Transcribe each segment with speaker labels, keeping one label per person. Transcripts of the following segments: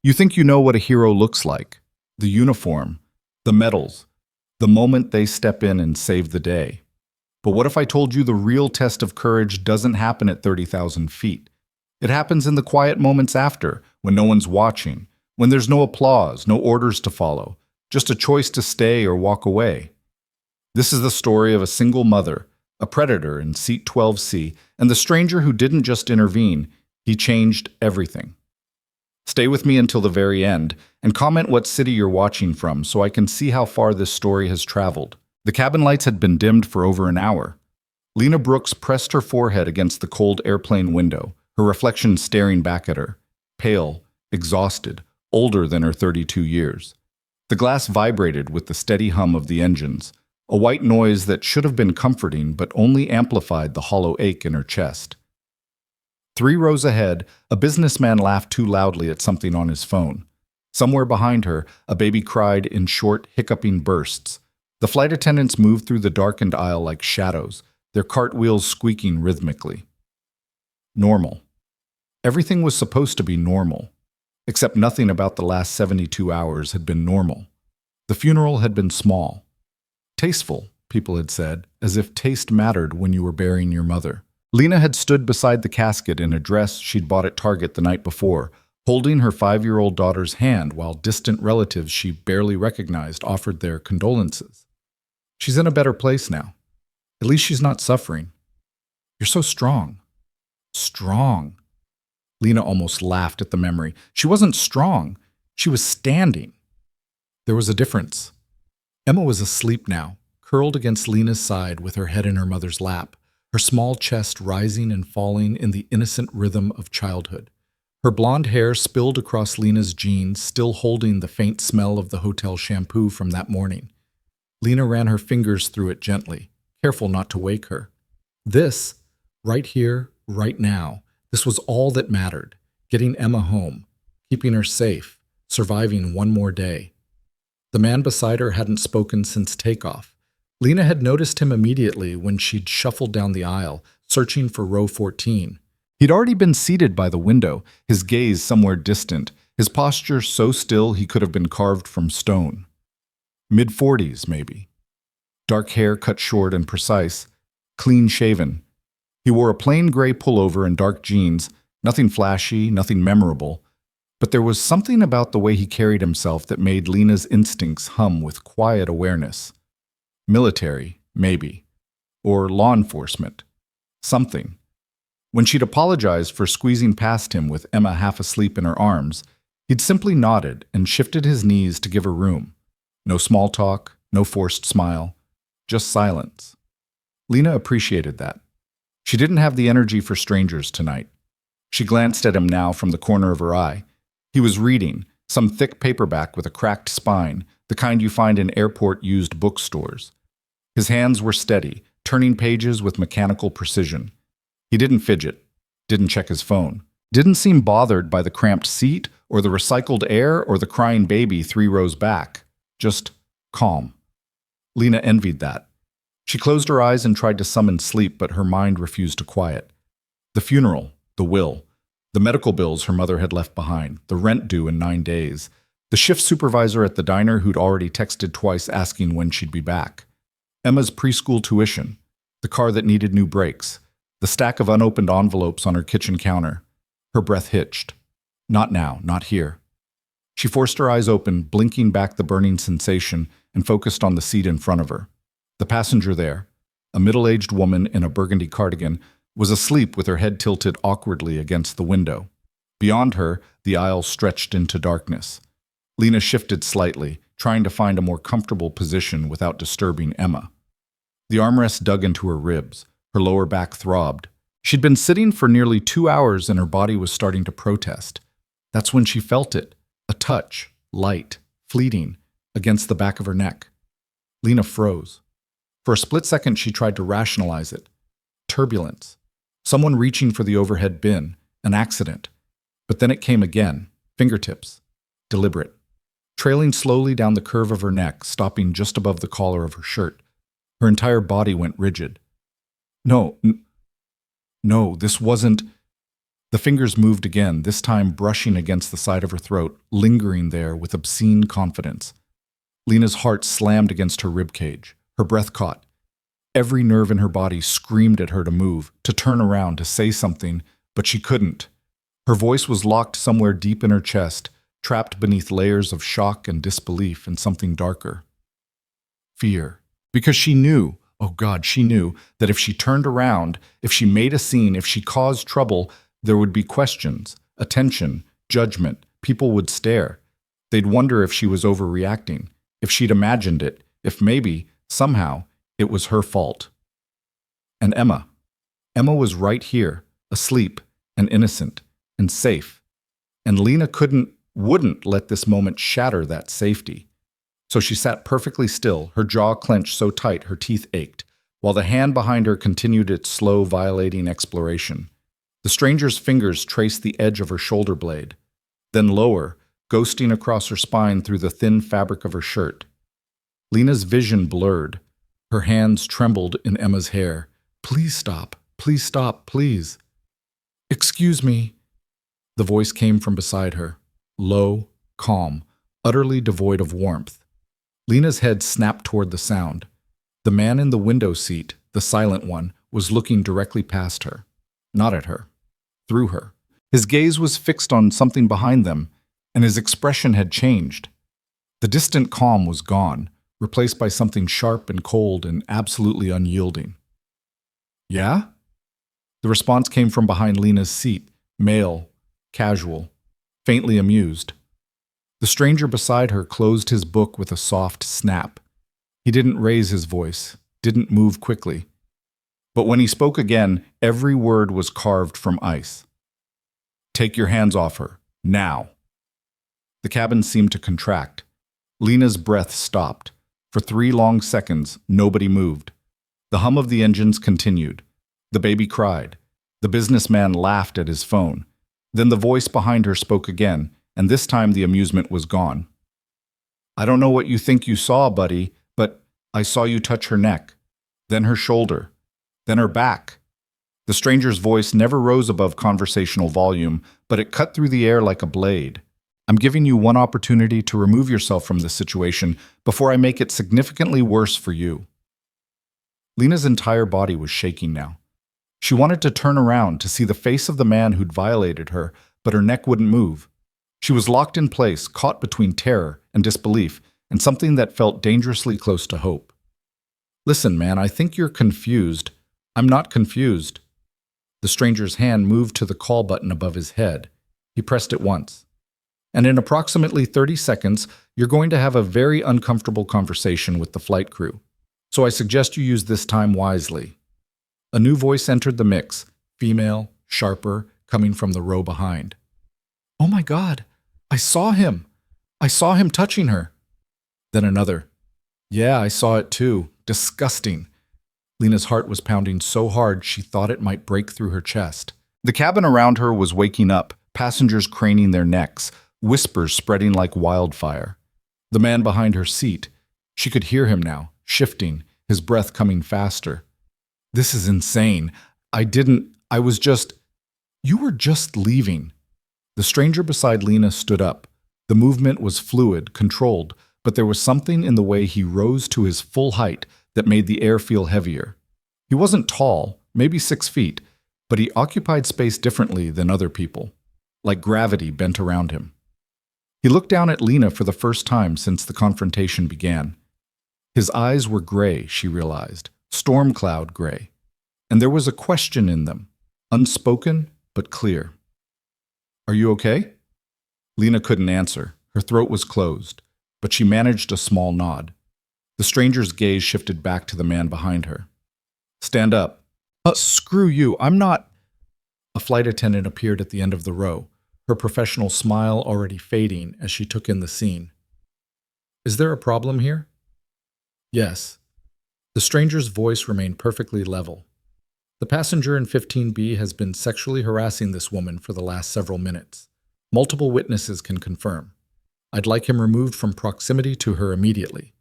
Speaker 1: You think you know what a hero looks like. The uniform, the medals, the moment they step in and save the day. But what if I told you the real test of courage doesn't happen at 30,000 feet? It happens in the quiet moments after, when no one's watching, when there's no applause, no orders to follow, just a choice to stay or walk away. This is the story of a single mother, a predator in seat 12C, and the stranger who didn't just intervene, he changed everything. Stay with me until the very end, and comment what city you're watching from so I can see how far this story has traveled. The cabin lights had been dimmed for over an hour. Lena Brooks pressed her forehead against the cold airplane window, her reflection staring back at her, pale, exhausted, older than her 32 years. The glass vibrated with the steady hum of the engines, a white noise that should have been comforting but only amplified the hollow ache in her chest. 3 rows ahead, a businessman laughed too loudly at something on his phone. Somewhere behind her, a baby cried in short, hiccuping bursts. The flight attendants moved through the darkened aisle like shadows, their cartwheels squeaking rhythmically. Normal. Everything was supposed to be normal, except nothing about the last 72 hours had been normal. The funeral had been small. Tasteful, people had said, as if taste mattered when you were burying your mother. Lena had stood beside the casket in a dress she'd bought at Target the night before, holding her 5-year-old daughter's hand while distant relatives she barely recognized offered their condolences. She's in a better place now. At least she's not suffering. You're so strong. Strong. Lena almost laughed at the memory. She wasn't strong. She was standing. There was a difference. Emma was asleep now, curled against Lena's side with her head in her mother's lap, her small chest rising and falling in the innocent rhythm of childhood. Her blonde hair spilled across Lena's jeans, still holding the faint smell of the hotel shampoo from that morning. Lena ran her fingers through it gently, careful not to wake her. This, right here, right now, this was all that mattered, getting Emma home, keeping her safe, surviving one more day. The man beside her hadn't spoken since takeoff. Lena had noticed him immediately when she'd shuffled down the aisle, searching for row 14. He'd already been seated by the window, his gaze somewhere distant, his posture so still he could have been carved from stone. Mid-40s, maybe. Dark hair cut short and precise, clean-shaven. He wore a plain gray pullover and dark jeans, nothing flashy, nothing memorable, but there was something about the way he carried himself that made Lena's instincts hum with quiet awareness. Military, maybe. Or law enforcement. Something. When she'd apologized for squeezing past him with Emma half asleep in her arms, he'd simply nodded and shifted his knees to give her room. No small talk, no forced smile, just silence. Lena appreciated that. She didn't have the energy for strangers tonight. She glanced at him now from the corner of her eye. He was reading, some thick paperback with a cracked spine, the kind you find in airport-used bookstores. His hands were steady, turning pages with mechanical precision. He didn't fidget, didn't check his phone, didn't seem bothered by the cramped seat or the recycled air or the crying baby 3 rows back. Just calm. Lena envied that. She closed her eyes and tried to summon sleep, but her mind refused to quiet. The funeral, the will, the medical bills her mother had left behind, the rent due in 9 days, the shift supervisor at the diner who'd already texted twice asking when she'd be back, Emma's preschool tuition, the car that needed new brakes, the stack of unopened envelopes on her kitchen counter. Her breath hitched. Not now, not here. She forced her eyes open, blinking back the burning sensation, and focused on the seat in front of her. The passenger there, a middle-aged woman in a burgundy cardigan, was asleep with her head tilted awkwardly against the window. Beyond her, the aisle stretched into darkness. Lena shifted slightly, trying to find a more comfortable position without disturbing Emma. The armrest dug into her ribs. Her lower back throbbed. She'd been sitting for nearly 2 hours and her body was starting to protest. That's when she felt it, a touch, light, fleeting, against the back of her neck. Lena froze. For a split second she tried to rationalize it. Turbulence. Someone reaching for the overhead bin. An accident. But then it came again. Fingertips. Deliberate. Trailing slowly down the curve of her neck, stopping just above the collar of her shirt. Her entire body went rigid. No, this wasn't... The fingers moved again, this time brushing against the side of her throat, lingering there with obscene confidence. Lena's heart slammed against her ribcage. Her breath caught. Every nerve in her body screamed at her to move, to turn around, to say something, but she couldn't. Her voice was locked somewhere deep in her chest, trapped beneath layers of shock and disbelief and something darker. Fear. Because she knew, oh God, she knew, that if she turned around, if she made a scene, if she caused trouble, there would be questions, attention, judgment. People would stare. They'd wonder if she was overreacting, if she'd imagined it, if maybe, somehow, it was her fault. And Emma. Emma was right here, asleep, and innocent, and safe. And Lena wouldn't let this moment shatter that safety. So she sat perfectly still, her jaw clenched so tight her teeth ached, while the hand behind her continued its slow, violating exploration. The stranger's fingers traced the edge of her shoulder blade, then lower, ghosting across her spine through the thin fabric of her shirt. Lena's vision blurred. Her hands trembled in Emma's hair. Please stop, please. Excuse me. The voice came from beside her, low, calm, utterly devoid of warmth. Lena's head snapped toward the sound. The man in the window seat, the silent one, was looking directly past her. Not at her. Through her. His gaze was fixed on something behind them, and his expression had changed. The distant calm was gone, replaced by something sharp and cold and absolutely unyielding. Yeah? The response came from behind Lena's seat, male, casual, faintly amused. The stranger beside her closed his book with a soft snap. He didn't raise his voice, didn't move quickly. But when he spoke again, every word was carved from ice. Take your hands off her, now. The cabin seemed to contract. Lena's breath stopped. For 3 long seconds, nobody moved. The hum of the engines continued. The baby cried. The businessman laughed at his phone. Then the voice behind her spoke again, and this time the amusement was gone. I don't know what you think you saw, buddy, but I saw you touch her neck, then her shoulder, then her back. The stranger's voice never rose above conversational volume, but it cut through the air like a blade. I'm giving you one opportunity to remove yourself from this situation before I make it significantly worse for you. Lena's entire body was shaking now. She wanted to turn around to see the face of the man who'd violated her, but her neck wouldn't move. She was locked in place, caught between terror and disbelief, and something that felt dangerously close to hope. Listen, man, I think you're confused. I'm not confused. The stranger's hand moved to the call button above his head. He pressed it once. And in approximately 30 seconds, you're going to have a very uncomfortable conversation with the flight crew. So I suggest you use this time wisely. A new voice entered the mix, female, sharper, coming from the row behind. Oh my God, I saw him. I saw him touching her. Then another. Yeah, I saw it too. Disgusting. Lena's heart was pounding so hard she thought it might break through her chest. The cabin around her was waking up, passengers craning their necks, whispers spreading like wildfire. The man behind her seat. She could hear him now, shifting, his breath coming faster. This is insane. I was just... You were just leaving. The stranger beside Lena stood up. The movement was fluid, controlled, but there was something in the way he rose to his full height that made the air feel heavier. He wasn't tall, maybe 6 feet, but he occupied space differently than other people, like gravity bent around him. He looked down at Lena for the first time since the confrontation began. His eyes were gray, she realized, storm cloud gray, and there was a question in them, unspoken but clear. Are you okay? Lena couldn't answer. Her throat was closed, but she managed a small nod. The stranger's gaze shifted back to the man behind her. Stand up. Screw you, I'm not... A flight attendant appeared at the end of the row, her professional smile already fading as she took in the scene. Is there a problem here? Yes. The stranger's voice remained perfectly level. The passenger in 15B has been sexually harassing this woman for the last several minutes. Multiple witnesses can confirm. I'd like him removed from proximity to her immediately.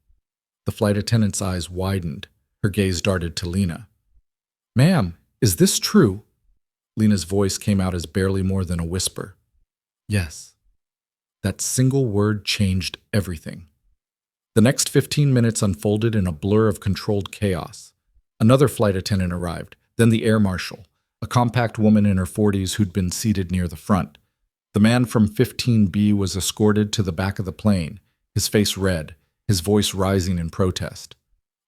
Speaker 1: The flight attendant's eyes widened. Her gaze darted to Lena. Ma'am, is this true? Lena's voice came out as barely more than a whisper. Yes. That single word changed everything. The next 15 minutes unfolded in a blur of controlled chaos. Another flight attendant arrived, then the air marshal, a compact woman in her 40s who'd been seated near the front. The man from 15B was escorted to the back of the plane, his face red, his voice rising in protest.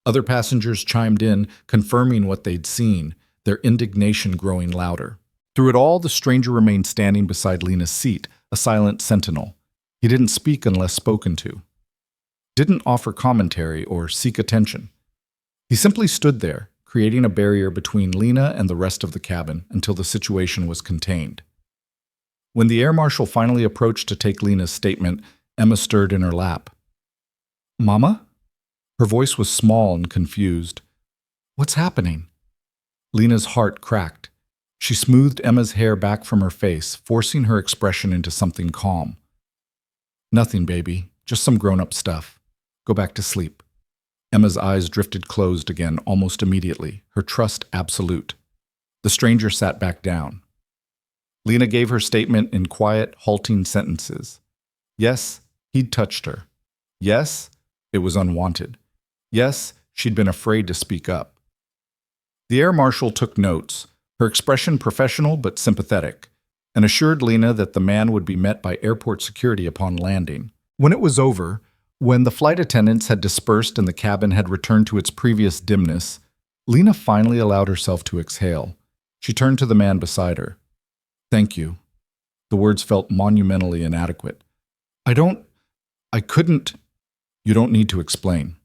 Speaker 1: Other passengers chimed in, confirming what they'd seen, their indignation growing louder. Through it all, the stranger remained standing beside Lena's seat, a silent sentinel. He didn't speak unless spoken to. Didn't offer commentary or seek attention. He simply stood there, creating a barrier between Lena and the rest of the cabin until the situation was contained. When the air marshal finally approached to take Lena's statement, Emma stirred in her lap. "Mama?" Her voice was small and confused. "What's happening?" Lena's heart cracked. She smoothed Emma's hair back from her face, forcing her expression into something calm. "Nothing, baby. Just some grown-up stuff. Go back to sleep." Emma's eyes drifted closed again almost immediately, her trust absolute. The stranger sat back down. Lena gave her statement in quiet, halting sentences. Yes, he'd touched her. Yes, it was unwanted. Yes, she'd been afraid to speak up. The air marshal took notes, her expression professional but sympathetic, and assured Lena that the man would be met by airport security upon landing. When it was over, when the flight attendants had dispersed and the cabin had returned to its previous dimness, Lena finally allowed herself to exhale. She turned to the man beside her. "Thank you." The words felt monumentally inadequate. I couldn't. "You don't need to explain."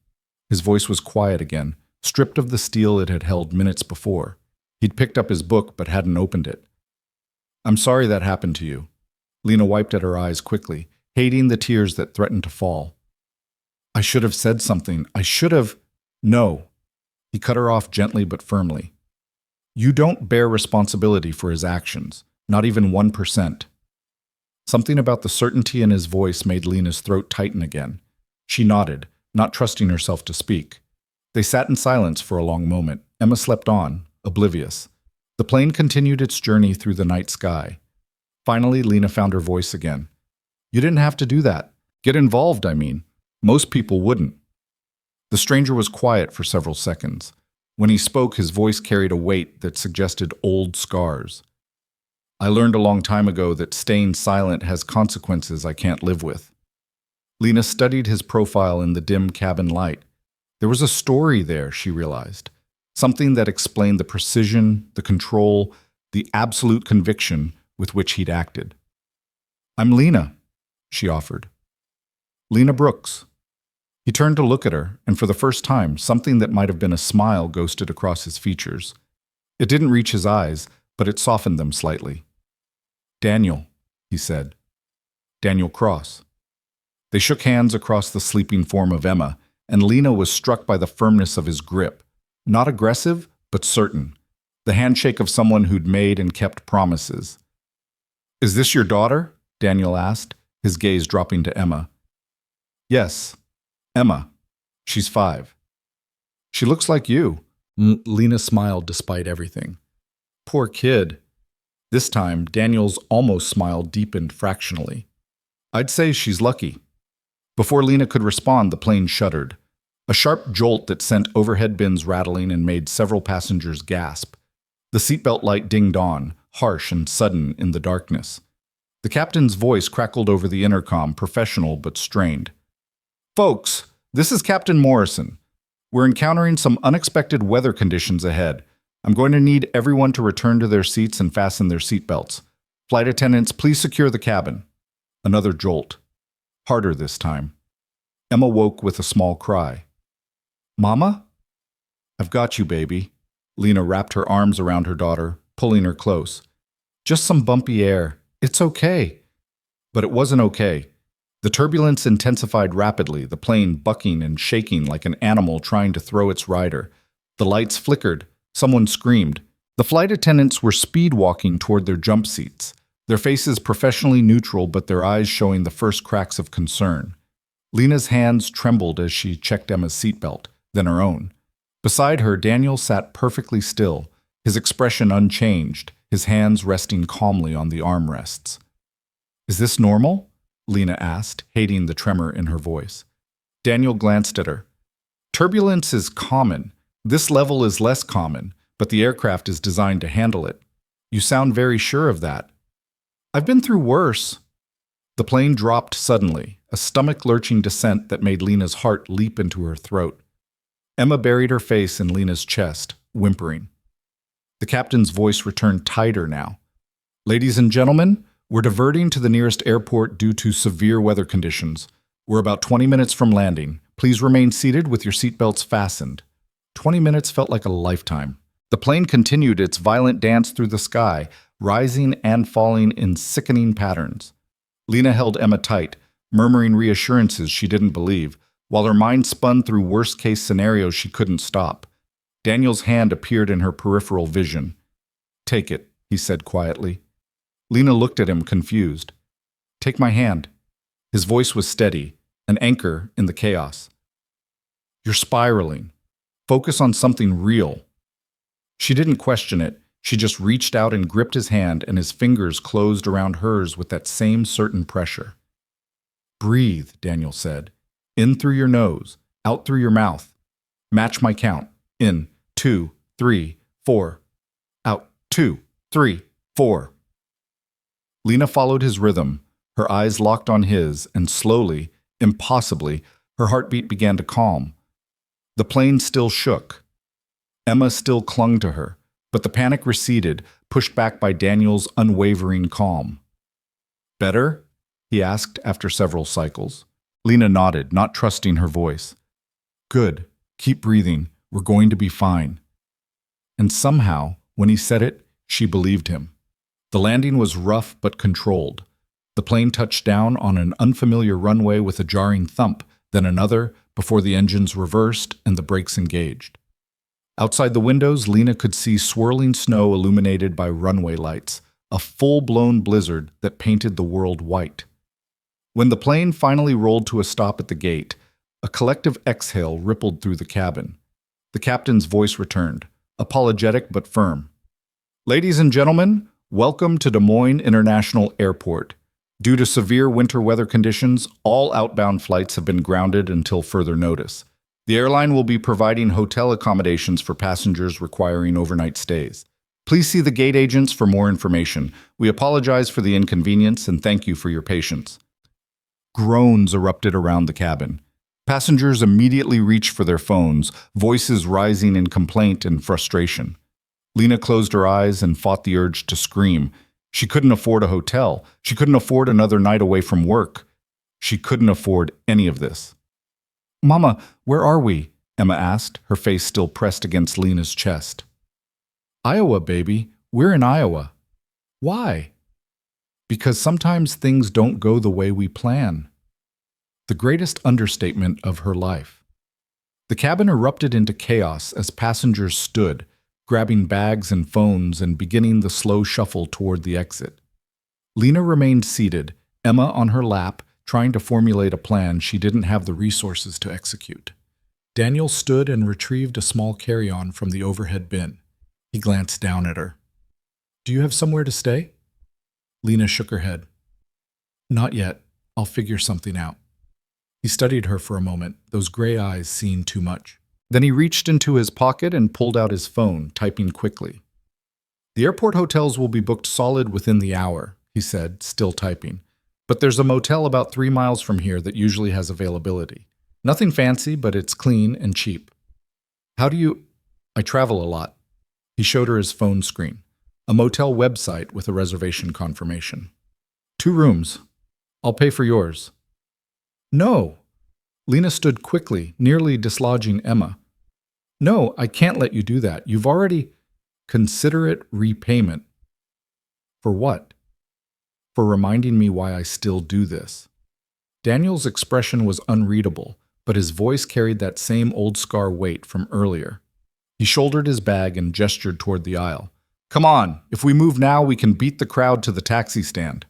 Speaker 1: His voice was quiet again, stripped of the steel it had held minutes before. He'd picked up his book but hadn't opened it. "I'm sorry that happened to you." Lena wiped at her eyes quickly, hating the tears that threatened to fall. "I should have said something. I should have—" "No." He cut her off gently but firmly. "You don't bear responsibility for his actions, not even 1%. Something about the certainty in his voice made Lena's throat tighten again. She nodded, not trusting herself to speak. They sat in silence for a long moment. Emma slept on, oblivious. The plane continued its journey through the night sky. Finally, Lena found her voice again. "You didn't have to do that. Get involved, I mean. Most people wouldn't." The stranger was quiet for several seconds. When he spoke, his voice carried a weight that suggested old scars. "I learned a long time ago that staying silent has consequences I can't live with." Lena studied his profile in the dim cabin light. There was a story there, she realized. Something that explained the precision, the control, the absolute conviction with which he'd acted. "I'm Lena," she offered. "Lena Brooks." He turned to look at her, and for the first time, something that might have been a smile ghosted across his features. It didn't reach his eyes, but it softened them slightly. "Daniel," he said. "Daniel Cross." They shook hands across the sleeping form of Emma, and Lena was struck by the firmness of his grip. Not aggressive, but certain. The handshake of someone who'd made and kept promises. "Is this your daughter?" Daniel asked, his gaze dropping to Emma. "Yes. Emma. She's 5. "She looks like you." Lena smiled despite everything. "Poor kid." This time, Daniel's almost smile deepened fractionally. "I'd say she's lucky." Before Lena could respond, the plane shuddered. A sharp jolt that sent overhead bins rattling and made several passengers gasp. The seatbelt light dinged on, harsh and sudden in the darkness. The captain's voice crackled over the intercom, professional but strained. "Folks, this is Captain Morrison. We're encountering some unexpected weather conditions ahead. I'm going to need everyone to return to their seats and fasten their seatbelts. Flight attendants, please secure the cabin." Another jolt. Harder this time. Emma woke with a small cry. "Mama?" "I've got you, baby." Lena wrapped her arms around her daughter, pulling her close. "Just some bumpy air. It's okay." But it wasn't okay. The turbulence intensified rapidly, the plane bucking and shaking like an animal trying to throw its rider. The lights flickered. Someone screamed. The flight attendants were speed-walking toward their jump seats, their faces professionally neutral but their eyes showing the first cracks of concern. Lena's hands trembled as she checked Emma's seatbelt, then her own. Beside her, Daniel sat perfectly still, his expression unchanged, his hands resting calmly on the armrests. "Is this normal?" Lena asked, hating the tremor in her voice. Daniel glanced at her. "Turbulence is common. This level is less common, but the aircraft is designed to handle it. You sound very sure of that." "I've been through worse." The plane dropped suddenly, a stomach-lurching descent that made Lena's heart leap into her throat. Emma buried her face in Lena's chest, whimpering. The captain's voice returned tighter now. "Ladies and gentlemen, we're diverting to the nearest airport due to severe weather conditions. We're about 20 minutes from landing. Please remain seated with your seatbelts fastened." 20 minutes felt like a lifetime. The plane continued its violent dance through the sky, rising and falling in sickening patterns. Lena held Emma tight, murmuring reassurances she didn't believe, while her mind spun through worst-case scenarios she couldn't stop. Daniel's hand appeared in her peripheral vision. "Take it," he said quietly. Lena looked at him, confused. "Take my hand." His voice was steady, an anchor in the chaos. "You're spiraling. Focus on something real." She didn't question it. She just reached out and gripped his hand, and his fingers closed around hers with that same certain pressure. "Breathe," Daniel said. "In through your nose, out through your mouth. Match my count. In, 2, 3, 4. Out, 2, 3, 4. Lena followed his rhythm, her eyes locked on his, and slowly, impossibly, her heartbeat began to calm. The plane still shook. Emma still clung to her, but the panic receded, pushed back by Daniel's unwavering calm. "Better?" he asked after several cycles. Lena nodded, not trusting her voice. "Good. Keep breathing. We're going to be fine." And somehow, when he said it, she believed him. The landing was rough but controlled. The plane touched down on an unfamiliar runway with a jarring thump, then another, before the engines reversed and the brakes engaged. Outside the windows, Lena could see swirling snow illuminated by runway lights, a full-blown blizzard that painted the world white. When the plane finally rolled to a stop at the gate, a collective exhale rippled through the cabin. The captain's voice returned, apologetic but firm. "Ladies and gentlemen, welcome to Des Moines International Airport. Due to severe winter weather conditions, all outbound flights have been grounded until further notice. The airline will be providing hotel accommodations for passengers requiring overnight stays. Please see the gate agents for more information. We apologize for the inconvenience and thank you for your patience." Groans erupted around the cabin. Passengers immediately reached for their phones, voices rising in complaint and frustration. Lena closed her eyes and fought the urge to scream. She couldn't afford a hotel. She couldn't afford another night away from work. She couldn't afford any of this. "Mama, where are we?" Emma asked, her face still pressed against Lena's chest. "Iowa, baby. We're in Iowa." "Why?" "Because sometimes things don't go the way we plan." The greatest understatement of her life. The cabin erupted into chaos as passengers stood, grabbing bags and phones and beginning the slow shuffle toward the exit. Lena remained seated, Emma on her lap, trying to formulate a plan she didn't have the resources to execute. Daniel stood and retrieved a small carry-on from the overhead bin. He glanced down at her. "Do you have somewhere to stay?" Lena shook her head. "Not yet. I'll figure something out." He studied her for a moment, those gray eyes seeing too much. Then he reached into his pocket and pulled out his phone, typing quickly. "The airport hotels will be booked solid within the hour," he said, still typing. "But there's a motel about 3 miles from here that usually has availability. Nothing fancy, but it's clean and cheap." "How do you—" "I travel a lot." He showed her his phone screen, a motel website with a reservation confirmation. 2 rooms. I'll pay for yours." "No." Lena stood quickly, nearly dislodging Emma. "No, I can't let you do that. You've already—" "Consider it repayment." "For what?" "For reminding me why I still do this." Daniel's expression was unreadable, but his voice carried that same old scar weight from earlier. He shouldered his bag and gestured toward the aisle. "Come on, if we move now, we can beat the crowd to the taxi stand."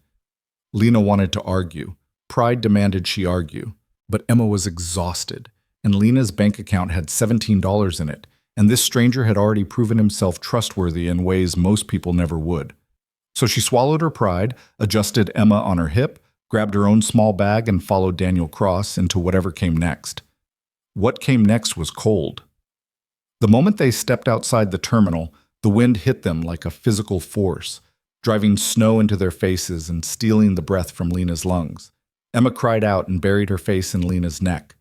Speaker 1: Lena wanted to argue. Pride demanded she argue. But Emma was exhausted, and Lena's bank account had $17 in it, and this stranger had already proven himself trustworthy in ways most people never would. So she swallowed her pride, adjusted Emma on her hip, grabbed her own small bag, and followed Daniel Cross into whatever came next. What came next was cold. The moment they stepped outside the terminal, the wind hit them like a physical force, driving snow into their faces and stealing the breath from Lena's lungs. Emma cried out and buried her face in Lena's neck.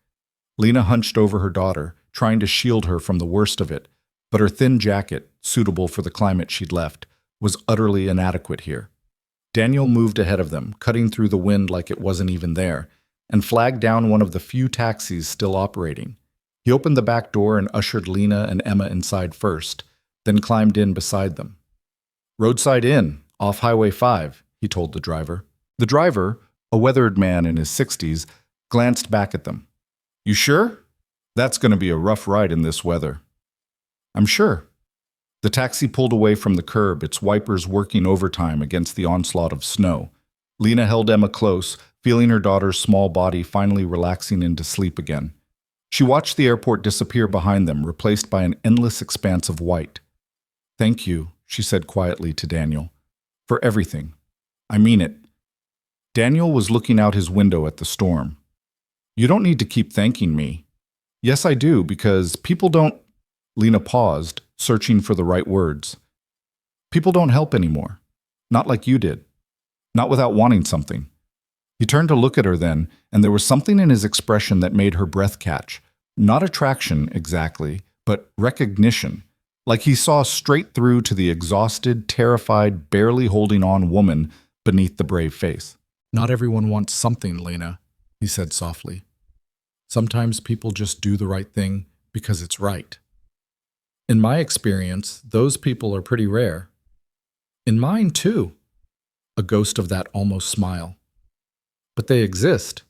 Speaker 1: Lena hunched over her daughter, trying to shield her from the worst of it, but her thin jacket, suitable for the climate she'd left, was utterly inadequate here. Daniel moved ahead of them, cutting through the wind like it wasn't even there, and flagged down one of the few taxis still operating. He opened the back door and ushered Lena and Emma inside first, then climbed in beside them. "Roadside Inn, off Highway 5, he told the driver. The driver, a weathered man in his 60s, glanced back at them. "You sure? That's going to be a rough ride in this weather." "I'm sure." The taxi pulled away from the curb, its wipers working overtime against the onslaught of snow. Lena held Emma close, feeling her daughter's small body finally relaxing into sleep again. She watched the airport disappear behind them, replaced by an endless expanse of white. "Thank you," she said quietly to Daniel, "for everything. I mean it." Daniel was looking out his window at the storm. "You don't need to keep thanking me." "Yes, I do, because people don't—" Lena paused, searching for the right words. "People don't help anymore. Not like you did. Not without wanting something." He turned to look at her then, and there was something in his expression that made her breath catch. Not attraction, exactly, but recognition. Like he saw straight through to the exhausted, terrified, barely holding on woman beneath the brave face. "Not everyone wants something, Lena," he said softly. "Sometimes people just do the right thing because it's right. In my experience, those people are pretty rare. In mine, too." A ghost of that almost smile. "But they exist."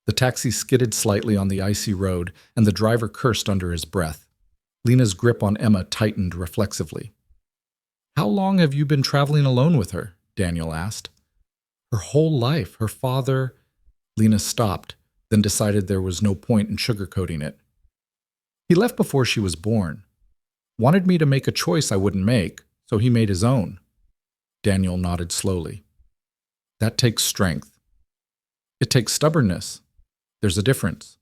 Speaker 1: The taxi skidded slightly on the icy road, and the driver cursed under his breath. Lena's grip on Emma tightened reflexively. "How long have you been traveling alone with her?" Daniel asked. "Her whole life. Her father—" Lena stopped, then decided there was no point in sugarcoating it. "He left before she was born. Wanted me to make a choice I wouldn't make, so he made his own." Daniel nodded slowly. "That takes strength." "It takes stubbornness. There's a difference."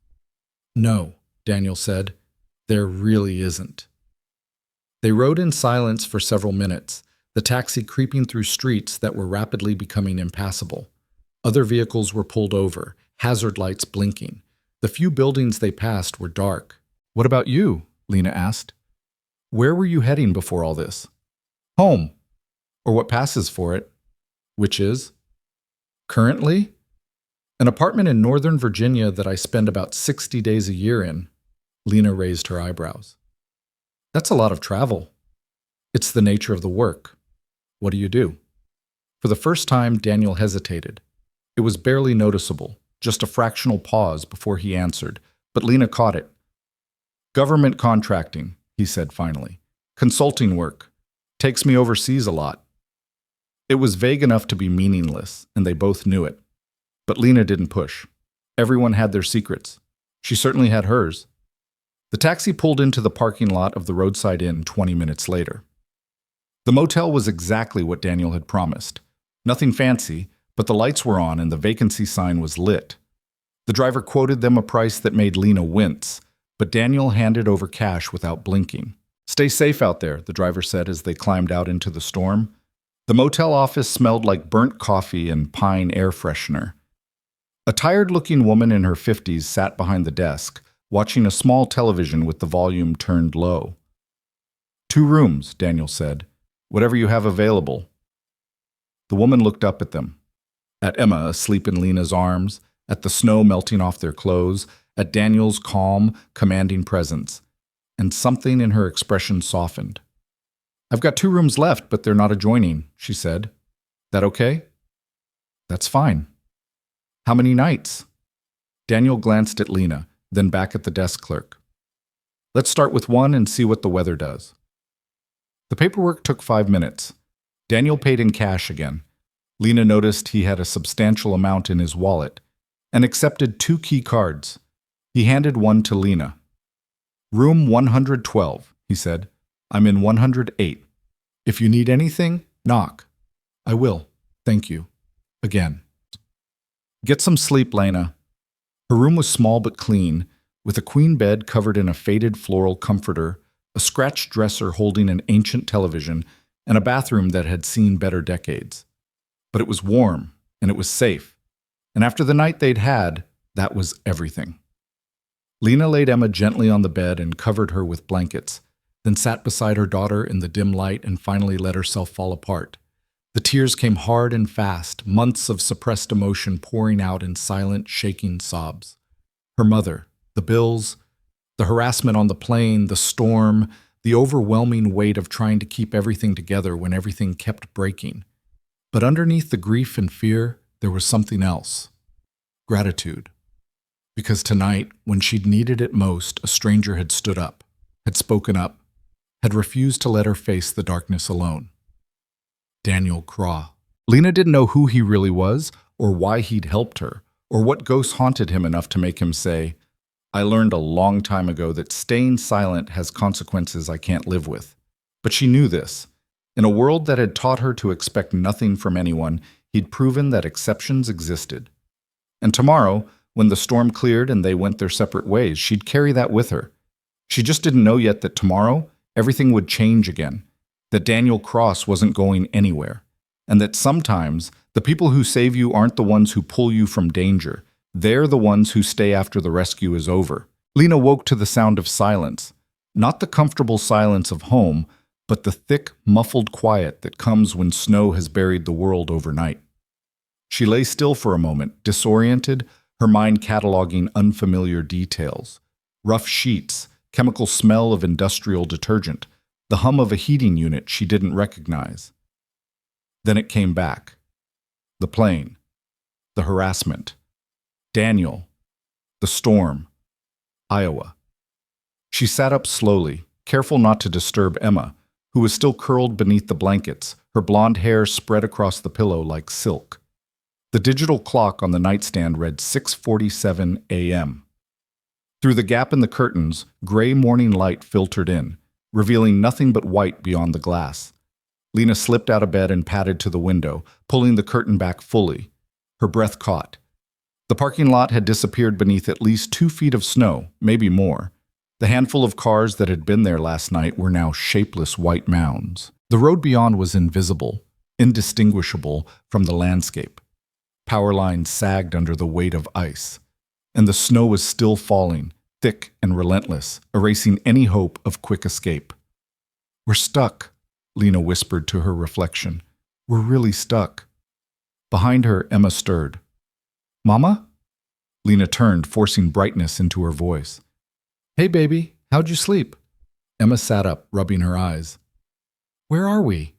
Speaker 1: "No," Daniel said, "there really isn't." They rode in silence for several minutes, the taxi creeping through streets that were rapidly becoming impassable. Other vehicles were pulled over, hazard lights blinking. The few buildings they passed were dark. "What about you?" Lena asked. "Where were you heading before all this?" "Home. Or what passes for it." "Which is?" "Currently?" "An apartment in Northern Virginia that I spend about 60 days a year in." Lena raised her eyebrows. "That's a lot of travel." "It's the nature of the work." "What do you do?" For the first time, Daniel hesitated. It was barely noticeable, just a fractional pause before he answered, but Lena caught it. "Government contracting," he said finally. "Consulting work. Takes me overseas a lot." It was vague enough to be meaningless, and they both knew it. But Lena didn't push. Everyone had their secrets. She certainly had hers. The taxi pulled into the parking lot of the roadside inn 20 minutes later. The motel was exactly what Daniel had promised. Nothing fancy, but the lights were on and the vacancy sign was lit. The driver quoted them a price that made Lena wince, but Daniel handed over cash without blinking. "Stay safe out there," the driver said as they climbed out into the storm. The motel office smelled like burnt coffee and pine air freshener. A tired-looking woman in her 50s sat behind the desk, watching a small television with the volume turned low. "2 rooms," Daniel said. "Whatever you have available." The woman looked up at them. At Emma asleep in Lena's arms, at the snow melting off their clothes, at Daniel's calm, commanding presence. And something in her expression softened. "I've got 2 rooms left, but they're not adjoining," she said. "That okay?" "That's fine." "How many nights?" Daniel glanced at Lena, then back at the desk clerk. "Let's start with 1 and see what the weather does." The paperwork took 5 minutes. Daniel paid in cash again. Lena noticed he had a substantial amount in his wallet and accepted 2 key cards. He handed one to Lena. "Room 112, he said. I'm in 108. If you need anything, knock. I will. Thank you. Again. Get some sleep, Lena. Her room was small but clean, with a queen bed covered in a faded floral comforter, a scratched dresser holding an ancient television, and a bathroom that had seen better decades. But it was warm, and it was safe. And after the night they'd had, that was everything. Lena laid Emma gently on the bed and covered her with blankets, then sat beside her daughter in the dim light and finally let herself fall apart. The tears came hard and fast, months of suppressed emotion pouring out in silent, shaking sobs. Her mother, the bills, the harassment on the plane, the storm, the overwhelming weight of trying to keep everything together when everything kept breaking. But underneath the grief and fear, there was something else. Gratitude. Because tonight, when she'd needed it most, a stranger had stood up, had spoken up, had refused to let her face the darkness alone. Daniel Craw. Lena didn't know who he really was, or why he'd helped her, or what ghosts haunted him enough to make him say, I learned a long time ago that staying silent has consequences I can't live with. But she knew this. In a world that had taught her to expect nothing from anyone, he'd proven that exceptions existed. And tomorrow, when the storm cleared and they went their separate ways, she'd carry that with her. She just didn't know yet that tomorrow, everything would change again, that Daniel Cross wasn't going anywhere, and that sometimes the people who save you aren't the ones who pull you from danger. They're the ones who stay after the rescue is over. Lena woke to the sound of silence, not the comfortable silence of home, but the thick, muffled quiet that comes when snow has buried the world overnight. She lay still for a moment, disoriented, her mind cataloging unfamiliar details. Rough sheets, chemical smell of industrial detergent, the hum of a heating unit she didn't recognize. Then it came back. The plane. The harassment. Daniel. The storm. Iowa. She sat up slowly, careful not to disturb Emma, who was still curled beneath the blankets, her blonde hair spread across the pillow like silk. The digital clock on the nightstand read 6:47 a.m. Through the gap in the curtains, gray morning light filtered in, revealing nothing but white beyond the glass. Lena slipped out of bed and padded to the window, pulling the curtain back fully. Her breath caught. The parking lot had disappeared beneath at least 2 feet of snow, maybe more. The handful of cars that had been there last night were now shapeless white mounds. The road beyond was invisible, indistinguishable from the landscape. Power lines sagged under the weight of ice, and the snow was still falling, thick and relentless, erasing any hope of quick escape. We're stuck, Lena whispered to her reflection. We're really stuck. Behind her, Emma stirred. Mama? Lena turned, forcing brightness into her voice. Hey, baby, how'd you sleep? Emma sat up, rubbing her eyes. Where are we?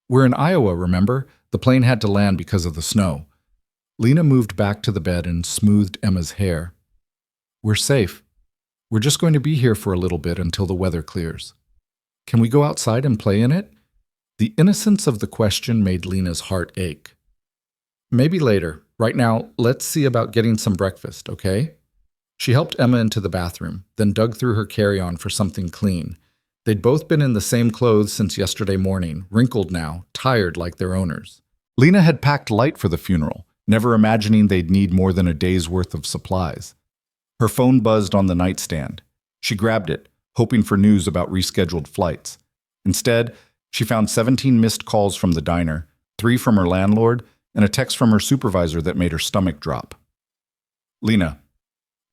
Speaker 1: We're in Iowa, remember? The plane had to land because of the snow. Lena moved back to the bed and smoothed Emma's hair. We're safe. We're just going to be here for a little bit until the weather clears. Can we go outside and play in it? The innocence of the question made Lena's heart ache. Maybe later. Right now, let's see about getting some breakfast, okay? She helped Emma into the bathroom, then dug through her carry-on for something clean. They'd both been in the same clothes since yesterday morning, wrinkled now, tired like their owners. Lena had packed light for the funeral, never imagining they'd need more than a day's worth of supplies. Her phone buzzed on the nightstand. She grabbed it, hoping for news about rescheduled flights. Instead, she found 17 missed calls from the diner, 3 from her landlord, and a text from her supervisor that made her stomach drop. Lena,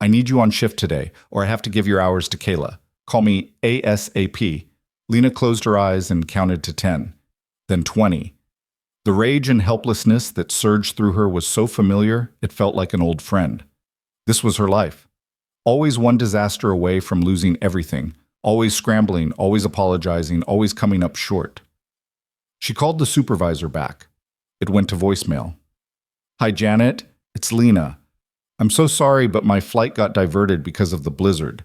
Speaker 1: I need you on shift today, or I have to give your hours to Kayla. Call me ASAP. Lena closed her eyes and counted to 10, then 20. The rage and helplessness that surged through her was so familiar, it felt like an old friend. This was her life. Always one disaster away from losing everything, always scrambling, always apologizing, always coming up short. She called the supervisor back. It went to voicemail. Hi, Janet. It's Lena. I'm so sorry, but my flight got diverted because of the blizzard.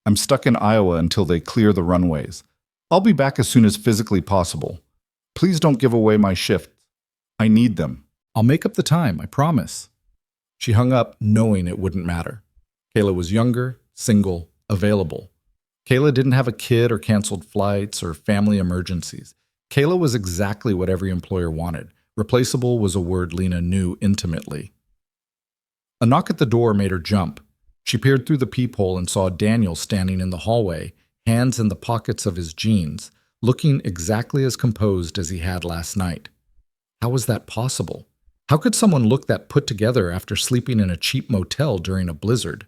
Speaker 1: I'm stuck in Iowa until they clear the runways. I'll be back as soon as physically possible. Please don't give away my shifts. I need them. I'll make up the time, I promise. She hung up, knowing it wouldn't matter. Kayla was younger, single, available. Kayla didn't have a kid or canceled flights or family emergencies. Kayla was exactly what every employer wanted. Replaceable was a word Lena knew intimately. A knock at the door made her jump. She peered through the peephole and saw Daniel standing in the hallway, hands in the pockets of his jeans, looking exactly as composed as he had last night. How was that possible? How could someone look that put together after sleeping in a cheap motel during a blizzard?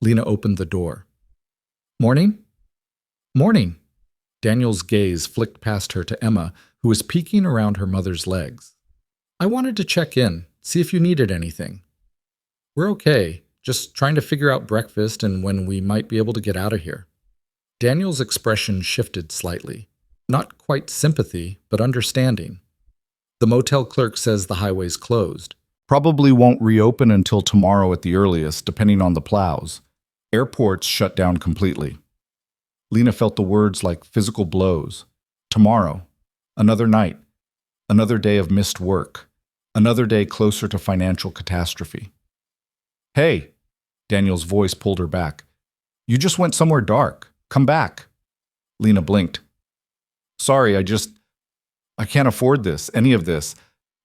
Speaker 1: Lena opened the door. "Morning?" "Morning." Daniel's gaze flicked past her to Emma, who was peeking around her mother's legs. "I wanted to check in, see if you needed anything." "We're okay, just trying to figure out breakfast and when we might be able to get out of here." Daniel's expression shifted slightly. Not quite sympathy, but understanding. "The motel clerk says the highway's closed. Probably won't reopen until tomorrow at the earliest, depending on the plows. Airports shut down completely." Lena felt the words like physical blows. Tomorrow. Another night. Another day of missed work. Another day closer to financial catastrophe. "Hey," Daniel's voice pulled her back. "You just went somewhere dark. Come back." Lena blinked. "Sorry, I can't afford this, any of this.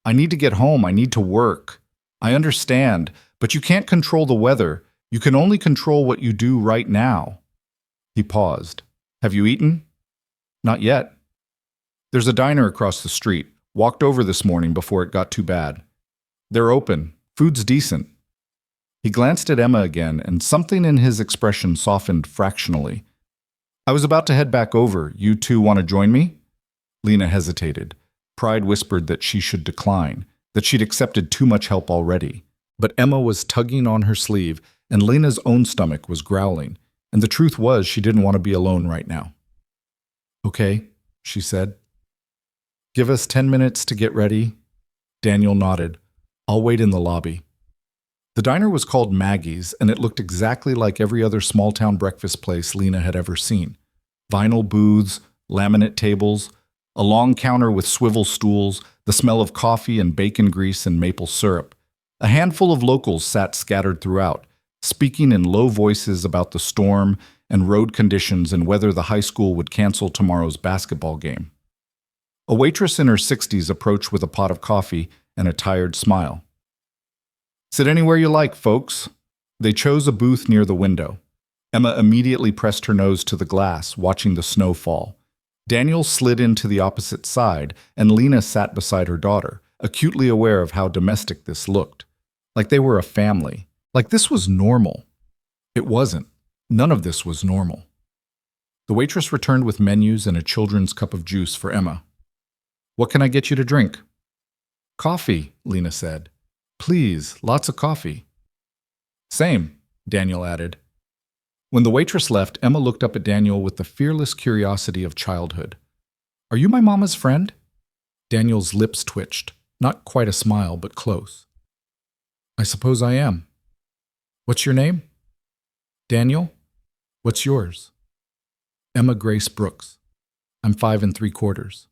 Speaker 1: I need to get home. I need to work. I understand, but you can't control the weather. You can only control what you do right now." He paused. "Have you eaten?" "Not yet." "There's a diner across the street. Walked over this morning before it got too bad. They're open. Food's decent." He glanced at Emma again, and something in his expression softened fractionally. "I was about to head back over. You two want to join me?" Lena hesitated. Pride whispered that she should decline, that she'd accepted too much help already. But Emma was tugging on her sleeve, and Lena's own stomach was growling, and the truth was she didn't want to be alone right now. "Okay," she said. "Give us 10 minutes to get ready." Daniel nodded. "I'll wait in the lobby." The diner was called Maggie's, and it looked exactly like every other small-town breakfast place Lena had ever seen. Vinyl booths, laminate tables, a long counter with swivel stools, the smell of coffee and bacon grease and maple syrup. A handful of locals sat scattered throughout, speaking in low voices about the storm and road conditions and whether the high school would cancel tomorrow's basketball game. A waitress in her 60s approached with a pot of coffee and a tired smile. "Sit anywhere you like, folks." They chose a booth near the window. Emma immediately pressed her nose to the glass, watching the snow fall. Daniel slid into the opposite side, and Lena sat beside her daughter, acutely aware of how domestic this looked. Like they were a family. Like this was normal. It wasn't. None of this was normal. The waitress returned with menus and a children's cup of juice for Emma. "What can I get you to drink?" "Coffee," Lena said. "Please, lots of coffee." "Same," Daniel added. When the waitress left, Emma looked up at Daniel with the fearless curiosity of childhood. "Are you my mama's friend?" Daniel's lips twitched, not quite a smile, but close. "I suppose I am." "What's your name?" "Daniel. What's yours?" "Emma Grace Brooks. I'm 5 3/4.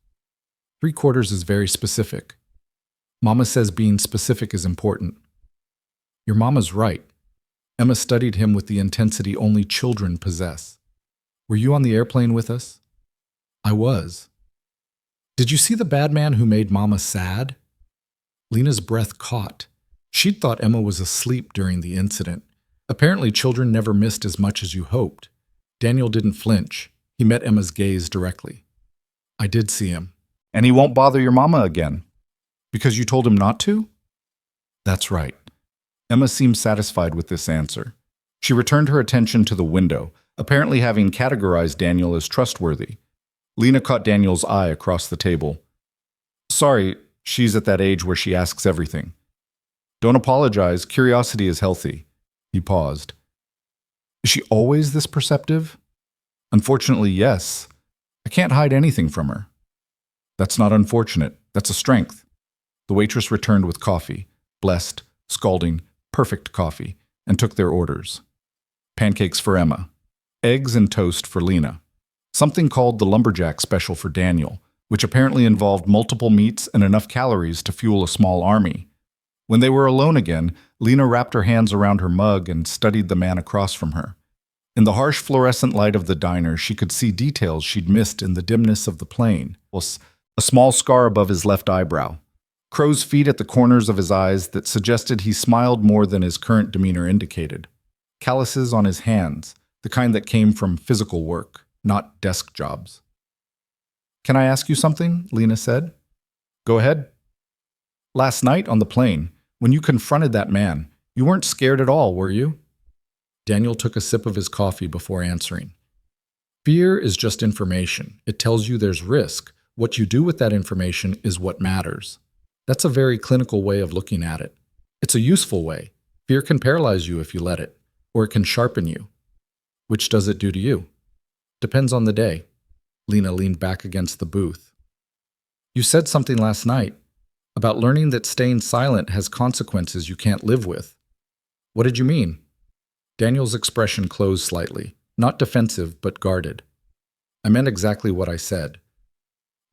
Speaker 1: 3/4 is very specific. Mama says being specific is important." "Your mama's right." Emma studied him with the intensity only children possess. "Were you on the airplane with us?" "I was." "Did you see the bad man who made Mama sad?" Lena's breath caught. She'd thought Emma was asleep during the incident. Apparently children never missed as much as you hoped. Daniel didn't flinch. He met Emma's gaze directly. "I did see him." "And he won't bother your mama again?" "Because you told him not to?" "That's right." Emma seemed satisfied with this answer. She returned her attention to the window, apparently having categorized Daniel as trustworthy. Lena caught Daniel's eye across the table. "Sorry, she's at that age where she asks everything." "Don't apologize. Curiosity is healthy." He paused. "Is she always this perceptive?" "Unfortunately, yes. I can't hide anything from her." "That's not unfortunate. That's a strength." The waitress returned with coffee, blessed, scalding, perfect coffee, and took their orders. Pancakes for Emma. Eggs and toast for Lena. Something called the lumberjack special for Daniel, which apparently involved multiple meats and enough calories to fuel a small army. When they were alone again, Lena wrapped her hands around her mug and studied the man across from her. In the harsh fluorescent light of the diner, she could see details she'd missed in the dimness of the plane. A small scar above his left eyebrow, crow's feet at the corners of his eyes that suggested he smiled more than his current demeanor indicated, calluses on his hands, the kind that came from physical work, not desk jobs. "Can I ask you something?" Lena said. "Go ahead." "Last night on the plane, when you confronted that man, you weren't scared at all, were you?" Daniel took a sip of his coffee before answering. "Fear is just information. It tells you there's risk. What you do with that information is what matters." That's a very clinical way of looking at it. It's a useful way. Fear can paralyze you if you let it, or it can sharpen you. Which does it do to you? Depends on the day. Lena leaned back against the booth. "You said something last night about learning that staying silent has consequences you can't live with. What did you mean?" Daniel's expression closed slightly, not defensive but guarded. "I meant exactly what I said.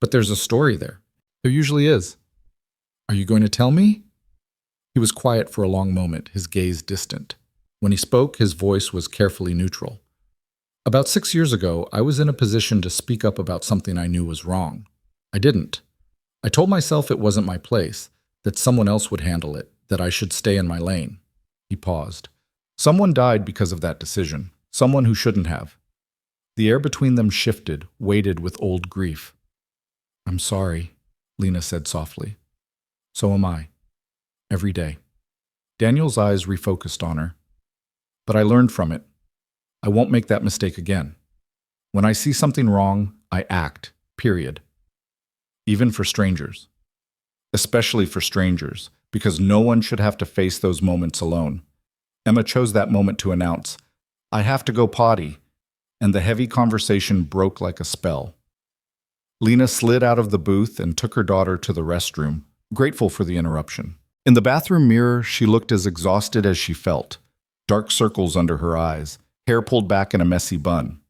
Speaker 1: But there's a story there. There usually is. Are you going to tell me?" He was quiet for a long moment, his gaze distant. When he spoke, his voice was carefully neutral. "About 6 years ago, I was in a position to speak up about something I knew was wrong. I didn't. I told myself it wasn't my place, that someone else would handle it, that I should stay in my lane." He paused. "Someone died because of that decision, someone who shouldn't have." The air between them shifted, weighted with old grief. "I'm sorry," Lena said softly. "So am I. Every day." Daniel's eyes refocused on her. "But I learned from it. I won't make that mistake again. When I see something wrong, I act, period. Even for strangers. Especially for strangers, because no one should have to face those moments alone." Emma chose that moment to announce, "I have to go potty," and the heavy conversation broke like a spell. Lena slid out of the booth and took her daughter to the restroom, grateful for the interruption. In the bathroom mirror, she looked as exhausted as she felt, dark circles under her eyes, hair pulled back in a messy bun.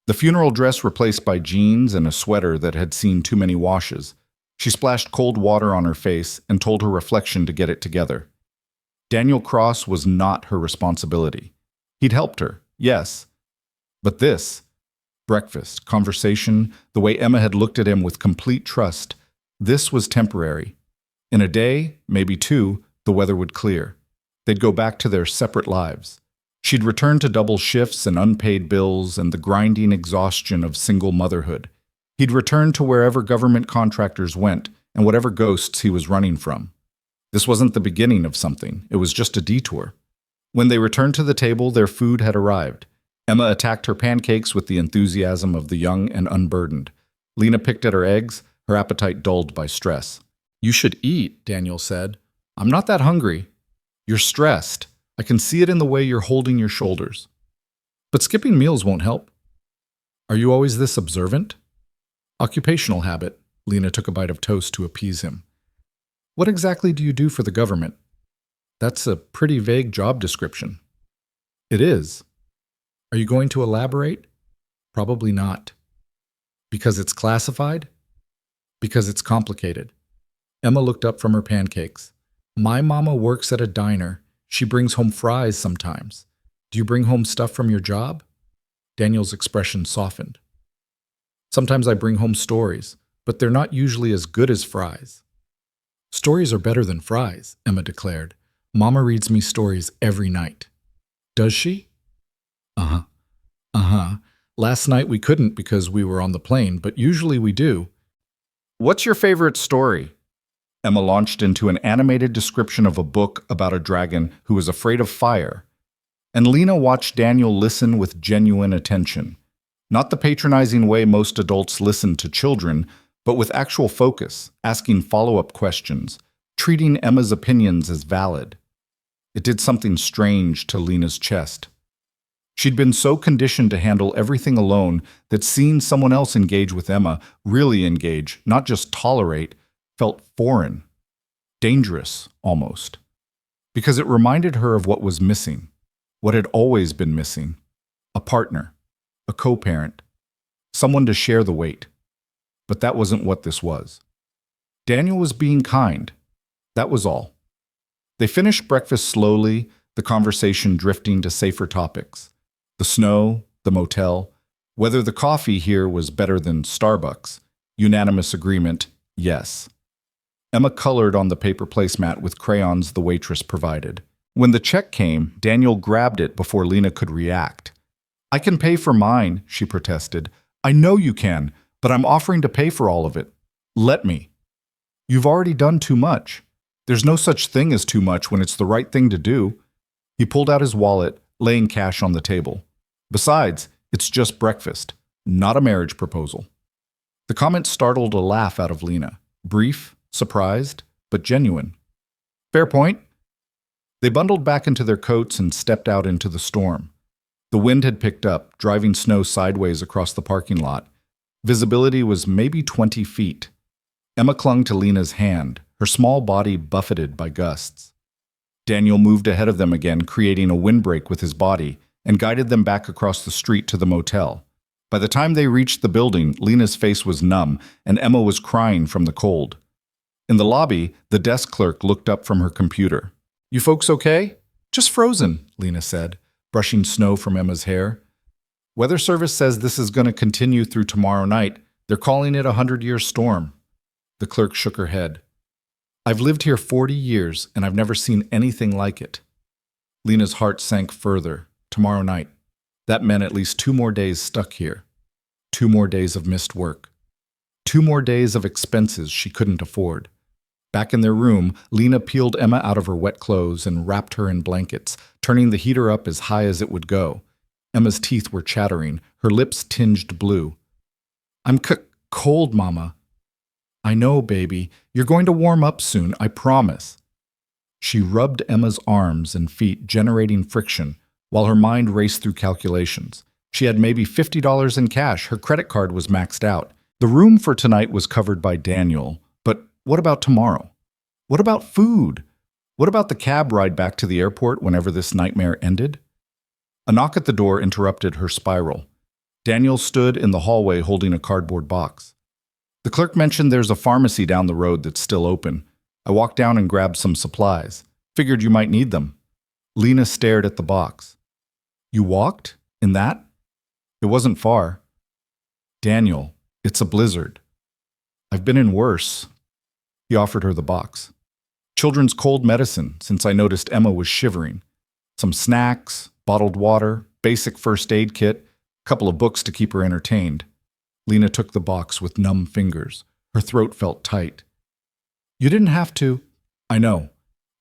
Speaker 1: The funeral dress replaced by jeans and a sweater that had seen too many washes. She splashed cold water on her face and told her reflection to get it together. Daniel Cross was not her responsibility. He'd helped her, yes. But this, breakfast, conversation, the way Emma had looked at him with complete trust, this was temporary. In a day, maybe 2, the weather would clear. They'd go back to their separate lives. She'd return to double shifts and unpaid bills and the grinding exhaustion of single motherhood. He'd return to wherever government contractors went and whatever ghosts he was running from. This wasn't the beginning of something. It was just a detour. When they returned to the table, their food had arrived. Emma attacked her pancakes with the enthusiasm of the young and unburdened. Lena picked at her eggs, her appetite dulled by stress. "You should eat," Daniel said. "I'm not that hungry." "You're stressed. I can see it in the way you're holding your shoulders." "But skipping meals won't help." "Are you always this observant?" "Occupational habit." Lena took a bite of toast to appease him. "What exactly do you do for the government?" "That's a pretty vague job description." "It is." "Are you going to elaborate?" "Probably not." "Because it's classified?" "Because it's complicated." Emma looked up from her pancakes. "My mama works at a diner. She brings home fries sometimes. Do you bring home stuff from your job?" Daniel's expression softened. "Sometimes I bring home stories, but they're not usually as good as fries." "Stories are better than fries," Emma declared. "Mama reads me stories every night." "Does she?" "Uh-huh. Uh-huh. Last night we couldn't because we were on the plane, but usually we do." "What's your favorite story?" Emma launched into an animated description of a book about a dragon who was afraid of fire. And Lena watched Daniel listen with genuine attention. Not the patronizing way most adults listen to children, but with actual focus, asking follow-up questions, treating Emma's opinions as valid. It did something strange to Lena's chest. She'd been so conditioned to handle everything alone that seeing someone else engage with Emma, really engage, not just tolerate, felt foreign, dangerous almost. Because it reminded her of what was missing, what had always been missing: a partner, a co-parent, someone to share the weight. But that wasn't what this was. Daniel was being kind. That was all. They finished breakfast slowly, the conversation drifting to safer topics. The snow, the motel, whether the coffee here was better than Starbucks. Unanimous agreement, yes. Emma colored on the paper placemat with crayons the waitress provided. When the check came, Daniel grabbed it before Lena could react. I can pay for mine, she protested. I know you can, but I'm offering to pay for all of it. Let me. You've already done too much. There's no such thing as too much when it's the right thing to do. He pulled out his wallet, laying cash on the table. Besides, it's just breakfast, not a marriage proposal. The comment startled a laugh out of Lena. Brief, surprised, but genuine. Fair point. They bundled back into their coats and stepped out into the storm. The wind had picked up, driving snow sideways across the parking lot. Visibility was maybe 20 feet. Emma clung to Lena's hand, her small body buffeted by gusts. Daniel moved ahead of them again, creating a windbreak with his body, and guided them back across the street to the motel. By the time they reached the building, Lena's face was numb, and Emma was crying from the cold. In the lobby, the desk clerk looked up from her computer. You folks okay? Just frozen, Lena said, brushing snow from Emma's hair. Weather Service says this is going to continue through tomorrow night. They're calling it a 100-year storm. The clerk shook her head. I've lived here 40 years, and I've never seen anything like it. Lena's heart sank further. Tomorrow night. That meant at least 2 more days stuck here. 2 more days of missed work. 2 more days of expenses she couldn't afford. Back in their room, Lena peeled Emma out of her wet clothes and wrapped her in blankets, turning the heater up as high as it would go. Emma's teeth were chattering, her lips tinged blue. I'm cold, Mama. I know, baby. You're going to warm up soon, I promise. She rubbed Emma's arms and feet, generating friction, while her mind raced through calculations. She had maybe $50 in cash. Her credit card was maxed out. The room for tonight was covered by Daniel. But what about tomorrow? What about food? What about the cab ride back to the airport whenever this nightmare ended? A knock at the door interrupted her spiral. Daniel stood in the hallway holding a cardboard box. The clerk mentioned there's a pharmacy down the road that's still open. I walked down and grabbed some supplies. Figured you might need them. Lena stared at the box. You walked? In that? It wasn't far. Daniel, it's a blizzard. I've been in worse. He offered her the box. Children's cold medicine, since I noticed Emma was shivering. Some snacks, bottled water, basic first aid kit, a couple of books to keep her entertained. Lena took the box with numb fingers. Her throat felt tight. You didn't have to. I know,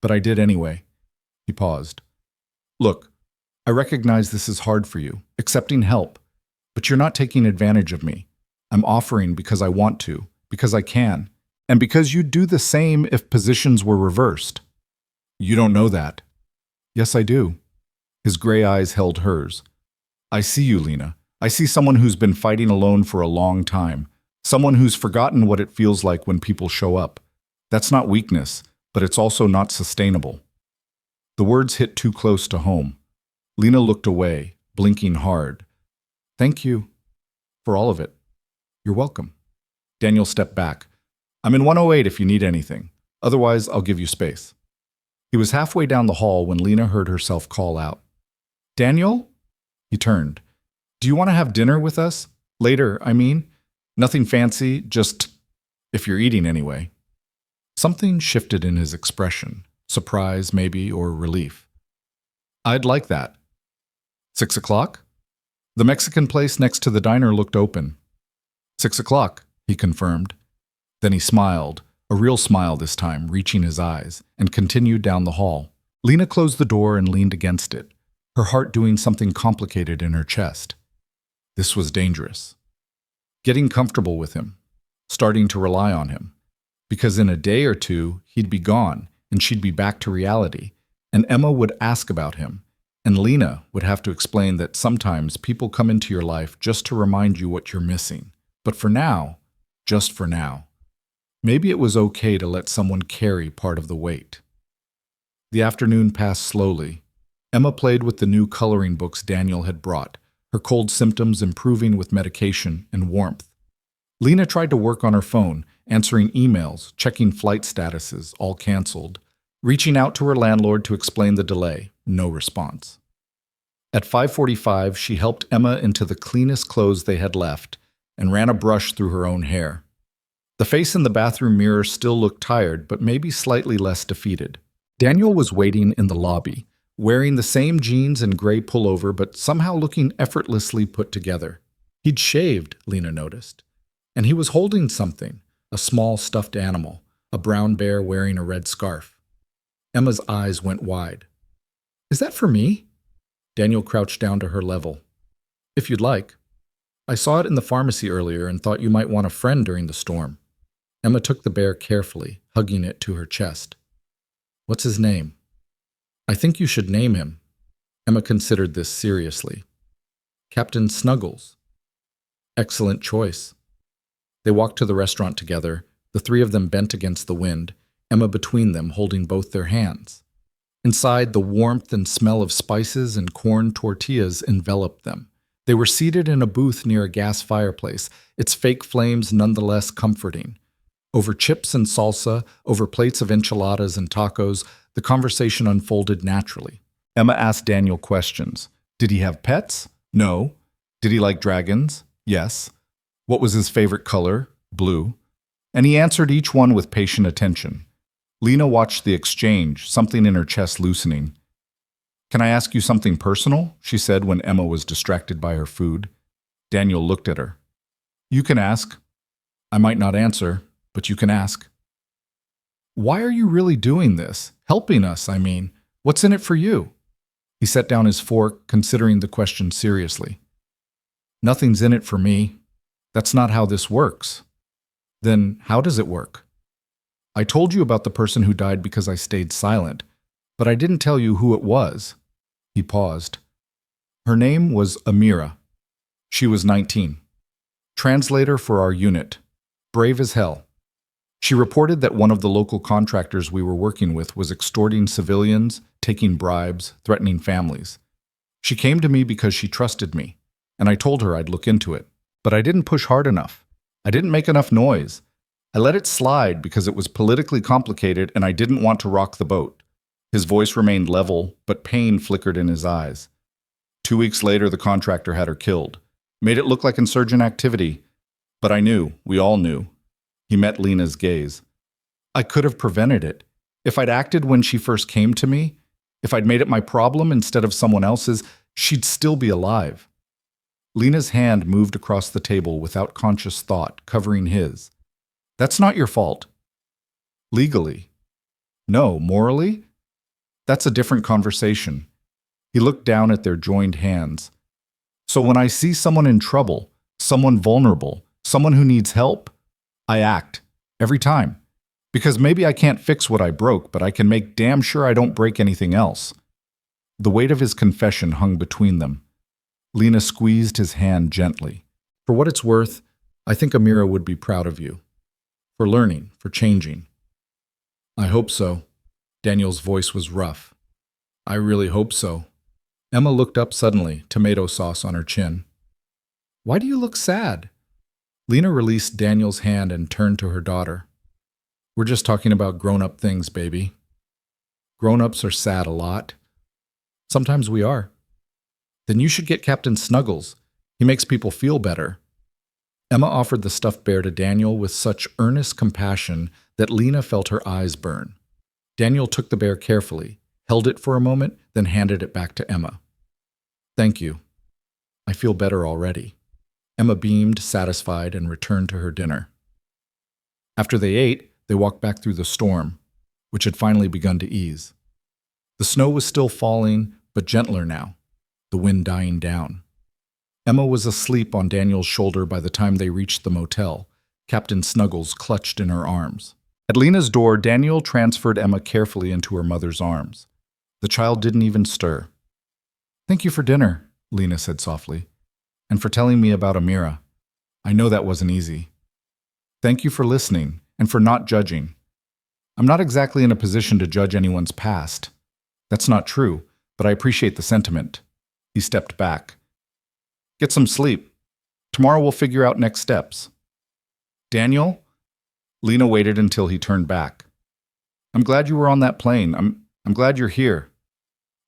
Speaker 1: but I did anyway. He paused. Look, I recognize this is hard for you, accepting help, but you're not taking advantage of me. I'm offering because I want to, because I can, and because you'd do the same if positions were reversed. You don't know that. Yes, I do. His gray eyes held hers. I see you, Lena. I see someone who's been fighting alone for a long time, someone who's forgotten what it feels like when people show up. That's not weakness, but it's also not sustainable. The words hit too close to home. Lena looked away, blinking hard. Thank you for all of it. You're welcome. Daniel stepped back. I'm in 108 if you need anything. Otherwise, I'll give you space. He was halfway down the hall when Lena heard herself call out. Daniel? He turned. Do you want to have dinner with us? Later, I mean. Nothing fancy, just if you're eating anyway. Something shifted in his expression. Surprise, maybe, or relief. I'd like that. 6 o'clock? The Mexican place next to the diner looked open. 6 o'clock, he confirmed. Then he smiled, a real smile this time, reaching his eyes, and continued down the hall. Lena closed the door and leaned against it, her heart doing something complicated in her chest. This was dangerous. Getting comfortable with him, starting to rely on him. Because in a day or two, he'd be gone, and she'd be back to reality, and Emma would ask about him, and Lena would have to explain that sometimes people come into your life just to remind you what you're missing. But for now, just for now, maybe it was okay to let someone carry part of the weight. The afternoon passed slowly. Emma played with the new coloring books Daniel had brought, her cold symptoms improving with medication and warmth. Lena tried to work on her phone, answering emails, checking flight statuses, all canceled, reaching out to her landlord to explain the delay, no response. At 5:45, she helped Emma into the cleanest clothes they had left and ran a brush through her own hair. The face in the bathroom mirror still looked tired, but maybe slightly less defeated. Daniel was waiting in the lobby, wearing the same jeans and gray pullover, but somehow looking effortlessly put together. He'd shaved, Lena noticed, and he was holding something, a small stuffed animal, a brown bear wearing a red scarf. Emma's eyes went wide. "Is that for me?" Daniel crouched down to her level. "If you'd like. I saw it in the pharmacy earlier and thought you might want a friend during the storm." Emma took the bear carefully, hugging it to her chest. "What's his name?" "I think you should name him." Emma considered this seriously. "Captain Snuggles." "Excellent choice." They walked to the restaurant together, the three of them bent against the wind, Emma between them holding both their hands. Inside, the warmth and smell of spices and corn tortillas enveloped them. They were seated in a booth near a gas fireplace, its fake flames nonetheless comforting. Over chips and salsa, over plates of enchiladas and tacos, the conversation unfolded naturally. Emma asked Daniel questions. Did he have pets? No. Did he like dragons? Yes. What was his favorite color? Blue. And he answered each one with patient attention. Lena watched the exchange, something in her chest loosening. "Can I ask you something personal?" she said when Emma was distracted by her food. Daniel looked at her. "You can ask. I might not answer, but you can ask." "Why are you really doing this? Helping us, I mean. What's in it for you?" He set down his fork, considering the question seriously. "Nothing's in it for me. That's not how this works." "Then how does it work?" "I told you about the person who died because I stayed silent, but I didn't tell you who it was." He paused. "Her name was Amira. She was 19. Translator for our unit. Brave as hell. She reported that one of the local contractors we were working with was extorting civilians, taking bribes, threatening families. She came to me because she trusted me, and I told her I'd look into it. But I didn't push hard enough. I didn't make enough noise. I let it slide because it was politically complicated and I didn't want to rock the boat." His voice remained level, but pain flickered in his eyes. 2 weeks later, the contractor had her killed. Made it look like insurgent activity. But I knew, we all knew. He met Lena's gaze. "I could have prevented it. If I'd acted when she first came to me, if I'd made it my problem instead of someone else's, she'd still be alive." Lena's hand moved across the table without conscious thought, covering his. "That's not your fault." "Legally." "No, morally?" "That's a different conversation." He looked down at their joined hands. "So when I see someone in trouble, someone vulnerable, someone who needs help, I act. Every time. Because maybe I can't fix what I broke, but I can make damn sure I don't break anything else." The weight of his confession hung between them. Lena squeezed his hand gently. "For what it's worth, I think Amira would be proud of you. For learning, for changing." "I hope so." Daniel's voice was rough. "I really hope so." Emma looked up suddenly, tomato sauce on her chin. "Why do you look sad?" Lena released Daniel's hand and turned to her daughter. "We're just talking about grown-up things, baby. Grown-ups are sad a lot. Sometimes we are." "Then you should get Captain Snuggles. He makes people feel better." Emma offered the stuffed bear to Daniel with such earnest compassion that Lena felt her eyes burn. Daniel took the bear carefully, held it for a moment, then handed it back to Emma. "Thank you. I feel better already." Emma beamed, satisfied, and returned to her dinner. After they ate, they walked back through the storm, which had finally begun to ease. The snow was still falling, but gentler now, the wind dying down. Emma was asleep on Daniel's shoulder by the time they reached the motel, Captain Snuggles clutched in her arms. At Lena's door, Daniel transferred Emma carefully into her mother's arms. The child didn't even stir. "Thank you for dinner," Lena said softly, "and for telling me about Amira. I know that wasn't easy. Thank you for listening and for not judging. I'm not exactly in a position to judge anyone's past. That's not true, but I appreciate the sentiment." He stepped back. "Get some sleep. Tomorrow we'll figure out next steps." "Daniel?" Lena waited until he turned back. "I'm glad you were on that plane. I'm glad you're here."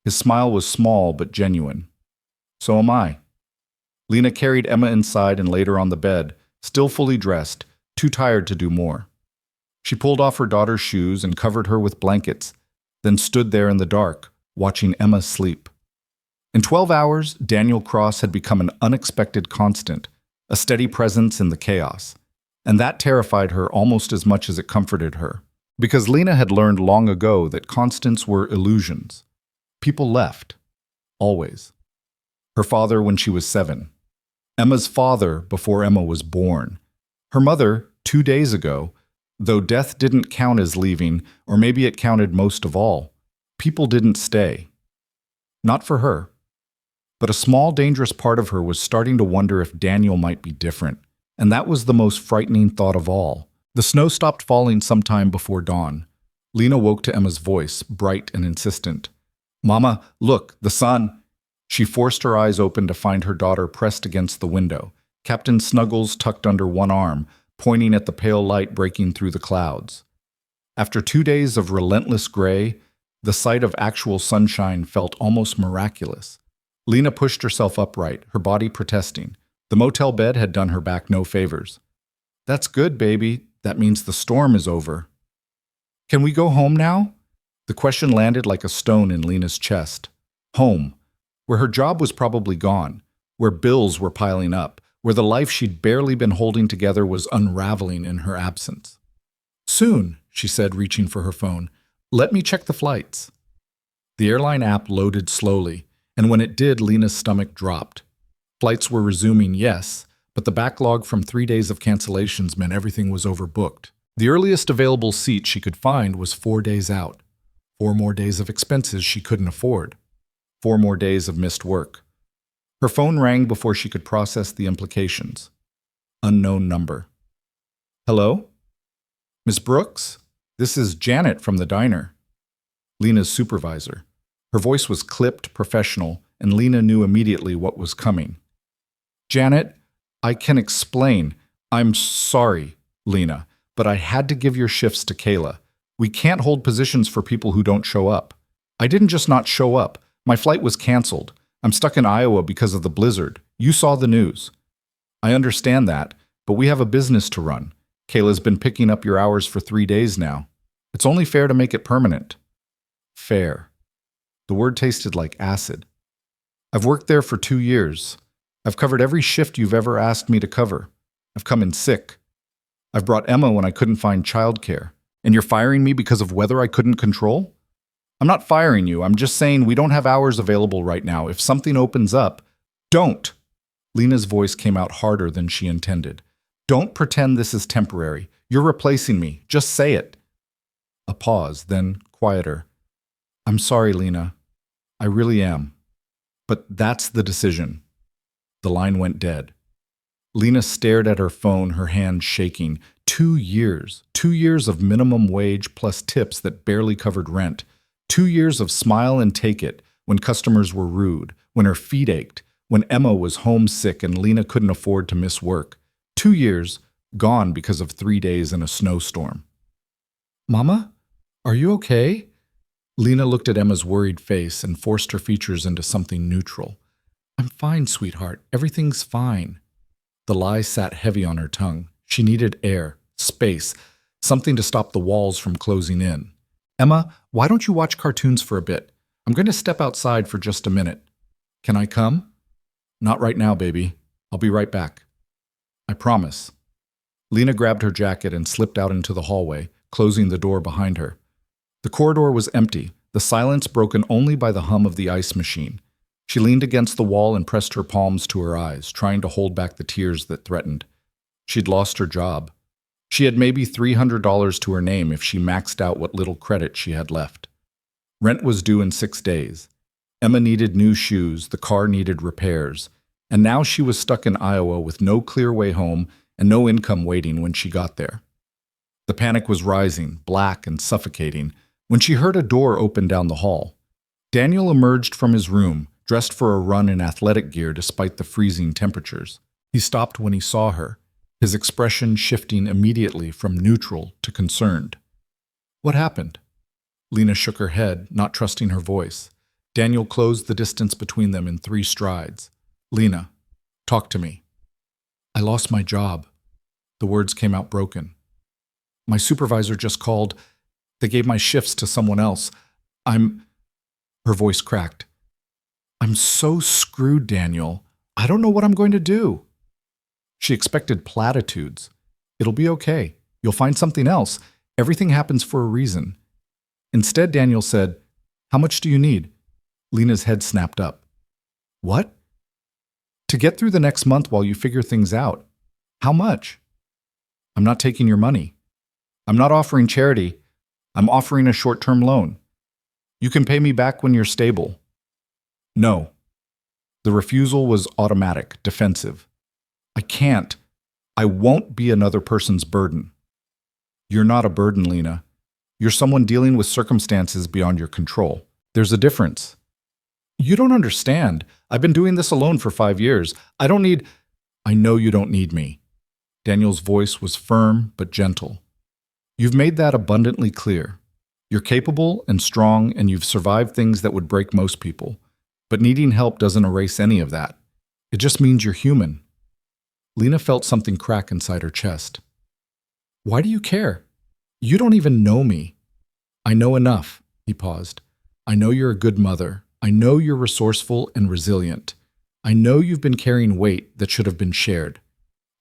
Speaker 1: His smile was small but genuine. So am I. Lena carried Emma inside and laid her on the bed, still fully dressed, too tired to do more. She pulled off her daughter's shoes and covered her with blankets, then stood there in the dark, watching Emma sleep. In 12 hours, Daniel Cross had become an unexpected constant, a steady presence in the chaos. And that terrified her almost as much as it comforted her. Because Lena had learned long ago that constants were illusions. People left. Always. Her father when she was 7. Emma's father before Emma was born. Her mother 2 days ago, though death didn't count as leaving, or maybe it counted most of all. People didn't stay. Not for her. But a small, dangerous part of her was starting to wonder if Daniel might be different. And that was the most frightening thought of all. The snow stopped falling sometime before dawn. Lena woke to Emma's voice, bright and insistent. "Mama, look, the sun." She forced her eyes open to find her daughter pressed against the window, Captain Snuggles tucked under one arm, pointing at the pale light breaking through the clouds. After 2 days of relentless gray, the sight of actual sunshine felt almost miraculous. Lena pushed herself upright, her body protesting. The motel bed had done her back no favors. "That's good, baby. That means the storm is over." "Can we go home now?" The question landed like a stone in Lena's chest. Home, where her job was probably gone, where bills were piling up, where the life she'd barely been holding together was unraveling in her absence. "Soon," she said, reaching for her phone. "Let me check the flights." The airline app loaded slowly, and when it did, Lena's stomach dropped. Flights were resuming, yes, but the backlog from 3 days of cancellations meant everything was overbooked. The earliest available seat she could find was 4 days out. 4 more days of expenses she couldn't afford. 4 more days of missed work. Her phone rang before she could process the implications. Unknown number. "Hello? Miss Brooks? This is Janet from the diner." Lena's supervisor. Her voice was clipped, professional, and Lena knew immediately what was coming. "Janet, I can explain. I'm sorry, Lena, but I had to give your shifts to Kayla. We can't hold positions for people who don't show up. I didn't just not show up. My flight was canceled. I'm stuck in Iowa because of the blizzard. You saw the news. I understand that, but we have a business to run. Kayla's been picking up your hours for 3 days now. It's only fair to make it permanent." Fair. The word tasted like acid. "I've worked there for 2 years. I've covered every shift you've ever asked me to cover. I've come in sick. I've brought Emma when I couldn't find childcare. And you're firing me because of weather I couldn't control? I'm not firing you. I'm just saying we don't have hours available right now. If something opens up, don't." Lena's voice came out harder than she intended. "Don't pretend this is temporary. You're replacing me. Just say it." A pause, then quieter. "I'm sorry, Lena. I really am. But that's the decision." The line went dead. Lena stared at her phone, her hand shaking. 2 years. 2 years of minimum wage plus tips that barely covered rent. 2 years of smile and take it when customers were rude, when her feet ached, when Emma was homesick and Lena couldn't afford to miss work. 2 years gone because of 3 days in a snowstorm. "Mama, are you okay?" Lena looked at Emma's worried face and forced her features into something neutral. "I'm fine, sweetheart. Everything's fine." The lie sat heavy on her tongue. She needed air, space, something to stop the walls from closing in. "Emma, why don't you watch cartoons for a bit? I'm going to step outside for just a minute." "Can I come?" "Not right now, baby. I'll be right back." "I promise." Lena grabbed her jacket and slipped out into the hallway, closing the door behind her. The corridor was empty, the silence broken only by the hum of the ice machine. She leaned against the wall and pressed her palms to her eyes, trying to hold back the tears that threatened. She'd lost her job. She had maybe $300 to her name if she maxed out what little credit she had left. Rent was due in 6 days. Emma needed new shoes, the car needed repairs, and now she was stuck in Iowa with no clear way home and no income waiting when she got there. The panic was rising, black and suffocating, when she heard a door open down the hall. Daniel emerged from his room, dressed for a run in athletic gear despite the freezing temperatures. He stopped when he saw her, his expression shifting immediately from neutral to concerned. "What happened?" Lena shook her head, not trusting her voice. Daniel closed the distance between them in 3 strides. Lena, talk to me. I lost my job. The words came out broken. My supervisor just called. They gave my shifts to someone else. Her voice cracked. I'm so screwed, Daniel. I don't know what I'm going to do. She expected platitudes. It'll be okay. You'll find something else. Everything happens for a reason. Instead, Daniel said, How much do you need? Lena's head snapped up. What? To get through the next month while you figure things out. How much? I'm not taking your money. I'm not offering charity. I'm offering a short-term loan. You can pay me back when you're stable. No. The refusal was automatic, defensive. I can't. I won't be another person's burden. You're not a burden, Lena. You're someone dealing with circumstances beyond your control. There's a difference. You don't understand. I've been doing this alone for 5 years. I know you don't need me. Daniel's voice was firm but gentle. You've made that abundantly clear. You're capable and strong, and you've survived things that would break most people. But needing help doesn't erase any of that. It just means you're human. Lena felt something crack inside her chest. Why do you care? You don't even know me. I know enough, he paused. I know you're a good mother. I know you're resourceful and resilient. I know you've been carrying weight that should have been shared.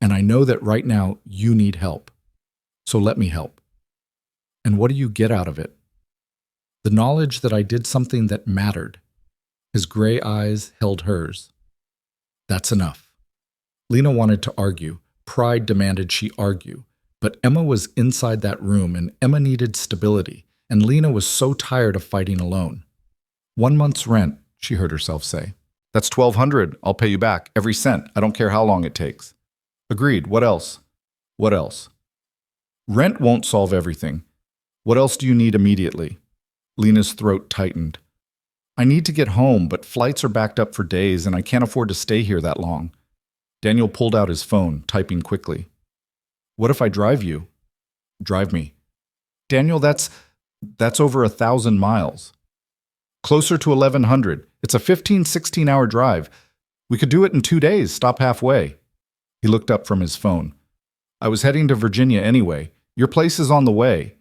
Speaker 1: And I know that right now you need help. So let me help. And what do you get out of it? The knowledge that I did something that mattered. His gray eyes held hers. That's enough. Lena wanted to argue. Pride demanded she argue. But Emma was inside that room, and Emma needed stability, and Lena was so tired of fighting alone. 1 month's rent, she heard herself say. That's $1,200. I'll pay you back, every cent. I don't care how long it takes. Agreed. What else? What else? Rent won't solve everything. What else do you need immediately? Lena's throat tightened. I need to get home, but flights are backed up for days, and I can't afford to stay here that long. Daniel pulled out his phone, typing quickly. What if I drive you? Drive me. Daniel, that's over 1,000 miles. Closer to 1,100. It's a 16-hour drive. We could do it in 2 days, stop halfway. He looked up from his phone. I was heading to Virginia anyway. Your place is on the way.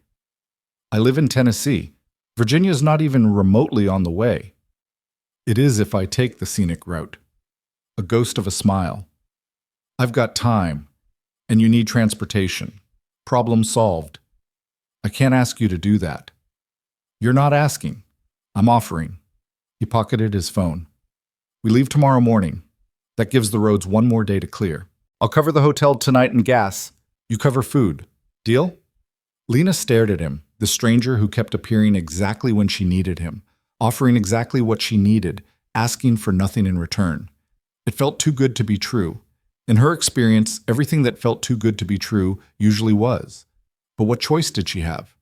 Speaker 1: I live in Tennessee. Virginia's not even remotely on the way. It is if I take the scenic route. A ghost of a smile. I've got time, and you need transportation. Problem solved. I can't ask you to do that. You're not asking. I'm offering. He pocketed his phone. We leave tomorrow morning. That gives the roads 1 more day to clear. I'll cover the hotel tonight and gas. You cover food. Deal? Lena stared at him, the stranger who kept appearing exactly when she needed him, offering exactly what she needed, asking for nothing in return. It felt too good to be true. In her experience, everything that felt too good to be true usually was. But what choice did she have?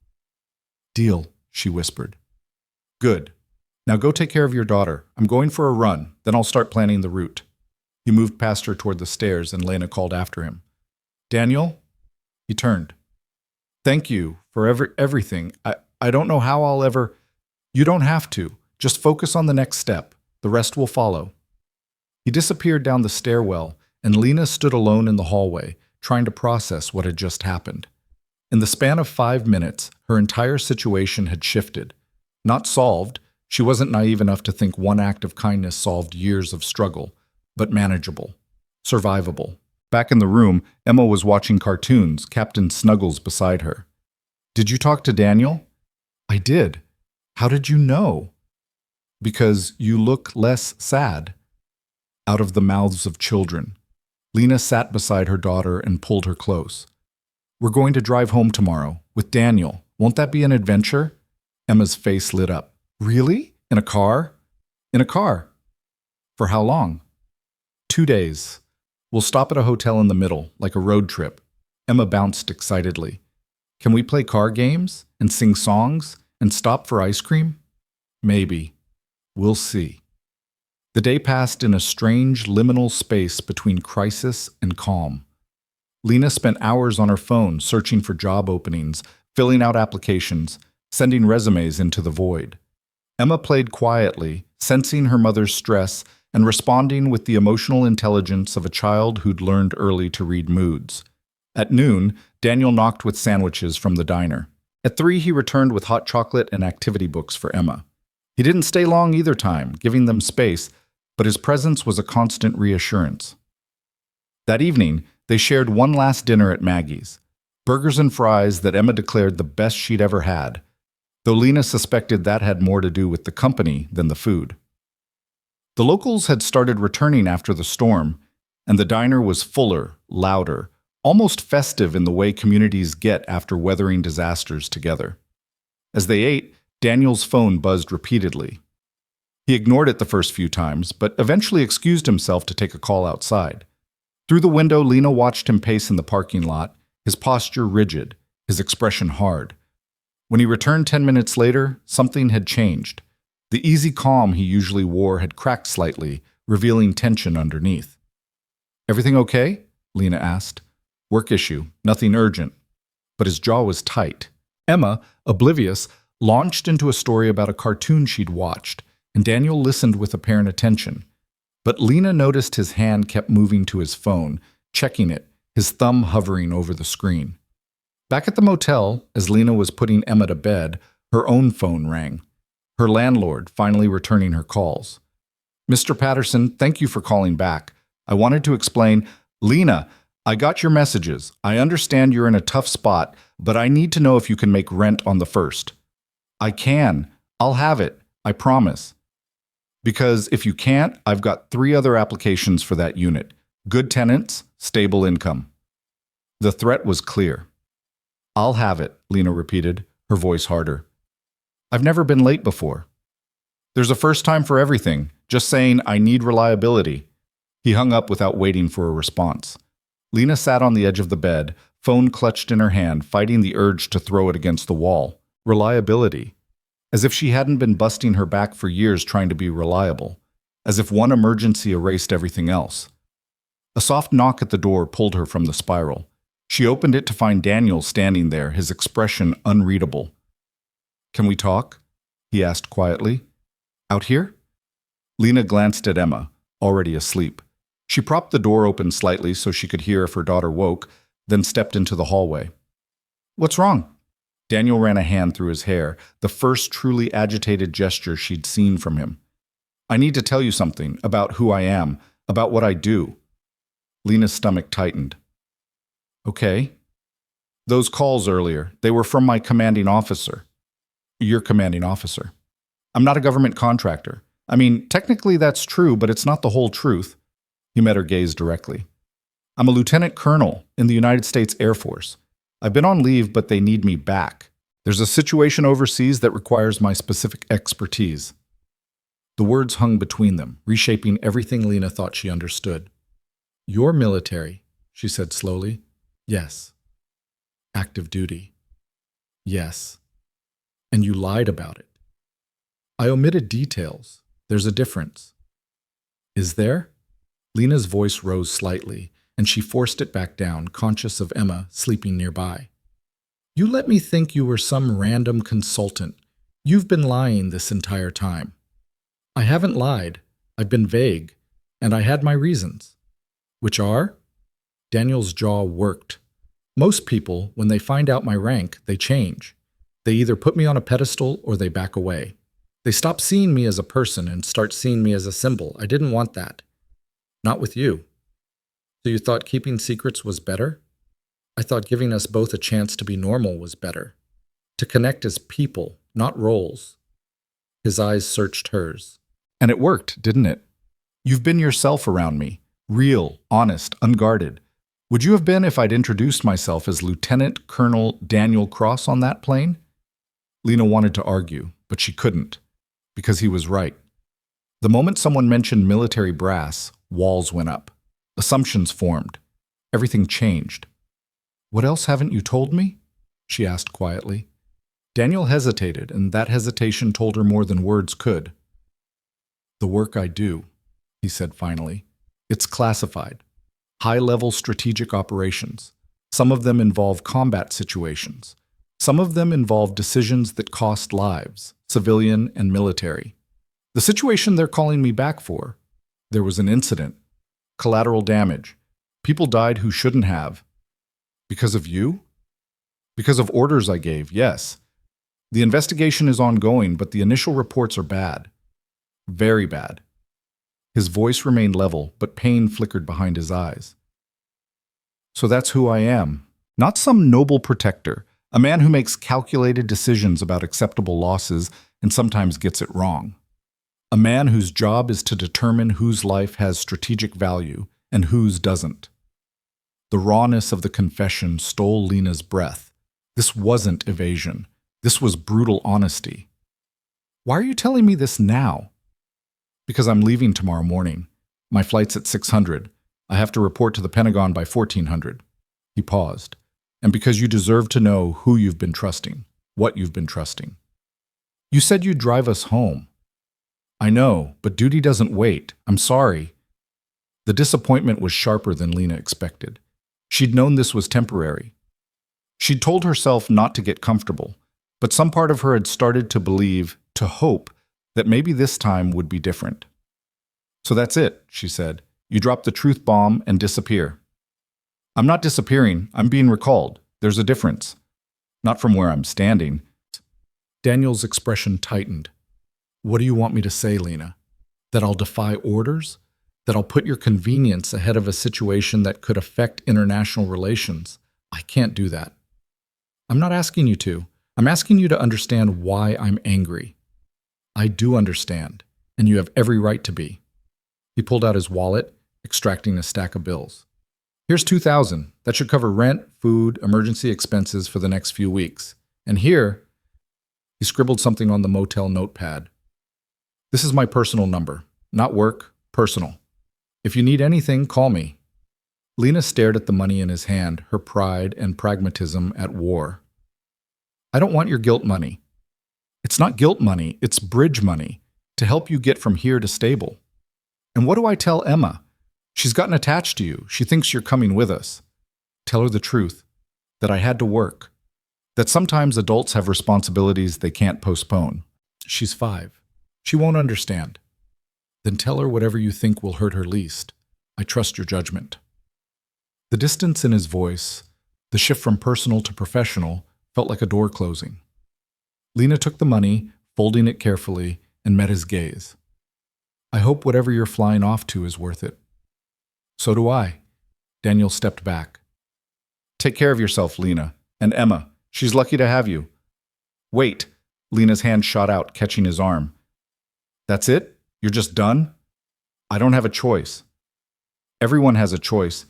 Speaker 1: Deal, she whispered. Good. Now go take care of your daughter. I'm going for a run, then I'll start planning the route. He moved past her toward the stairs, and Lena called after him. Daniel? He turned. Thank you for everything. I don't know how I'll ever... You don't have to. Just focus on the next step. The rest will follow. He disappeared down the stairwell, and Lena stood alone in the hallway, trying to process what had just happened. In the span of 5 minutes, her entire situation had shifted. Not solved. She wasn't naive enough to think one act of kindness solved years of struggle, but manageable, survivable. Back in the room, Emma was watching cartoons, Captain Snuggles beside her. Did you talk to Daniel? I did. How did you know? Because you look less sad. Out of the mouths of children. Lena sat beside her daughter and pulled her close. We're going to drive home tomorrow, with Daniel. Won't that be an adventure? Emma's face lit up. Really? In a car? In a car. For how long? 2 days. We'll stop at a hotel in the middle, like a road trip. Emma bounced excitedly. Can we play car games and sing songs and stop for ice cream? Maybe. We'll see. The day passed in a strange liminal space between crisis and calm. Lena spent hours on her phone searching for job openings, filling out applications, sending resumes into the void. Emma played quietly, sensing her mother's stress and responding with the emotional intelligence of a child who'd learned early to read moods. At noon, Daniel knocked with sandwiches from the diner. At 3, he returned with hot chocolate and activity books for Emma. He didn't stay long either time, giving them space, but his presence was a constant reassurance. That evening, they shared one last dinner at Maggie's. Burgers and fries that Emma declared the best she'd ever had, though Lena suspected that had more to do with the company than the food. The locals had started returning after the storm, and the diner was fuller, louder, almost festive in the way communities get after weathering disasters together. As they ate, Daniel's phone buzzed repeatedly. He ignored it the first few times, but eventually excused himself to take a call outside. Through the window, Lena watched him pace in the parking lot, his posture rigid, his expression hard. When he returned 10 minutes later, something had changed. The easy calm he usually wore had cracked slightly, revealing tension underneath. "Everything okay?" Lena asked. "Work issue, nothing urgent." But his jaw was tight. Emma, oblivious, launched into a story about a cartoon she'd watched, and Daniel listened with apparent attention. But Lena noticed his hand kept moving to his phone, checking it, his thumb hovering over the screen. Back at the motel, as Lena was putting Emma to bed, her own phone rang. Her landlord finally returning her calls. "Mr. Patterson, thank you for calling back. I wanted to explain, Lena, I got your messages. I understand you're in a tough spot, but I need to know if you can make rent on the 1st. I can. I'll have it. I promise. Because if you can't, I've got 3 other applications for that unit. Good tenants, stable income." The threat was clear. "I'll have it," Lena repeated, her voice harder. "I've never been late before. There's a first time for everything. Just saying I need reliability." He hung up without waiting for a response. Lena sat on the edge of the bed, phone clutched in her hand, fighting the urge to throw it against the wall. Reliability. As if she hadn't been busting her back for years trying to be reliable. As if one emergency erased everything else. A soft knock at the door pulled her from the spiral. She opened it to find Daniel standing there, his expression unreadable. "Can we talk?" he asked quietly. "Out here?" Lena glanced at Emma, already asleep. She propped the door open slightly so she could hear if her daughter woke, then stepped into the hallway. "What's wrong?" Daniel ran a hand through his hair, the first truly agitated gesture she'd seen from him. "I need to tell you something, about who I am, about what I do." Lena's stomach tightened. "Okay." "Those calls earlier, they were from my commanding officer." "Your commanding officer." "I'm not a government contractor. I mean, technically that's true, but it's not the whole truth." He met her gaze directly. "I'm a lieutenant colonel in the United States Air Force. I've been on leave, but they need me back. There's a situation overseas that requires my specific expertise." The words hung between them, reshaping everything Lena thought she understood. "You're military," she said slowly. "Yes." "Active duty." "Yes." "And you lied about it." "I omitted details. There's a difference." "Is there?" Lena's voice rose slightly, and she forced it back down, conscious of Emma sleeping nearby. "You let me think you were some random consultant. You've been lying this entire time." "I haven't lied. I've been vague, and I had my reasons." "Which are?" Daniel's jaw worked. "Most people, when they find out my rank, they change. They either put me on a pedestal or they back away. They stop seeing me as a person and start seeing me as a symbol. I didn't want that. Not with you." "So you thought keeping secrets was better?" "I thought giving us both a chance to be normal was better. To connect as people, not roles." His eyes searched hers. "And it worked, didn't it? You've been yourself around me. Real, honest, unguarded. Would you have been if I'd introduced myself as Lieutenant Colonel Daniel Cross on that plane?" Lena wanted to argue, but she couldn't, because he was right. The moment someone mentioned military brass, walls went up. Assumptions formed. Everything changed. "What else haven't you told me?" she asked quietly. Daniel hesitated, and that hesitation told her more than words could. "The work I do," he said finally. "It's classified. High-level strategic operations. Some of them involve combat situations. Some of them involve decisions that cost lives, civilian and military. The situation they're calling me back for, There was an incident, collateral damage. People died who shouldn't have. Because of you? Because of orders I gave, yes. The investigation is ongoing, but the initial reports are bad. Very bad. His voice remained level, but pain flickered behind his eyes. So that's who I am. Not some noble protector, a man who makes calculated decisions about acceptable losses and sometimes gets it wrong. A man whose job is to determine whose life has strategic value and whose doesn't. The rawness of the confession stole Lena's breath. This wasn't evasion. This was brutal honesty. Why are you telling me this now? Because I'm leaving tomorrow morning. My flight's at 600. I have to report to the Pentagon by 1400. He paused. And because you deserve to know who you've been trusting, what you've been trusting. You said you'd drive us home. I know, but duty doesn't wait. I'm sorry. The disappointment was sharper than Lena expected. She'd known this was temporary. She'd told herself not to get comfortable, but some part of her had started to believe, to hope, that maybe this time would be different. So that's it, she said. You drop the truth bomb and disappear. I'm not disappearing. I'm being recalled. There's a difference. Not from where I'm standing. Daniel's expression tightened. What do you want me to say, Lena? That I'll defy orders? That I'll put your convenience ahead of a situation that could affect international relations? I can't do that. I'm not asking you to. I'm asking you to understand why I'm angry. I do understand, and you have every right to be. He pulled out his wallet, extracting a stack of bills. Here's $2,000. That should cover rent, food, emergency expenses for the next few weeks. And here, he scribbled something on the motel notepad. This is my personal number. Not work, personal. If you need anything, call me. Lena stared at the money in his hand, her pride and pragmatism at war. I don't want your guilt money. It's not guilt money, it's bridge money, to help you get from here to stable. And what do I tell Emma? She's gotten attached to you. She thinks you're coming with us. Tell her the truth, that I had to work, that sometimes adults have responsibilities they can't postpone. She's 5. She won't understand. Then tell her whatever you think will hurt her least. I trust your judgment. The distance in his voice, the shift from personal to professional, felt like a door closing. Lena took the money, folding it carefully, and met his gaze. I hope whatever you're flying off to is worth it. So do I. Daniel stepped back. Take care of yourself, Lena. And Emma, she's lucky to have you. Wait. Lena's hand shot out, catching his arm. That's it? You're just done? I don't have a choice. Everyone has a choice.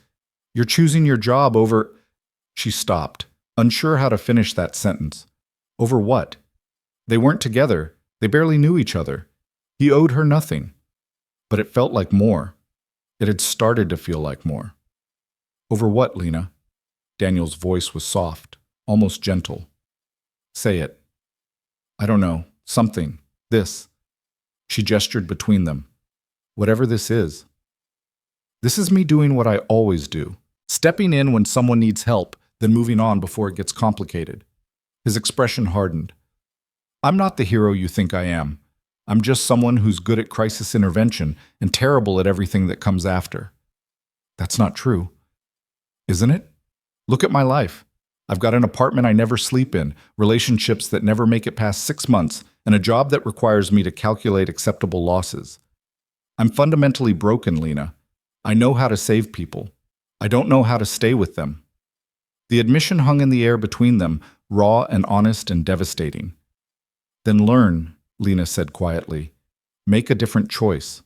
Speaker 1: You're choosing your job over... She stopped, unsure how to finish that sentence. Over what? They weren't together. They barely knew each other. He owed her nothing. But it felt like more. It had started to feel like more. Over what, Lena? Daniel's voice was soft, almost gentle. Say it. I don't know. Something. This. She gestured between them. Whatever this is. This is me doing what I always do. Stepping in when someone needs help, then moving on before it gets complicated. His expression hardened. I'm not the hero you think I am. I'm just someone who's good at crisis intervention and terrible at everything that comes after. That's not true. Isn't it? Look at my life. I've got an apartment I never sleep in, relationships that never make it past 6 months, and a job that requires me to calculate acceptable losses. I'm fundamentally broken, Lena. I know how to save people. I don't know how to stay with them. The admission hung in the air between them, raw and honest and devastating. Then learn, Lena said quietly. Make a different choice.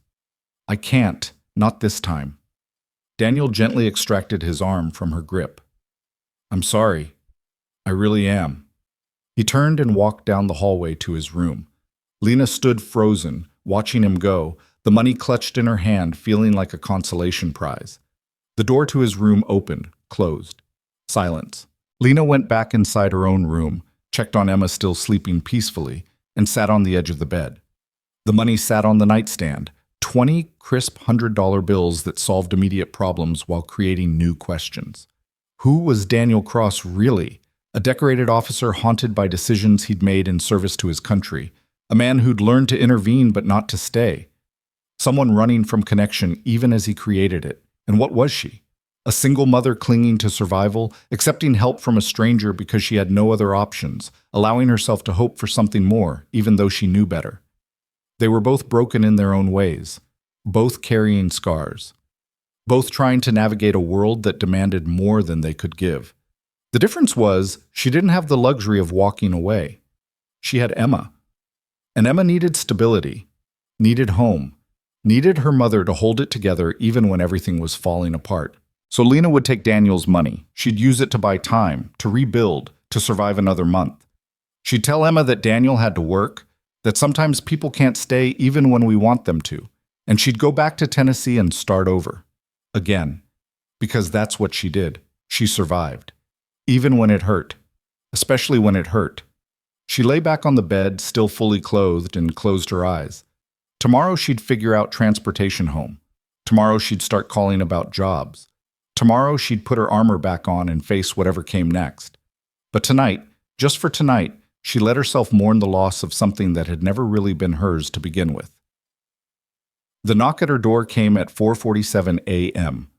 Speaker 1: I can't, not this time. Daniel gently extracted his arm from her grip. I'm sorry. I really am. He turned and walked down the hallway to his room. Lena stood frozen, watching him go, the money clutched in her hand, feeling like a consolation prize. The door to his room opened, closed. Silence. Lena went back inside her own room, checked on Emma still sleeping peacefully, and sat on the edge of the bed. The money sat on the nightstand, 20 crisp $100 bills that solved immediate problems while creating new questions. Who was Daniel Cross really? A decorated officer haunted by decisions he'd made in service to his country, a man who'd learned to intervene but not to stay. Someone running from connection even as he created it. And what was she? A single mother clinging to survival, accepting help from a stranger because she had no other options, allowing herself to hope for something more, even though she knew better. They were both broken in their own ways, both carrying scars, both trying to navigate a world that demanded more than they could give. The difference was, she didn't have the luxury of walking away. She had Emma. And Emma needed stability, needed home, needed her mother to hold it together even when everything was falling apart. So Lena would take Daniel's money. She'd use it to buy time, to rebuild, to survive another month. She'd tell Emma that Daniel had to work, that sometimes people can't stay even when we want them to. And she'd go back to Tennessee and start over. Again. Because that's what she did. She survived. Even when it hurt. Especially when it hurt. She lay back on the bed, still fully clothed, and closed her eyes. Tomorrow she'd figure out transportation home. Tomorrow she'd start calling about jobs. Tomorrow she'd put her armor back on and face whatever came next. But tonight, just for tonight, she let herself mourn the loss of something that had never really been hers to begin with. The knock at her door came at 4:47 a.m.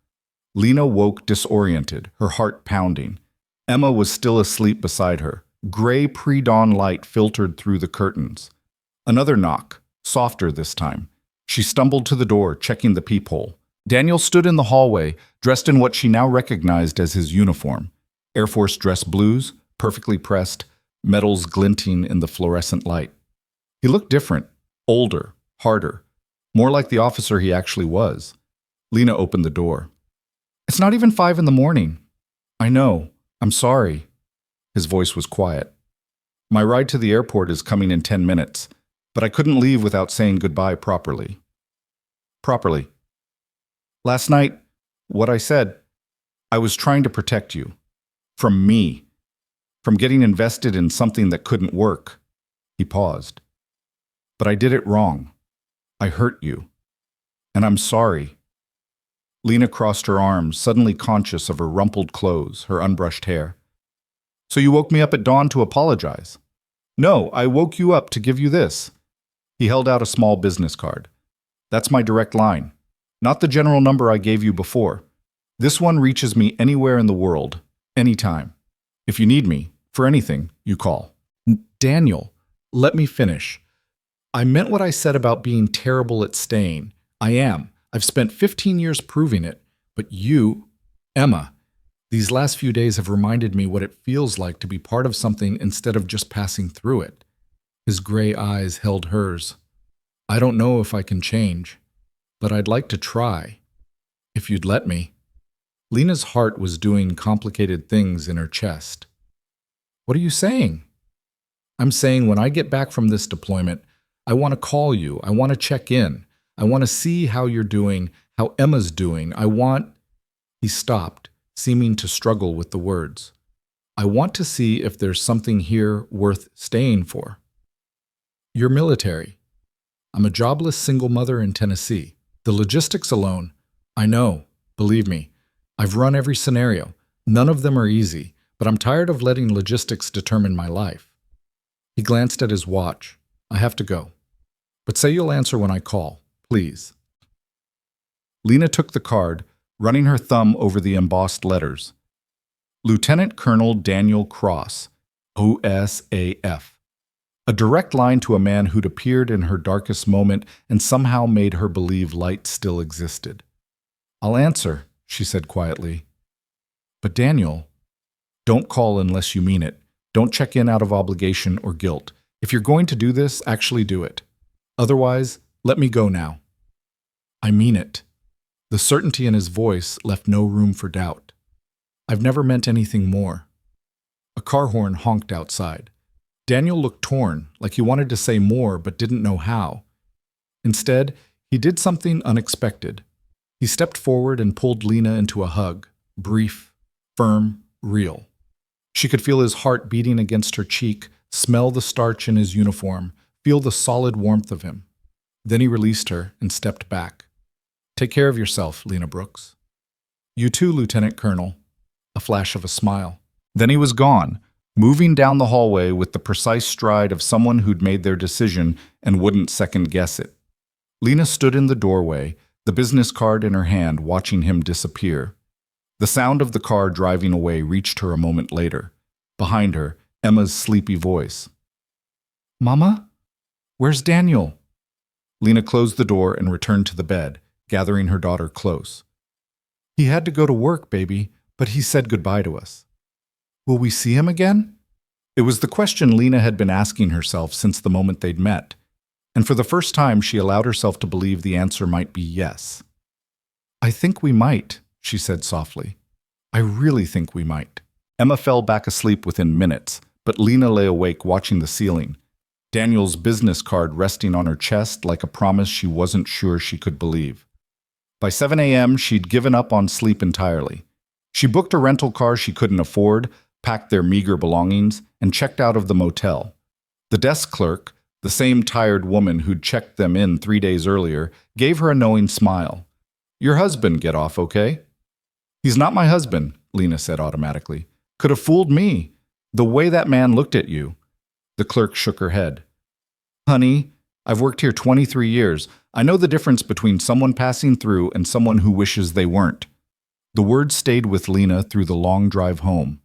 Speaker 1: Lena woke disoriented, her heart pounding. Emma was still asleep beside her. Gray pre-dawn light filtered through the curtains. Another knock, softer this time. She stumbled to the door, checking the peephole. Daniel stood in the hallway, dressed in what she now recognized as his uniform. Air Force dress blues, perfectly pressed, metals glinting in the fluorescent light. He looked different, older, harder, more like the officer he actually was. Lena opened the door. "It's not even 5 in the morning." "I know. I'm sorry." His voice was quiet. "My ride to the airport is coming in 10 minutes, but I couldn't leave without saying goodbye properly." "Properly?" "Last night, what I said, I was trying to protect you. From me. From getting invested in something that couldn't work." He paused. "But I did it wrong. I hurt you. And I'm sorry." Lena crossed her arms, suddenly conscious of her rumpled clothes, her unbrushed hair. "So you woke me up at dawn to apologize?" "No, I woke you up to give you this." He held out a small business card. "That's my direct line. Not the general number I gave you before. This one reaches me anywhere in the world, anytime. If you need me, for anything, you call." "Daniel, let me finish. I meant what I said about being terrible at staying. I am. I've spent 15 years proving it. But you, Emma, these last few days have reminded me what it feels like to be part of something instead of just passing through it." His gray eyes held hers. "I don't know if I can change, but I'd like to try. If you'd let me." Lena's heart was doing complicated things in her chest. "What are you saying?" "I'm saying when I get back from this deployment, I want to call you. I want to check in. I want to see how you're doing, how Emma's doing. I want—" He stopped, seeming to struggle with the words. "I want to see if there's something here worth staying for." "You're military. I'm a jobless single mother in Tennessee. The logistics alone, I know, believe me. I've run every scenario. None of them are easy, but I'm tired of letting logistics determine my life." He glanced at his watch. "I have to go. But say you'll answer when I call, please." Lena took the card, running her thumb over the embossed letters. Lieutenant Colonel Daniel Cross, OSAF. A direct line to a man who'd appeared in her darkest moment and somehow made her believe light still existed. "I'll answer," she said quietly. "But Daniel, don't call unless you mean it. Don't check in out of obligation or guilt. If you're going to do this, actually do it. Otherwise, let me go now." "I mean it." The certainty in his voice left no room for doubt. "I've never meant anything more." A car horn honked outside. Daniel looked torn, like he wanted to say more but didn't know how. Instead, he did something unexpected. He stepped forward and pulled Lena into a hug, brief, firm, real. She could feel his heart beating against her cheek, smell the starch in his uniform, feel the solid warmth of him. Then he released her and stepped back. "Take care of yourself, Lena Brooks." "You too, Lieutenant Colonel." A flash of a smile. Then he was gone, moving down the hallway with the precise stride of someone who'd made their decision and wouldn't second-guess it. Lena stood in the doorway, the business card in her hand, watching him disappear. The sound of the car driving away reached her a moment later. Behind her, Emma's sleepy voice. "Mama? Where's Daniel?" Lena closed the door and returned to the bed, gathering her daughter close. "He had to go to work, baby, but he said goodbye to us." "Will we see him again?" It was the question Lena had been asking herself since the moment they'd met, and for the first time she allowed herself to believe the answer might be yes. "I think we might," she said softly. "I really think we might." Emma fell back asleep within minutes, but Lena lay awake watching the ceiling, Daniel's business card resting on her chest like a promise she wasn't sure she could believe. By 7 a.m., she'd given up on sleep entirely. She booked a rental car she couldn't afford, packed their meager belongings, and checked out of the motel. The desk clerk, the same tired woman who'd checked them in 3 days earlier, gave her a knowing smile. "Your husband get off okay?" "He's not my husband," Lena said automatically. "Could have fooled me. The way that man looked at you." The clerk shook her head. "Honey, I've worked here 23 years. I know the difference between someone passing through and someone who wishes they weren't." The words stayed with Lena through the long drive home.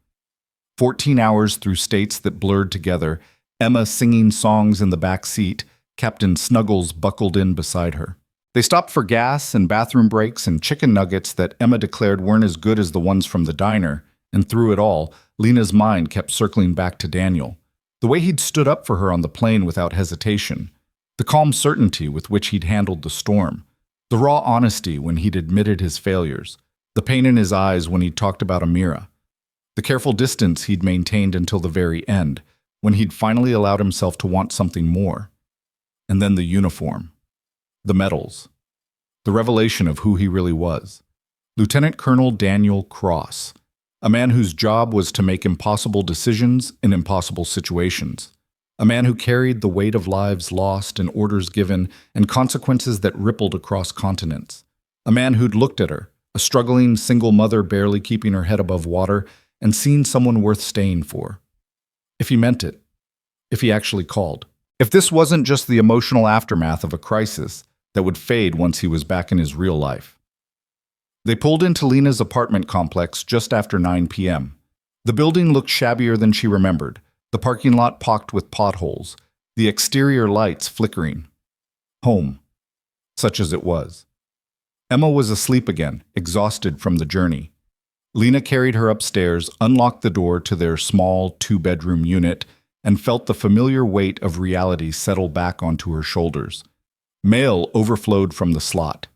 Speaker 1: 14 hours through states that blurred together, Emma singing songs in the back seat, Captain Snuggles buckled in beside her. They stopped for gas and bathroom breaks and chicken nuggets that Emma declared weren't as good as the ones from the diner, and through it all, Lena's mind kept circling back to Daniel. The way he'd stood up for her on the plane without hesitation, the calm certainty with which he'd handled the storm, the raw honesty when he'd admitted his failures, the pain in his eyes when he'd talked about Amira, the careful distance he'd maintained until the very end, when he'd finally allowed himself to want something more. And then the uniform, the medals, the revelation of who he really was. Lieutenant Colonel Daniel Cross, a man whose job was to make impossible decisions in impossible situations. A man who carried the weight of lives lost and orders given and consequences that rippled across continents. A man who'd looked at her, a struggling single mother barely keeping her head above water, and seen someone worth staying for. If he meant it. If he actually called. If this wasn't just the emotional aftermath of a crisis that would fade once he was back in his real life. They pulled into Lena's apartment complex just after 9 p.m. The building looked shabbier than she remembered, the parking lot pocked with potholes, the exterior lights flickering. Home, such as it was. Emma was asleep again, exhausted from the journey. Lena carried her upstairs, unlocked the door to their small 2-bedroom unit, and felt the familiar weight of reality settle back onto her shoulders. Mail overflowed from the slot.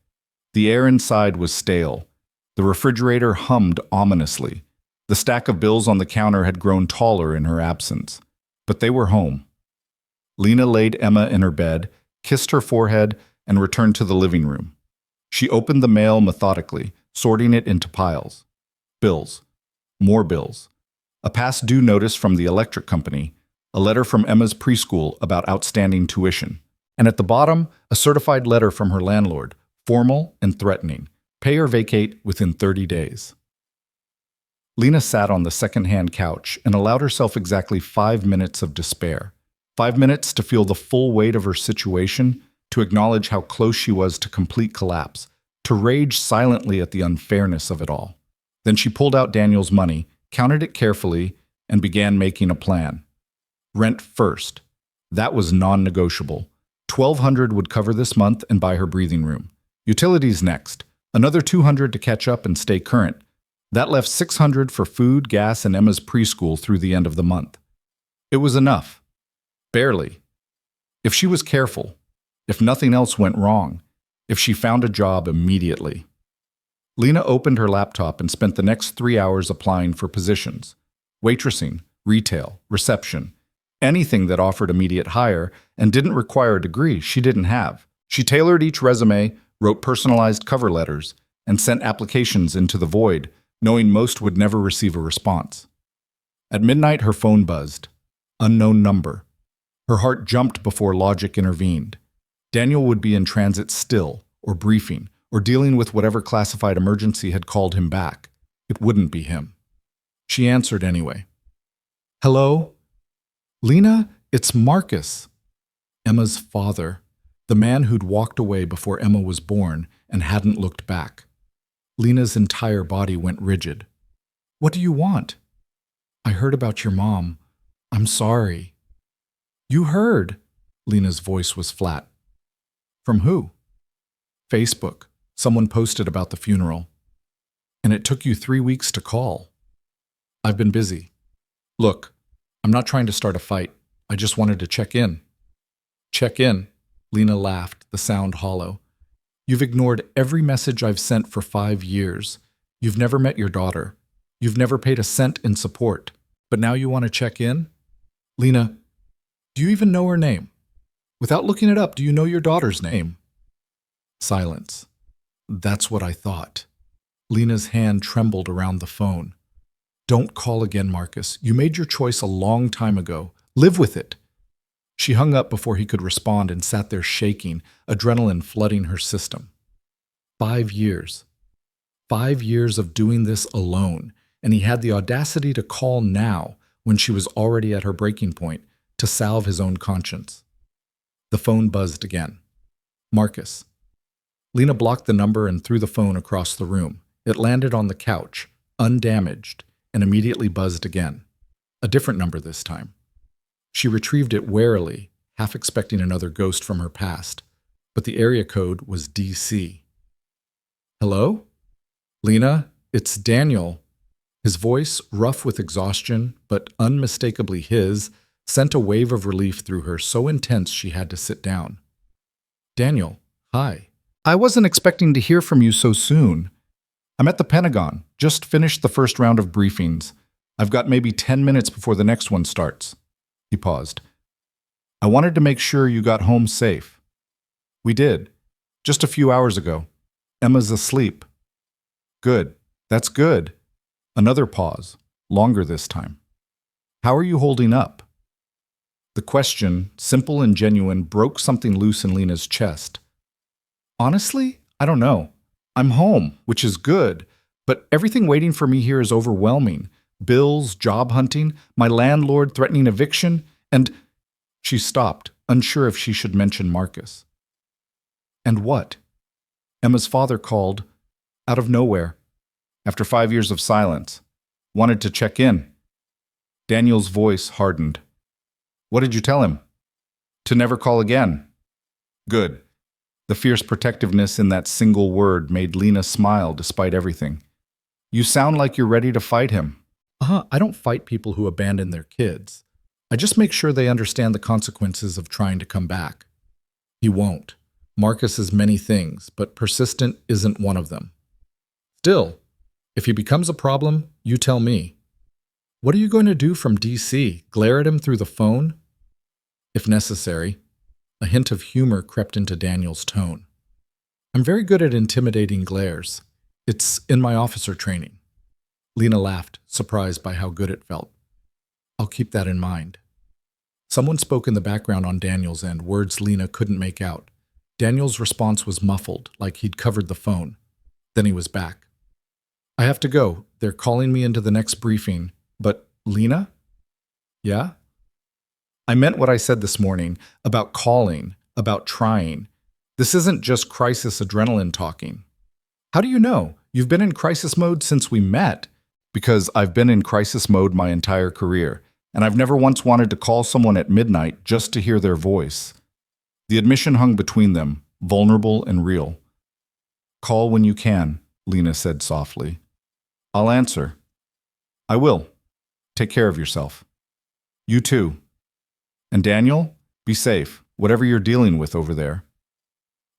Speaker 1: The air inside was stale. The refrigerator hummed ominously. The stack of bills on the counter had grown taller in her absence. But they were home. Lena laid Emma in her bed, kissed her forehead, and returned to the living room. She opened the mail methodically, sorting it into piles. Bills. More bills. A past due notice from the electric company, a letter from Emma's preschool about outstanding tuition, and at the bottom, a certified letter from her landlord, formal and threatening. Pay or vacate within 30 days. Lena sat on the second-hand couch and allowed herself exactly 5 minutes of despair. 5 minutes to feel the full weight of her situation, to acknowledge how close she was to complete collapse, to rage silently at the unfairness of it all. Then she pulled out Daniel's money, counted it carefully, and began making a plan. Rent first. That was non-negotiable. $1,200 would cover this month and buy her breathing room. Utilities next. Another $200 to catch up and stay current. That left $600 for food, gas, and Emma's preschool through the end of the month. It was enough. Barely. If she was careful, if nothing else went wrong, if she found a job immediately. Lena opened her laptop and spent the next 3 hours applying for positions. Waitressing, retail, reception, anything that offered immediate hire and didn't require a degree she didn't have. She tailored each resume, wrote personalized cover letters, and sent applications into the void, knowing most would never receive a response. At midnight, her phone buzzed. Unknown number. Her heart jumped before logic intervened. Daniel would be in transit still, or briefing, or dealing with whatever classified emergency had called him back. It wouldn't be him. She answered anyway. "Hello? Lena, it's Marcus." Emma's father. The man who'd walked away before Emma was born and hadn't looked back. Lena's entire body went rigid. What do you want? I heard about your mom. I'm sorry. You heard? Lena's voice was flat. From who? Facebook. Someone posted about the funeral. And it took you 3 weeks to call. I've been busy. Look, I'm not trying to start a fight. I just wanted to check in. Check in? Lena laughed, the sound hollow. You've ignored every message I've sent for 5 years. You've never met your daughter. You've never paid a cent in support. But now you want to check in? Lena, do you even know her name? Without looking it up, do you know your daughter's name? Silence. That's what I thought. Lena's hand trembled around the phone. Don't call again, Marcus. You made your choice a long time ago. Live with it. She hung up before he could respond and sat there shaking, adrenaline flooding her system. 5 years. 5 years of doing this alone, and he had the audacity to call now, when she was already at her breaking point, to salve his own conscience. The phone buzzed again. Marcus. Lena blocked the number and threw the phone across the room. It landed on the couch, undamaged, and immediately buzzed again. A different number this time. She retrieved it warily, half expecting another ghost from her past, but the area code was DC. Hello? Lena, it's Daniel. His voice, rough with exhaustion, but unmistakably his, sent a wave of relief through her so intense she had to sit down. Daniel, hi. I wasn't expecting to hear from you so soon. I'm at the Pentagon, just finished the first round of briefings. I've got maybe 10 minutes before the next one starts. He paused. I wanted to make sure you got home safe. We did, just a few hours ago. Emma's asleep. Good, that's good. Another pause, longer this time. How are you holding up? The question, simple and genuine, broke something loose in Lena's chest. Honestly, I don't know. I'm home, which is good, but everything waiting for me here is overwhelming. Bills, job hunting, my landlord threatening eviction, and she stopped, unsure if she should mention Marcus. And what? Emma's father called, out of nowhere, after 5 years of silence, wanted to check in. Daniel's voice hardened. What did you tell him? To never call again. Good. The fierce protectiveness in that single word made Lena smile despite everything. You sound like you're ready to fight him. I don't fight people who abandon their kids. I just make sure they understand the consequences of trying to come back. He won't. Marcus is many things, but persistent isn't one of them. Still, if he becomes a problem, you tell me. What are you going to do from DC? Glare at him through the phone? If necessary. A hint of humor crept into Daniel's tone. I'm very good at intimidating glares. It's in my officer training. Lena laughed, surprised by how good it felt. I'll keep that in mind. Someone spoke in the background on Daniel's end, words Lena couldn't make out. Daniel's response was muffled, like he'd covered the phone. Then he was back. I have to go. They're calling me into the next briefing. But Lena? Yeah? I meant what I said this morning, about calling, about trying. This isn't just crisis adrenaline talking. How do you know? You've been in crisis mode since we met. Because I've been in crisis mode my entire career, and I've never once wanted to call someone at midnight just to hear their voice. The admission hung between them, vulnerable and real. Call when you can, Lena said softly. I'll answer. I will. Take care of yourself. You too. And Daniel, be safe, whatever you're dealing with over there.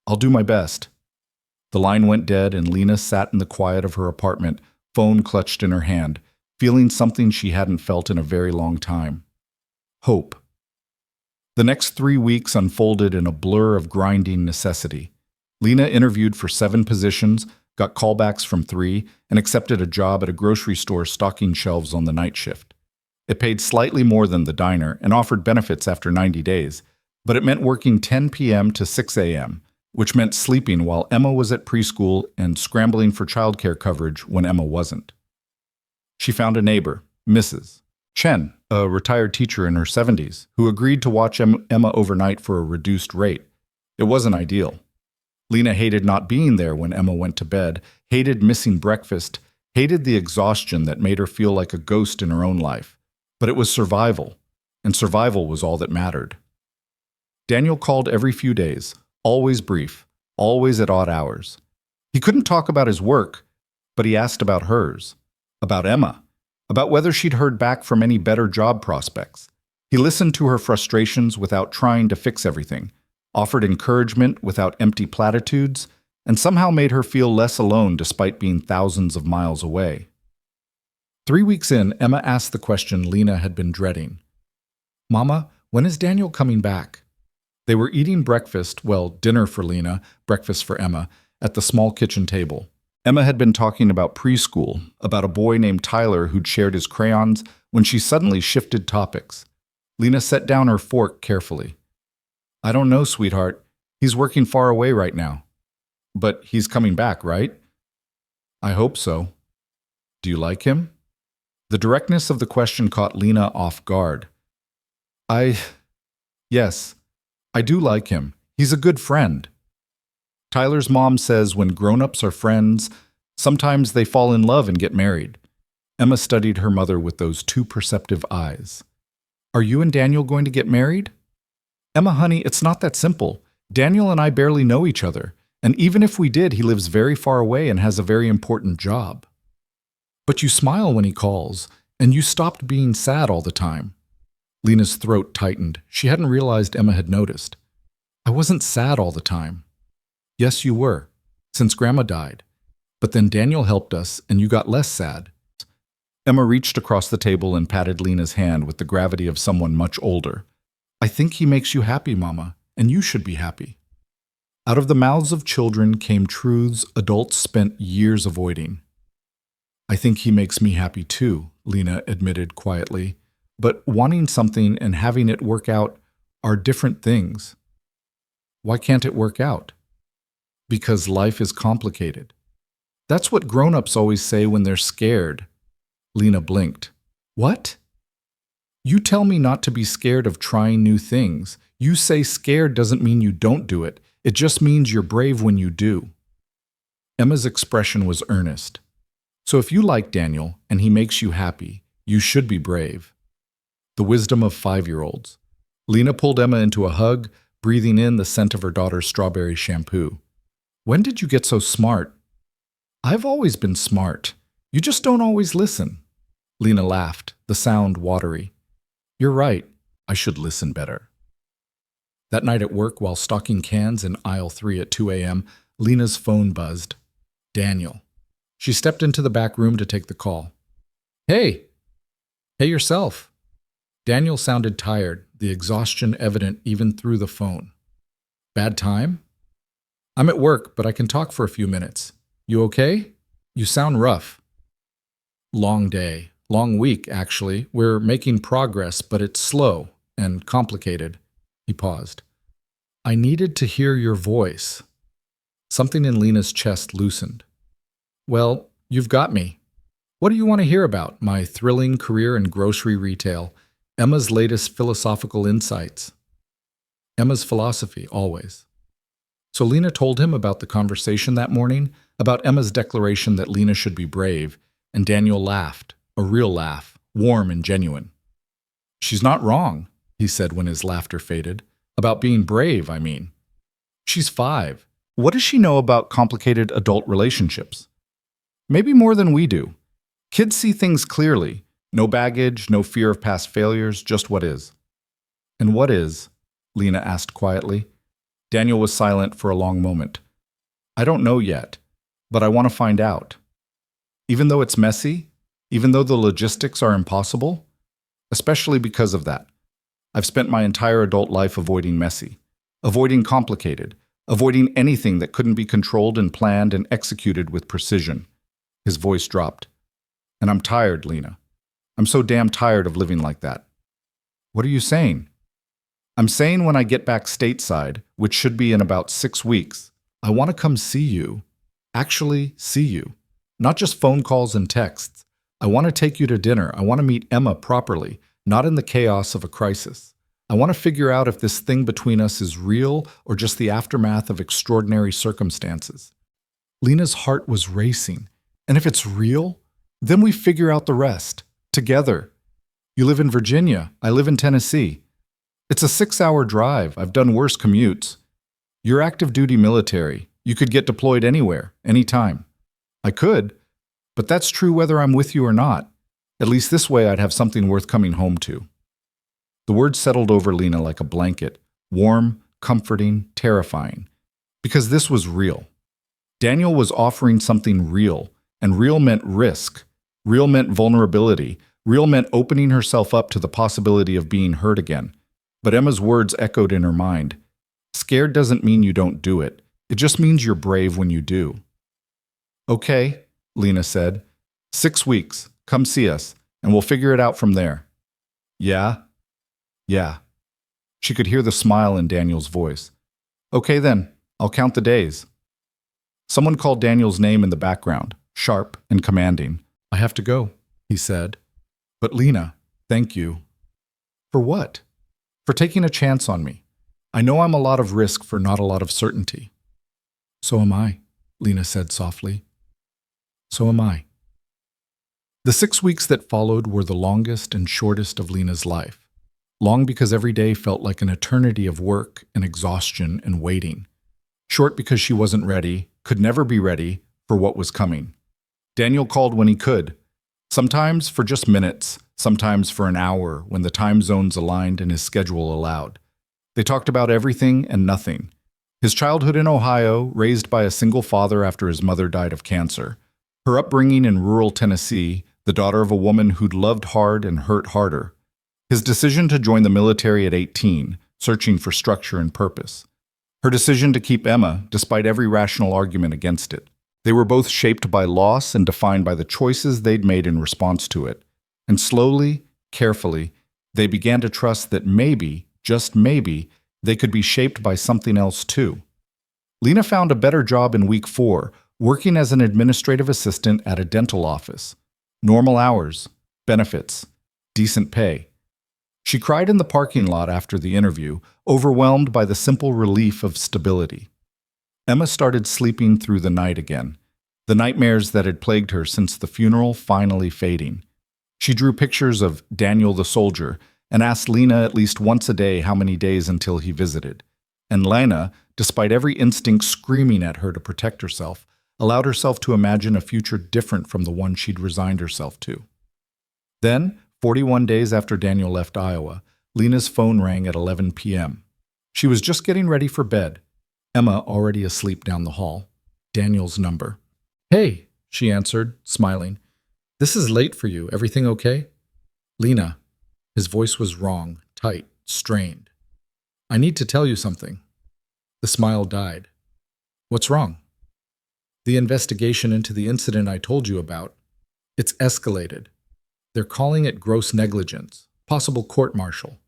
Speaker 1: I'll do my best. The line went dead and Lena sat in the quiet of her apartment, phone clutched in her hand, feeling something she hadn't felt in a very long time. Hope. The next 3 weeks unfolded in a blur of grinding necessity. Lena interviewed for 7 positions, got callbacks from 3, and accepted a job at a grocery store stocking shelves on the night shift. It paid slightly more than the diner and offered benefits after 90 days, but it meant working 10 p.m. to 6 a.m., which meant sleeping while Emma was at preschool and scrambling for childcare coverage when Emma wasn't. She found a neighbor, Mrs. Chen, a retired teacher in her 70s, who agreed to watch Emma overnight for a reduced rate. It wasn't ideal. Lena hated not being there when Emma went to bed, hated missing breakfast, hated the exhaustion that made her feel like a ghost in her own life. But it was survival, and survival was all that mattered. Daniel called every few days, always brief, always at odd hours. He couldn't talk about his work, but he asked about hers, about Emma, about whether she'd heard back from any better job prospects. He listened to her frustrations without trying to fix everything, offered encouragement without empty platitudes, and somehow made her feel less alone despite being thousands of miles away. 3 weeks in, Emma asked the question Lena had been dreading. "Mama, when is Daniel coming back?" They were eating breakfast, well, dinner for Lena, breakfast for Emma, at the small kitchen table. Emma had been talking about preschool, about a boy named Tyler who'd shared his crayons, when she suddenly shifted topics. Lena set down her fork carefully. "I don't know, sweetheart. He's working far away right now. But he's coming back, right?" "I hope so." "Do you like him?" The directness of the question caught Lena off guard. Yes, I do like him. He's a good friend." Tyler's mom says when grown-ups are friends, sometimes they fall in love and get married. Emma studied her mother with those two perceptive eyes. "Are you and Daniel going to get married?" "Emma, honey, it's not that simple. Daniel and I barely know each other, and even if we did, he lives very far away and has a very important job." "But you smile when he calls, and you stopped being sad all the time." Lena's throat tightened. She hadn't realized Emma had noticed. "I wasn't sad all the time." "Yes, you were, since Grandma died. But then Daniel helped us, and you got less sad." Emma reached across the table and patted Lena's hand with the gravity of someone much older. "I think he makes you happy, Mama, and you should be happy." Out of the mouths of children came truths adults spent years avoiding. "I think he makes me happy too," Lena admitted quietly. "But wanting something and having it work out are different things." "Why can't it work out?" "Because life is complicated." "That's what grown-ups always say when they're scared." Lena blinked. "What?" "You tell me not to be scared of trying new things. You say scared doesn't mean you don't do it. It just means you're brave when you do." Emma's expression was earnest. "So if you like Daniel and he makes you happy, you should be brave." The wisdom of 5-year-olds. Lena pulled Emma into a hug, breathing in the scent of her daughter's strawberry shampoo. "When did you get so smart?" "I've always been smart. You just don't always listen." Lena laughed, the sound watery. "You're right. I should listen better." That night at work, while stocking cans in aisle 3 at 2 a.m., Lena's phone buzzed. Daniel. She stepped into the back room to take the call. "Hey." "Hey yourself." Daniel sounded tired, the exhaustion evident even through the phone. "Bad time?" "I'm at work, but I can talk for a few minutes. You okay? You sound rough." "Long day. Long week, actually. We're making progress, but it's slow and complicated." He paused. "I needed to hear your voice." Something in Lena's chest loosened. "Well, you've got me. What do you want to hear about? My thrilling career in grocery retail, Emma's latest philosophical insights." Emma's philosophy, always. So Lena told him about the conversation that morning, about Emma's declaration that Lena should be brave, and Daniel laughed, a real laugh, warm and genuine. "She's not wrong," he said when his laughter faded. "About being brave, I mean. She's 5. What does she know about complicated adult relationships? Maybe more than we do. Kids see things clearly. No baggage, no fear of past failures, just what is." "And what is?" Lena asked quietly. Daniel was silent for a long moment. "I don't know yet, but I want to find out. Even though it's messy, even though the logistics are impossible, especially because of that. I've spent my entire adult life avoiding messy, avoiding complicated, avoiding anything that couldn't be controlled and planned and executed with precision." His voice dropped. "And I'm tired, Lena. I'm so damn tired of living like that." "What are you saying?" "I'm saying when I get back stateside, which should be in about 6 weeks, I want to come see you. Actually see you. Not just phone calls and texts. I want to take you to dinner. I want to meet Emma properly, not in the chaos of a crisis. I want to figure out if this thing between us is real or just the aftermath of extraordinary circumstances. Lena's heart was racing. And if it's real, then we figure out the rest. Together. You live in Virginia. I live in Tennessee. It's a 6-hour drive. I've done worse commutes. You're active duty military. You could get deployed anywhere, anytime. I could, but that's true whether I'm with you or not. At least this way I'd have something worth coming home to. The words settled over Lena like a blanket, warm, comforting, terrifying. Because this was real. Daniel was offering something real, and real meant risk. Real meant vulnerability. Real meant opening herself up to the possibility of being hurt again. But Emma's words echoed in her mind. Scared doesn't mean you don't do it. It just means you're brave when you do. Okay, Lena said. 6 weeks. Come see us, and we'll figure it out from there. Yeah? Yeah. She could hear the smile in Daniel's voice. Okay then, I'll count the days. Someone called Daniel's name in the background, sharp and commanding. I have to go, he said. But Lena, thank you. For what? For taking a chance on me. I know I'm a lot of risk for not a lot of certainty. So am I, Lena said softly. So am I. The 6 weeks that followed were the longest and shortest of Lena's life. Long because every day felt like an eternity of work and exhaustion and waiting. Short because she wasn't ready, could never be ready, for what was coming. Daniel called when he could. Sometimes for just minutes, sometimes for an hour when the time zones aligned and his schedule allowed. They talked about everything and nothing. His childhood in Ohio, raised by a single father after his mother died of cancer. Her upbringing in rural Tennessee, the daughter of a woman who'd loved hard and hurt harder. His decision to join the military at 18, searching for structure and purpose. Her decision to keep Emma, despite every rational argument against it. They were both shaped by loss and defined by the choices they'd made in response to it. And slowly, carefully, they began to trust that maybe, just maybe, they could be shaped by something else too. Lena found a better job in week 4, working as an administrative assistant at a dental office. Normal hours, benefits, decent pay. She cried in the parking lot after the interview, overwhelmed by the simple relief of stability. Emma started sleeping through the night again, the nightmares that had plagued her since the funeral finally fading. She drew pictures of Daniel the soldier and asked Lena at least once a day how many days until he visited. And Lena, despite every instinct screaming at her to protect herself, allowed herself to imagine a future different from the one she'd resigned herself to. Then, 41 days after Daniel left Iowa, Lena's phone rang at 11 p.m. She was just getting ready for bed. Emma already asleep down the hall. Daniel's number. Hey, she answered, smiling. This is late for you. Everything okay? Lena. His voice was wrong, tight, strained. I need to tell you something. The smile died. What's wrong? The investigation into the incident I told you about. It's escalated. They're calling it gross negligence, possible court-martial.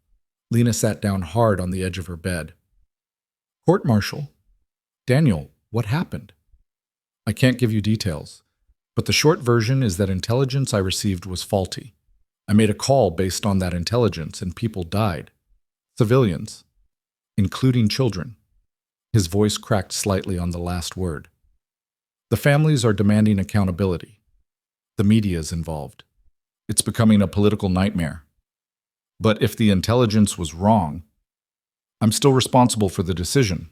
Speaker 1: Lena sat down hard on the edge of her bed. Court-martial? Daniel, what happened? I can't give you details, but the short version is that intelligence I received was faulty. I made a call based on that intelligence and people died. Civilians, including children. His voice cracked slightly on the last word. The families are demanding accountability. The media is involved. It's becoming a political nightmare. But if the intelligence was wrong, I'm still responsible for the decision.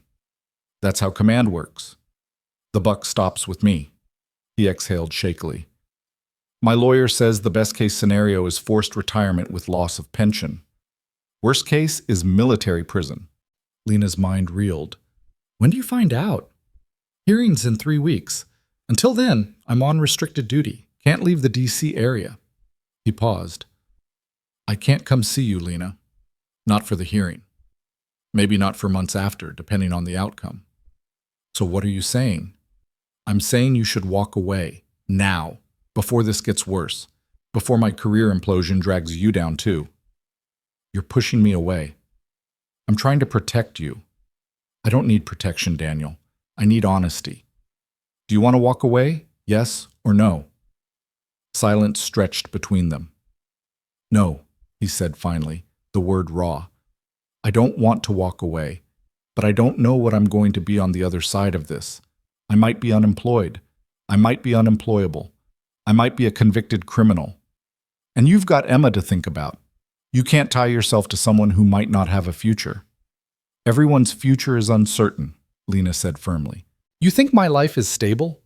Speaker 1: That's how command works. The buck stops with me. He exhaled shakily. My lawyer says the best case scenario is forced retirement with loss of pension. Worst case is military prison. Lena's mind reeled. When do you find out? Hearings in 3 weeks. Until then, I'm on restricted duty. Can't leave the D.C. area. He paused. I can't come see you, Lena. Not for the hearing. Maybe not for months after, depending on the outcome. So what are you saying? I'm saying you should walk away. Now. Before this gets worse. Before my career implosion drags you down too. You're pushing me away. I'm trying to protect you. I don't need protection, Daniel. I need honesty. Do you want to walk away? Yes or no? Silence stretched between them. No, he said finally, the word raw. I don't want to walk away, but I don't know what I'm going to be on the other side of this. I might be unemployed. I might be unemployable. I might be a convicted criminal. And you've got Emma to think about. You can't tie yourself to someone who might not have a future. Everyone's future is uncertain, Lena said firmly. You think my life is stable?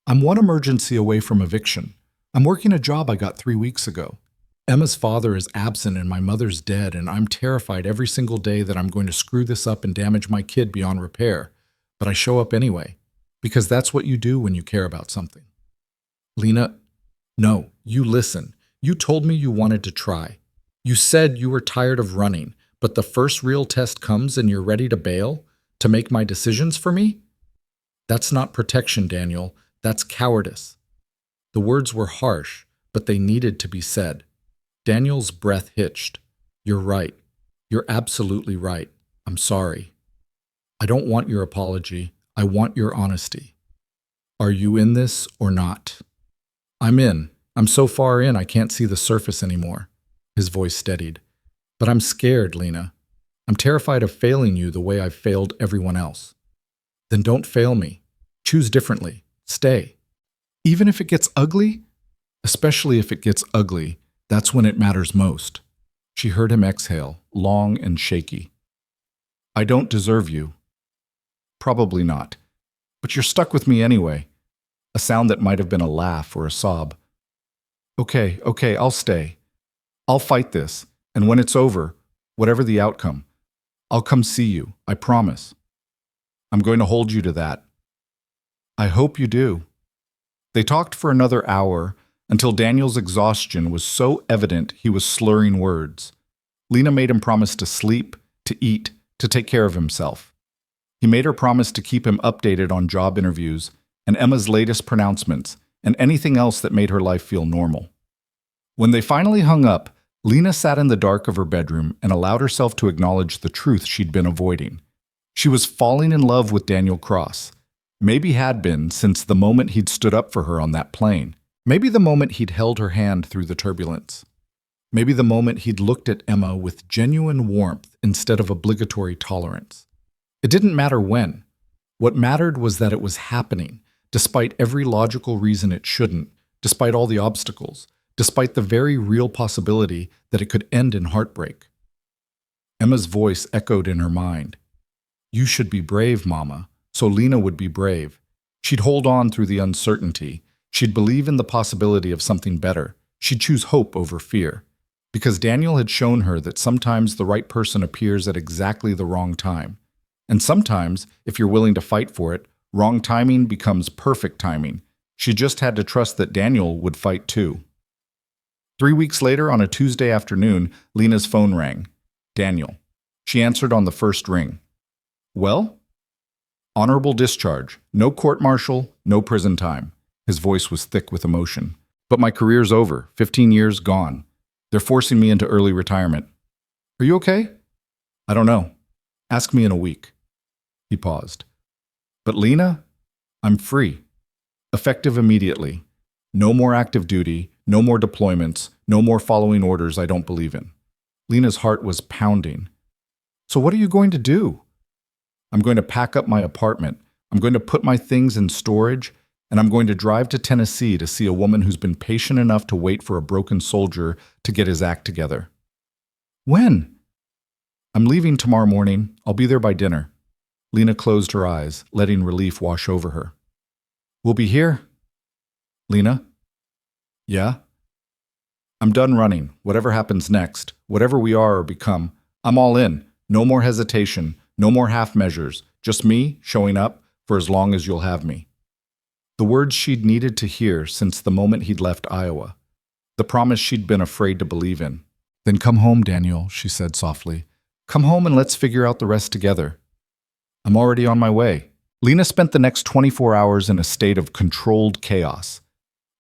Speaker 1: I'm one emergency away from eviction. I'm working a job I got 3 weeks ago. Emma's father is absent and my mother's dead, and I'm terrified every single day that I'm going to screw this up and damage my kid beyond repair. But I show up anyway, because that's what you do when you care about something. Lena, no, you listen. You told me you wanted to try. You said you were tired of running, but the first real test comes and you're ready to bail? To make my decisions for me? That's not protection, Daniel. That's cowardice. The words were harsh, but they needed to be said. Daniel's breath hitched. You're right. You're absolutely right. I'm sorry. I don't want your apology. I want your honesty. Are you in this or not? I'm in. I'm so far in I can't see the surface anymore. His voice steadied. But I'm scared, Lena. I'm terrified of failing you the way I've failed everyone else. Then don't fail me. Choose differently. Stay. Even if it gets ugly? Especially if it gets ugly, that's when it matters most. She heard him exhale, long and shaky. I don't deserve you. Probably not. But you're stuck with me anyway. A sound that might have been a laugh or a sob. Okay, I'll stay. I'll fight this, and when it's over, whatever the outcome, I'll come see you, I promise. I'm going to hold you to that. I hope you do. They talked for another hour until Daniel's exhaustion was so evident he was slurring words. Lena made him promise to sleep, to eat, to take care of himself. He made her promise to keep him updated on job interviews and Emma's latest pronouncements and anything else that made her life feel normal. When they finally hung up, Lena sat in the dark of her bedroom and allowed herself to acknowledge the truth she'd been avoiding. She was falling in love with Daniel Cross. Maybe had been since the moment he'd stood up for her on that plane. Maybe the moment he'd held her hand through the turbulence. Maybe the moment he'd looked at Emma with genuine warmth instead of obligatory tolerance. It didn't matter when. What mattered was that it was happening, despite every logical reason it shouldn't, despite all the obstacles, despite the very real possibility that it could end in heartbreak. Emma's voice echoed in her mind. You should be brave, Mama. So Lena would be brave. She'd hold on through the uncertainty. She'd believe in the possibility of something better. She'd choose hope over fear. Because Daniel had shown her that sometimes the right person appears at exactly the wrong time. And sometimes, if you're willing to fight for it, wrong timing becomes perfect timing. She just had to trust that Daniel would fight too. 3 weeks later, on a Tuesday afternoon, Lena's phone rang. Daniel. She answered on the first ring. Well? Honorable discharge. No court-martial, no prison time. His voice was thick with emotion. But my career's over. 15 years gone. They're forcing me into early retirement. Are you okay? I don't know. Ask me in a week. He paused. But Lena, I'm free. Effective immediately. No more active duty, no more deployments, no more following orders I don't believe in. Lena's heart was pounding. So what are you going to do? I'm going to pack up my apartment. I'm going to put my things in storage, and I'm going to drive to Tennessee to see a woman who's been patient enough to wait for a broken soldier to get his act together. When? I'm leaving tomorrow morning. I'll be there by dinner. Lena closed her eyes, letting relief wash over her. We'll be here. Lena? Yeah? I'm done running. Whatever happens next, whatever we are or become, I'm all in. No more hesitation. No more half measures, just me showing up for as long as you'll have me. The words she'd needed to hear since the moment he'd left Iowa. The promise she'd been afraid to believe in. Then come home, Daniel, she said softly. Come home and let's figure out the rest together. I'm already on my way. Lena spent the next 24 hours in a state of controlled chaos.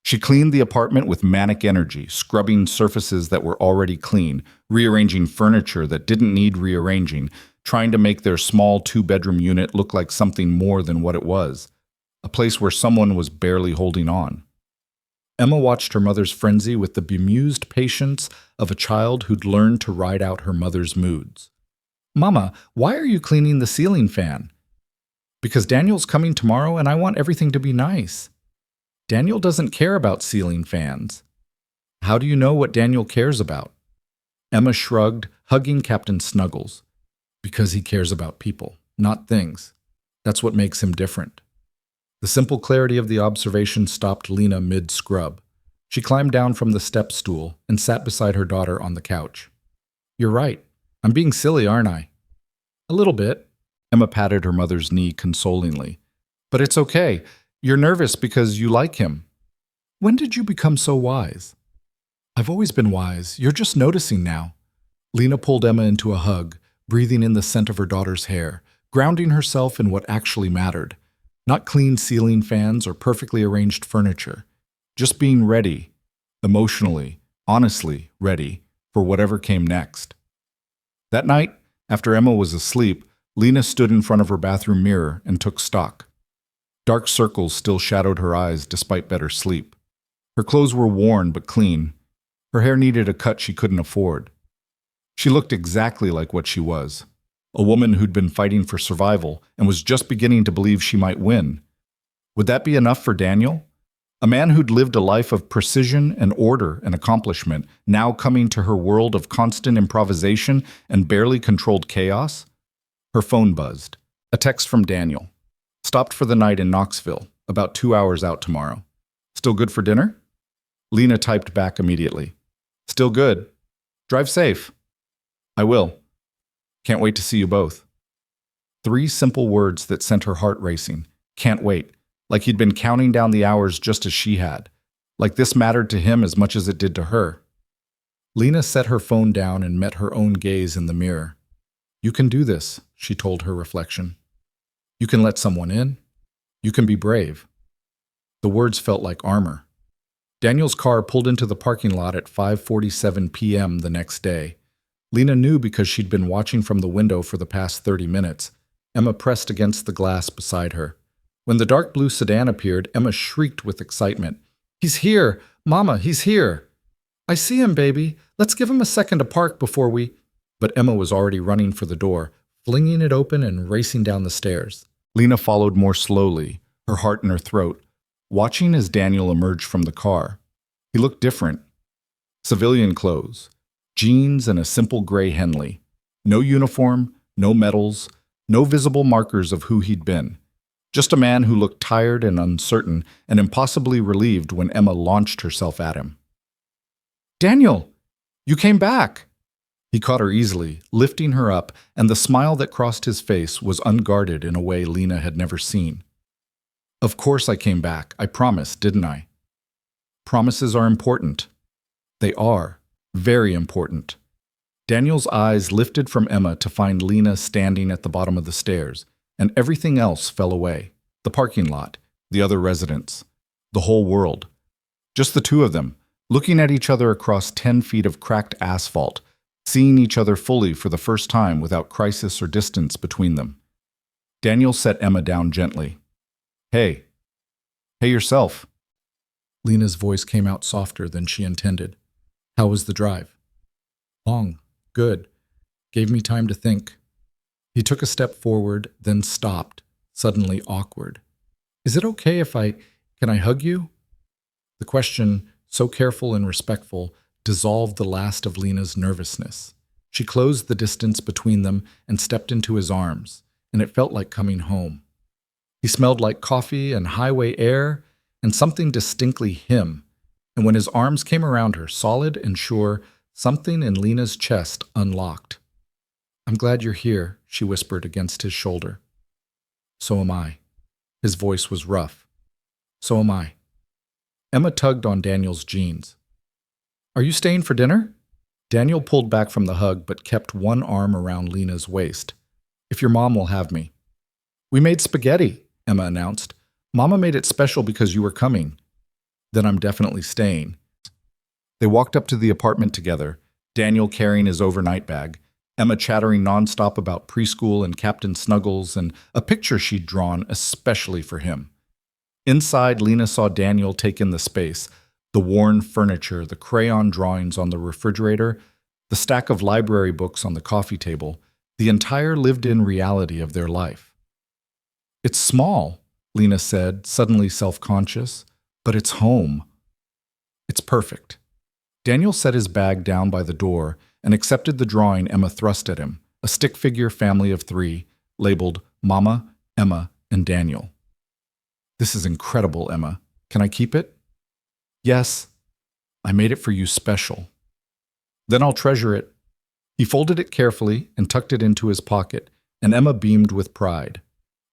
Speaker 1: She cleaned the apartment with manic energy, scrubbing surfaces that were already clean, rearranging furniture that didn't need rearranging, trying to make their small 2-bedroom unit look like something more than what it was, a place where someone was barely holding on. Emma watched her mother's frenzy with the bemused patience of a child who'd learned to ride out her mother's moods. Mama, why are you cleaning the ceiling fan? Because Daniel's coming tomorrow and I want everything to be nice. Daniel doesn't care about ceiling fans. How do you know what Daniel cares about? Emma shrugged, hugging Captain Snuggles. Because he cares about people, not things. That's what makes him different. The simple clarity of the observation stopped Lena mid-scrub. She climbed down from the step stool and sat beside her daughter on the couch. You're right. I'm being silly, aren't I? A little bit. Emma patted her mother's knee consolingly. But it's okay. You're nervous because you like him. When did you become so wise? I've always been wise. You're just noticing now. Lena pulled Emma into a hug, breathing in the scent of her daughter's hair, grounding herself in what actually mattered. Not clean ceiling fans or perfectly arranged furniture. Just being ready, emotionally, honestly ready, for whatever came next. That night, after Emma was asleep, Lena stood in front of her bathroom mirror and took stock. Dark circles still shadowed her eyes despite better sleep. Her clothes were worn but clean. Her hair needed a cut she couldn't afford. She looked exactly like what she was. A woman who'd been fighting for survival and was just beginning to believe she might win. Would that be enough for Daniel? A man who'd lived a life of precision and order and accomplishment, now coming to her world of constant improvisation and barely controlled chaos? Her phone buzzed. A text from Daniel. Stopped for the night in Knoxville, about 2 hours out tomorrow. Still good for dinner? Lena typed back immediately. Still good. Drive safe. I will. Can't wait to see you both. 3 simple words that sent her heart racing. Can't wait. Like he'd been counting down the hours just as she had. Like this mattered to him as much as it did to her. Lena set her phone down and met her own gaze in the mirror. You can do this, she told her reflection. You can let someone in. You can be brave. The words felt like armor. Daniel's car pulled into the parking lot at 5:47 p.m. the next day. Lena knew because she'd been watching from the window for the past 30 minutes. Emma pressed against the glass beside her. When the dark blue sedan appeared, Emma shrieked with excitement. He's here! Mama, he's here! I see him, baby. Let's give him a second to park before we... But Emma was already running for the door, flinging it open and racing down the stairs. Lena followed more slowly, her heart in her throat, watching as Daniel emerged from the car. He looked different. Civilian clothes, jeans and a simple gray Henley. No uniform, no medals, no visible markers of who he'd been. Just a man who looked tired and uncertain and impossibly relieved when Emma launched herself at him. Daniel, you came back! He caught her easily, lifting her up, and the smile that crossed his face was unguarded in a way Lena had never seen. Of course I came back. I promised, didn't I? Promises are important. They are. Very important. Daniel's eyes lifted from Emma to find Lena standing at the bottom of the stairs, and everything else fell away. The parking lot, the other residents, the whole world. Just the two of them, looking at each other across 10 feet of cracked asphalt, seeing each other fully for the first time without crisis or distance between them. Daniel set Emma down gently. Hey. Hey yourself. Lena's voice came out softer than she intended. How was the drive? Long. Good. Gave me time to think. He took a step forward, then stopped, suddenly awkward. Is it okay if can I hug you? The question, so careful and respectful, dissolved the last of Lena's nervousness. She closed the distance between them and stepped into his arms, and it felt like coming home. He smelled like coffee and highway air and something distinctly him, and when his arms came around her, solid and sure, something in Lena's chest unlocked. I'm glad you're here, she whispered against his shoulder. So am I. His voice was rough. So am I. Emma tugged on Daniel's jeans. Are you staying for dinner? Daniel pulled back from the hug but kept one arm around Lena's waist. If your mom will have me. We made spaghetti, Emma announced. Mama made it special because you were coming. Then I'm definitely staying. They walked up to the apartment together, Daniel carrying his overnight bag, Emma chattering nonstop about preschool and Captain Snuggles and a picture she'd drawn especially for him. Inside, Lena saw Daniel take in the space, the worn furniture, the crayon drawings on the refrigerator, the stack of library books on the coffee table, the entire lived-in reality of their life. It's small, Lena said, suddenly self-conscious, but it's home. It's perfect. Daniel set his bag down by the door and accepted the drawing Emma thrust at him, a stick figure family of 3, labeled Mama, Emma, and Daniel. This is incredible, Emma. Can I keep it? Yes. I made it for you special. Then I'll treasure it. He folded it carefully and tucked it into his pocket, and Emma beamed with pride.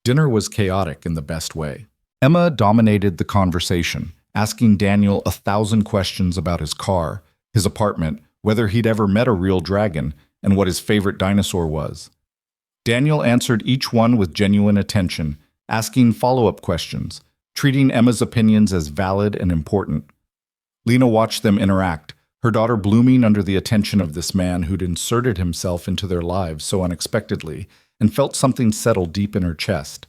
Speaker 1: Dinner was chaotic in the best way. Emma dominated the conversation, asking Daniel 1,000 questions about his car, his apartment, whether he'd ever met a real dragon, and what his favorite dinosaur was. Daniel answered each one with genuine attention, asking follow-up questions, treating Emma's opinions as valid and important. Lena watched them interact, her daughter blooming under the attention of this man who'd inserted himself into their lives so unexpectedly, and felt something settle deep in her chest.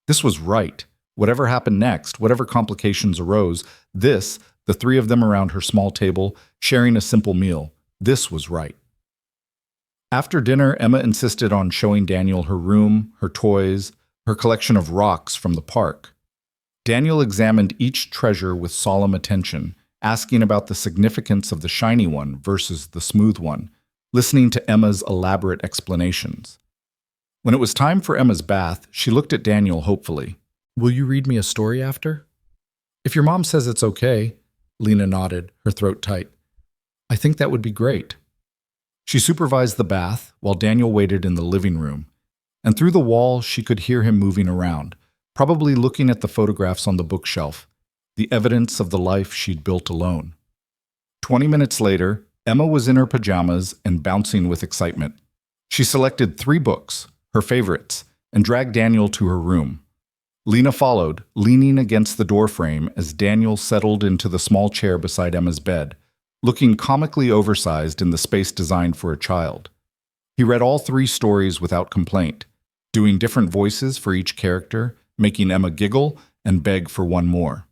Speaker 1: This was right. Whatever happened next, whatever complications arose, this, the 3 of them around her small table, sharing a simple meal, this was right. After dinner, Emma insisted on showing Daniel her room, her toys, her collection of rocks from the park. Daniel examined each treasure with solemn attention, asking about the significance of the shiny one versus the smooth one, listening to Emma's elaborate explanations. When it was time for Emma's bath, she looked at Daniel hopefully. Will you read me a story after? If your mom says it's okay, Lena nodded, her throat tight. I think that would be great. She supervised the bath while Daniel waited in the living room, and through the wall she could hear him moving around, probably looking at the photographs on the bookshelf, the evidence of the life she'd built alone. 20 minutes later, Emma was in her pajamas and bouncing with excitement. She selected 3 books, her favorites, and dragged Daniel to her room. Lena followed, leaning against the doorframe as Daniel settled into the small chair beside Emma's bed, looking comically oversized in the space designed for a child. He read all 3 stories without complaint, doing different voices for each character, making Emma giggle and beg for one more.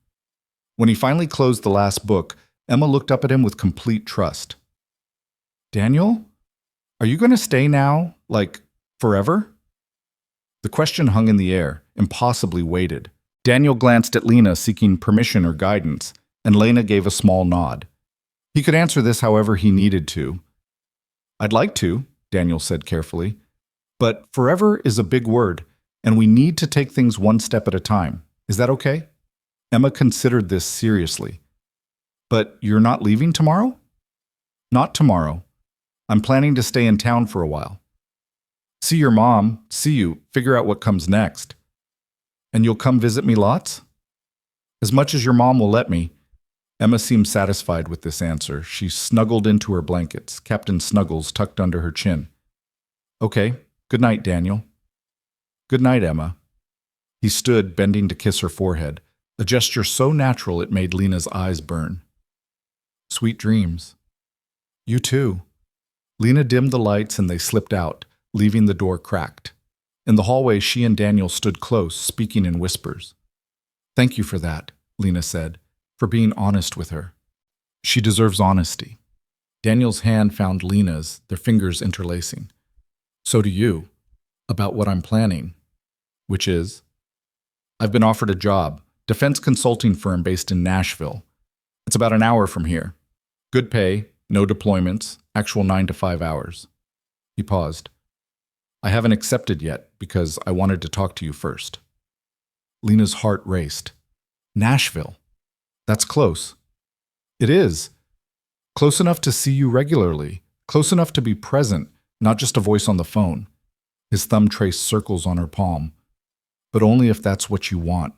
Speaker 1: When he finally closed the last book, Emma looked up at him with complete trust. Daniel? Are you going to stay now, like, forever? The question hung in the air, impossibly weighted. Daniel glanced at Lena seeking permission or guidance, and Lena gave a small nod. He could answer this however he needed to. I'd like to, Daniel said carefully, but forever is a big word, and we need to take things one step at a time. Is that okay? Emma considered this seriously. But you're not leaving tomorrow? Not tomorrow. I'm planning to stay in town for a while. See your mom, see you, figure out what comes next. And you'll come visit me lots? As much as your mom will let me. Emma seemed satisfied with this answer. She snuggled into her blankets, Captain Snuggles tucked under her chin. Okay, good night, Daniel. Good night, Emma. He stood, bending to kiss her forehead, a gesture so natural it made Lena's eyes burn. Sweet dreams. You too. Lena dimmed the lights and they slipped out, leaving the door cracked. In the hallway, she and Daniel stood close, speaking in whispers. Thank you for that, Lena said, for being honest with her. She deserves honesty. Daniel's hand found Lena's, their fingers interlacing. So do you, about what I'm planning, which is, I've been offered a job, defense consulting firm based in Nashville. It's about an hour from here. Good pay, no deployments, actual 9 to 5 hours. He paused. I haven't accepted yet because I wanted to talk to you first. Lena's heart raced. Nashville. That's close. It is. Close enough to see you regularly, close enough to be present, not just a voice on the phone. His thumb traced circles on her palm. But only if that's what you want.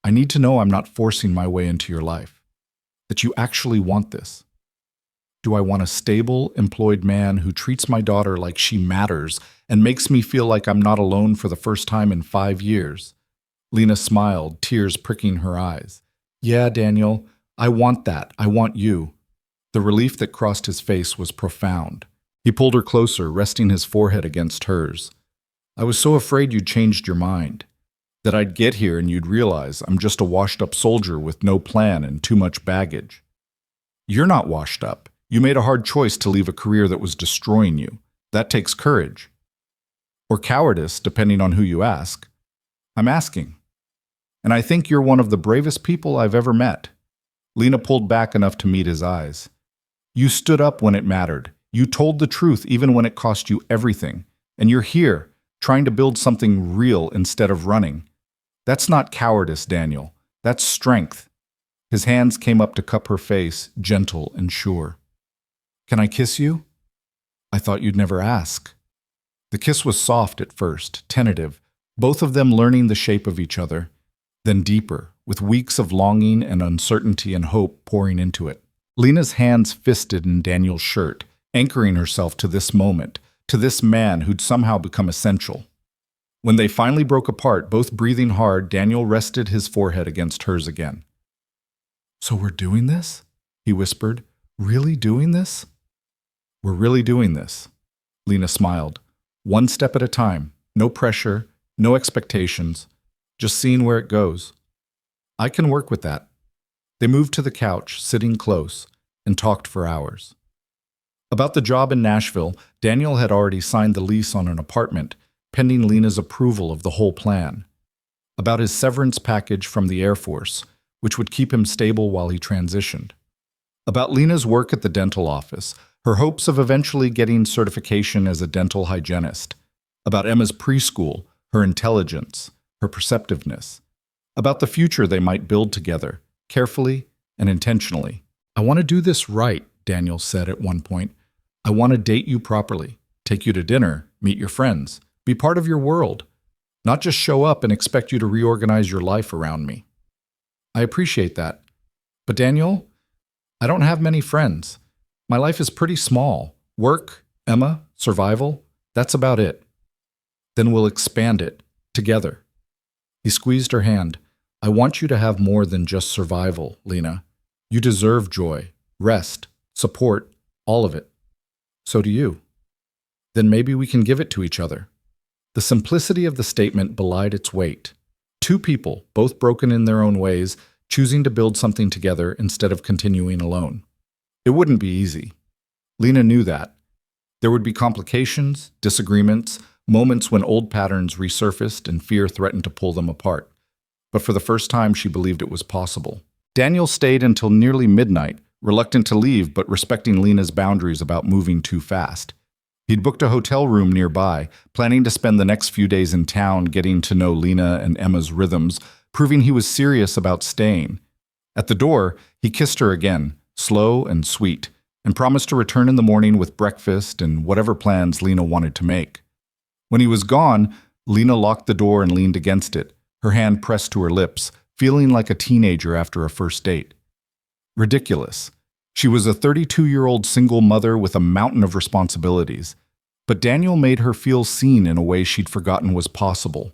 Speaker 1: I need to know I'm not forcing my way into your life. That you actually want this. Do I want a stable, employed man who treats my daughter like she matters and makes me feel like I'm not alone for the first time in 5 years? Lena smiled, tears pricking her eyes. Yeah, Daniel, I want that. I want you. The relief that crossed his face was profound. He pulled her closer, resting his forehead against hers. I was so afraid you'd changed your mind. That I'd get here and you'd realize I'm just a washed-up soldier with no plan and too much baggage. You're not washed up. You made a hard choice to leave a career that was destroying you. That takes courage. Or cowardice, depending on who you ask. I'm asking. And I think you're one of the bravest people I've ever met. Lena pulled back enough to meet his eyes. You stood up when it mattered. You told the truth even when it cost you everything. And you're here, trying to build something real instead of running. That's not cowardice, Daniel. That's strength. His hands came up to cup her face, gentle and sure. Can I kiss you? I thought you'd never ask. The kiss was soft at first, tentative, both of them learning the shape of each other, then deeper, with weeks of longing and uncertainty and hope pouring into it. Lena's hands fisted in Daniel's shirt, anchoring herself to this moment, to this man who'd somehow become essential. When they finally broke apart, both breathing hard, Daniel rested his forehead against hers again. So we're doing this? He whispered. Really doing this? We're really doing this. Lena smiled. One step at a time. No pressure, no expectations. Just seeing where it goes. I can work with that. They moved to the couch, sitting close, and talked for hours. About the job in Nashville, Daniel had already signed the lease on an apartment, pending Lena's approval of the whole plan. About his severance package from the Air Force, which would keep him stable while he transitioned. About Lena's work at the dental office, her hopes of eventually getting certification as a dental hygienist. About Emma's preschool, her intelligence, her perceptiveness. About the future they might build together, carefully and intentionally. I want to do this right, Daniel said at one point. I want to date you properly, take you to dinner, meet your friends, be part of your world, not just show up and expect you to reorganize your life around me. I appreciate that. But Daniel, I don't have many friends. My life is pretty small. Work, Emma, survival, that's about it. Then we'll expand it, together. He squeezed her hand. I want you to have more than just survival, Lena. You deserve joy, rest, support, all of it. So do you. Then maybe we can give it to each other. The simplicity of the statement belied its weight. Two people, both broken in their own ways, choosing to build something together instead of continuing alone. It wouldn't be easy. Lena knew that. There would be complications, disagreements, moments when old patterns resurfaced and fear threatened to pull them apart. But for the first time, she believed it was possible. Daniel stayed until nearly midnight, reluctant to leave but respecting Lena's boundaries about moving too fast. He'd booked a hotel room nearby, planning to spend the next few days in town getting to know Lena and Emma's rhythms, proving he was serious about staying. At the door, he kissed her again, slow and sweet, and promised to return in the morning with breakfast and whatever plans Lena wanted to make. When he was gone, Lena locked the door and leaned against it, her hand pressed to her lips, feeling like a teenager after a first date. Ridiculous. She was a 32-year-old single mother with a mountain of responsibilities. But Daniel made her feel seen in a way she'd forgotten was possible.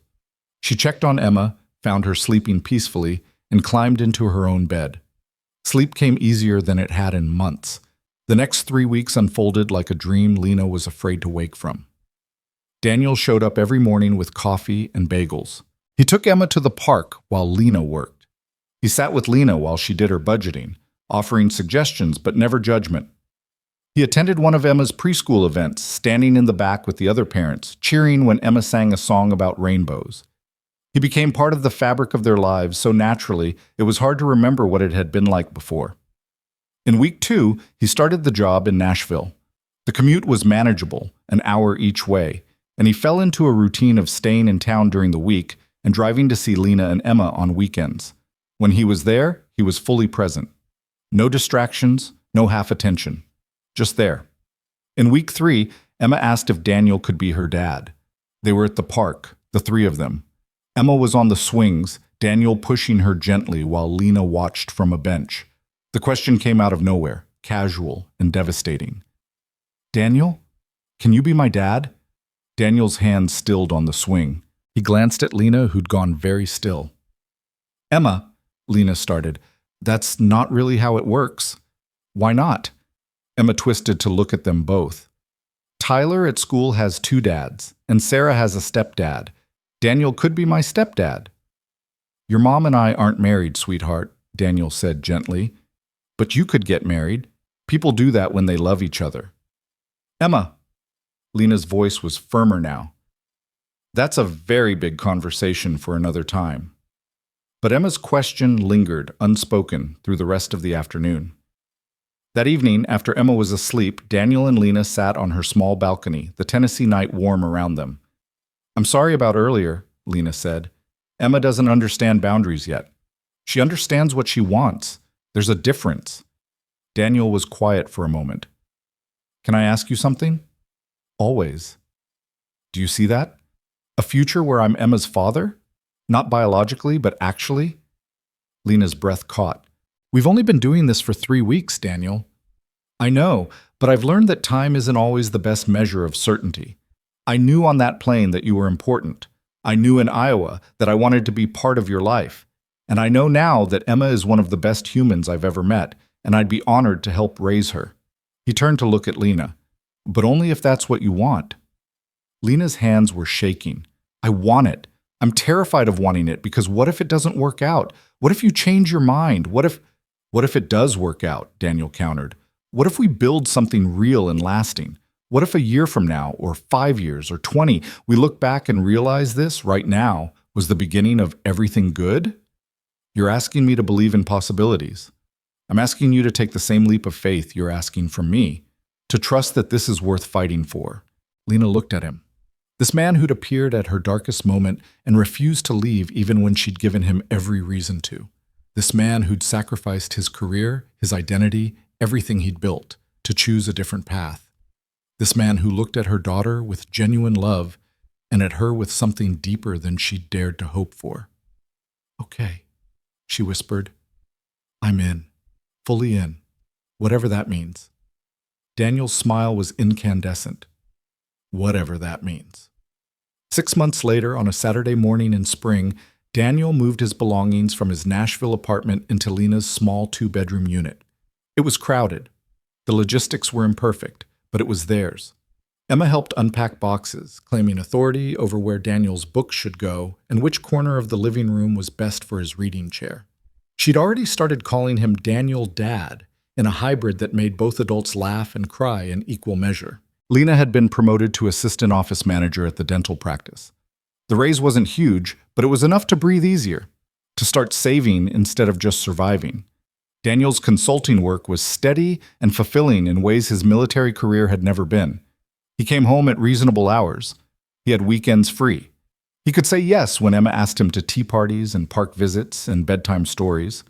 Speaker 1: She checked on Emma, found her sleeping peacefully, and climbed into her own bed. Sleep came easier than it had in months. The next 3 weeks unfolded like a dream Lena was afraid to wake from. Daniel showed up every morning with coffee and bagels. He took Emma to the park while Lena worked. He sat with Lena while she did her budgeting, offering suggestions but never judgment. He attended one of Emma's preschool events, standing in the back with the other parents, cheering when Emma sang a song about rainbows. He became part of the fabric of their lives so naturally it was hard to remember what it had been like before. In week 2, he started the job in Nashville. The commute was manageable, an hour each way, and he fell into a routine of staying in town during the week and driving to see Lena and Emma on weekends. When he was there, he was fully present. No distractions, no half attention. Just there. In week 3, Emma asked if Daniel could be her dad. They were at the park, the 3 of them. Emma was on the swings, Daniel pushing her gently while Lena watched from a bench. The question came out of nowhere, casual and devastating. Daniel? Can you be my dad? Daniel's hand stilled on the swing. He glanced at Lena, who'd gone very still. Emma, Lena started, that's not really how it works. Why not? Emma twisted to look at them both. Tyler at school has 2 dads, and Sarah has a stepdad. Daniel could be my stepdad. Your mom and I aren't married, sweetheart, Daniel said gently. But you could get married. People do that when they love each other. Emma. Lena's voice was firmer now. That's a very big conversation for another time. But Emma's question lingered, unspoken, through the rest of the afternoon. That evening, after Emma was asleep, Daniel and Lena sat on her small balcony, the Tennessee night warm around them. "I'm sorry about earlier," Lena said. "Emma doesn't understand boundaries yet. She understands what she wants. There's a difference." Daniel was quiet for a moment. "Can I ask you something?" "Always." "Do you see that? A future where I'm Emma's father? Not biologically, but actually?" Lena's breath caught. "We've only been doing this for 3 weeks, Daniel." "I know, but I've learned that time isn't always the best measure of certainty. I knew on that plane that you were important. I knew in Iowa that I wanted to be part of your life. And I know now that Emma is one of the best humans I've ever met, and I'd be honored to help raise her." He turned to look at Lena. "But only if that's what you want." Lena's hands were shaking. "I want it. I'm terrified of wanting it because what if it doesn't work out? What if you change your mind? What if it does work out?" Daniel countered. "What if we build something real and lasting? What if a year from now, or 5 years, or 20, we look back and realize this, right now, was the beginning of everything good?" "You're asking me to believe in possibilities. I'm asking you to take the same leap of faith you're asking from me, to trust that this is worth fighting for." Lena looked at him. This man who'd appeared at her darkest moment and refused to leave even when she'd given him every reason to. This man who'd sacrificed his career, his identity, everything he'd built, to choose a different path. This man who looked at her daughter with genuine love and at her with something deeper than she'd dared to hope for. "Okay," she whispered. "I'm in. Fully in. Whatever that means." Daniel's smile was incandescent. "Whatever that means." 6 months later, on a Saturday morning in spring, Daniel moved his belongings from his Nashville apartment into Lena's small 2-bedroom unit. It was crowded. The logistics were imperfect, but it was theirs. Emma helped unpack boxes, claiming authority over where Daniel's books should go and which corner of the living room was best for his reading chair. She'd already started calling him Daniel Dad, in a hybrid that made both adults laugh and cry in equal measure. Lena had been promoted to assistant office manager at the dental practice. The raise wasn't huge, but it was enough to breathe easier, to start saving instead of just surviving. Daniel's consulting work was steady and fulfilling in ways his military career had never been. He came home at reasonable hours. He had weekends free. He could say yes when Emma asked him to tea parties and park visits and bedtime stories.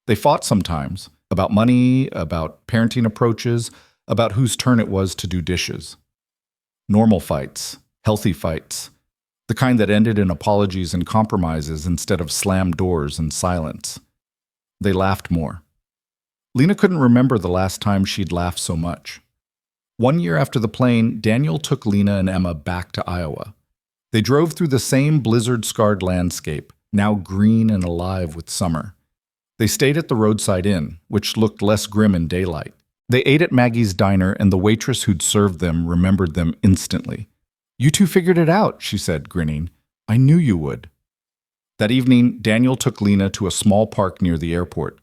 Speaker 1: They fought sometimes, about money, about parenting approaches, about whose turn it was to do dishes. Normal fights, healthy fights, the kind that ended in apologies and compromises instead of slammed doors and silence. They laughed more. Lena couldn't remember the last time she'd laughed so much. 1 year after the plane, Daniel took Lena and Emma back to Iowa. They drove through the same blizzard-scarred landscape, now green and alive with summer. They stayed at the roadside inn, which looked less grim in daylight. They ate at Maggie's diner, and the waitress who'd served them remembered them instantly. "You two figured it out," she said, grinning. "I knew you would." That evening, Daniel took Lena to a small park near the airport.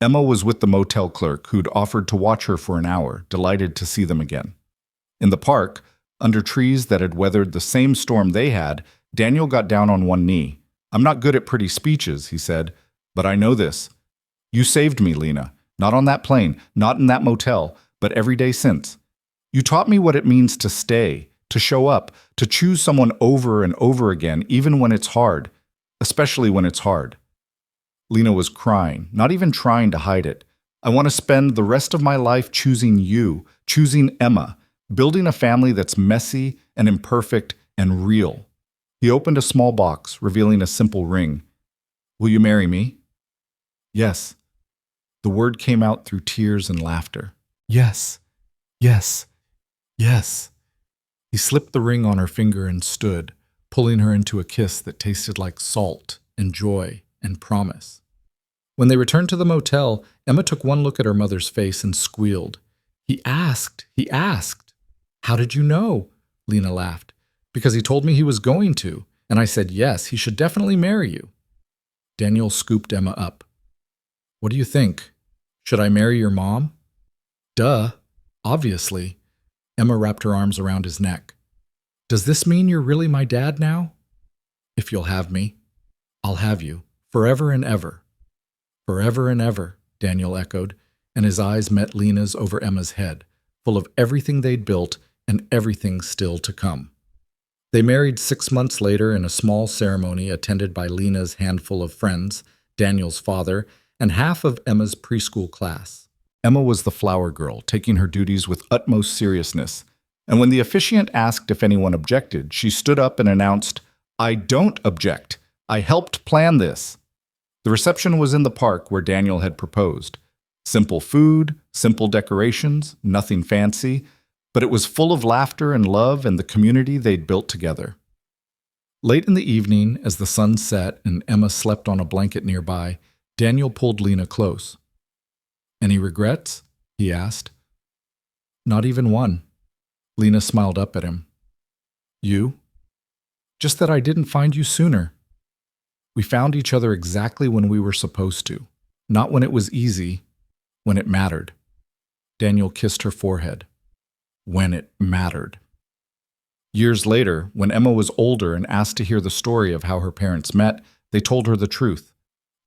Speaker 1: Emma was with the motel clerk, who'd offered to watch her for an hour, delighted to see them again. In the park, under trees that had weathered the same storm they had, Daniel got down on one knee. "I'm not good at pretty speeches," he said, "but I know this. You saved me, Lena. Not on that plane, not in that motel, but every day since. You taught me what it means to stay, to show up, to choose someone over and over again, even when it's hard, especially when it's hard." Lena was crying, not even trying to hide it. "I want to spend the rest of my life choosing you, choosing Emma, building a family that's messy and imperfect and real." He opened a small box, revealing a simple ring. "Will you marry me?" "Yes." The word came out through tears and laughter. "Yes, yes, yes." He slipped the ring on her finger and stood, pulling her into a kiss that tasted like salt and joy and promise. When they returned to the motel, Emma took one look at her mother's face and squealed. He asked. "How did you know?" Lena laughed. "Because he told me he was going to, and I said yes, he should definitely marry you." Daniel scooped Emma up. "What do you think? Should I marry your mom?" "Duh. Obviously." Emma wrapped her arms around his neck. Does this mean you're really my dad now? If you'll have me, I'll have you, forever and ever. Forever and ever, Daniel echoed, and his eyes met Lena's over Emma's head, full of everything they'd built and everything still to come. They married 6 months later in a small ceremony attended by Lena's handful of friends, Daniel's father, and half of Emma's preschool class. Emma was the flower girl, taking her duties with utmost seriousness, and when the officiant asked if anyone objected, she stood up and announced, "I don't object. I helped plan this." The reception was in the park where Daniel had proposed. Simple food, simple decorations, nothing fancy, but it was full of laughter and love and the community they'd built together. Late in the evening, as the sun set and Emma slept on a blanket nearby, Daniel pulled Lena close. "Any regrets?" he asked. "Not even one." Lena smiled up at him. "You?" "Just that I didn't find you sooner. We found each other exactly when we were supposed to. Not when it was easy, when it mattered." Daniel kissed her forehead. When it mattered. Years later, when Emma was older and asked to hear the story of how her parents met, they told her the truth.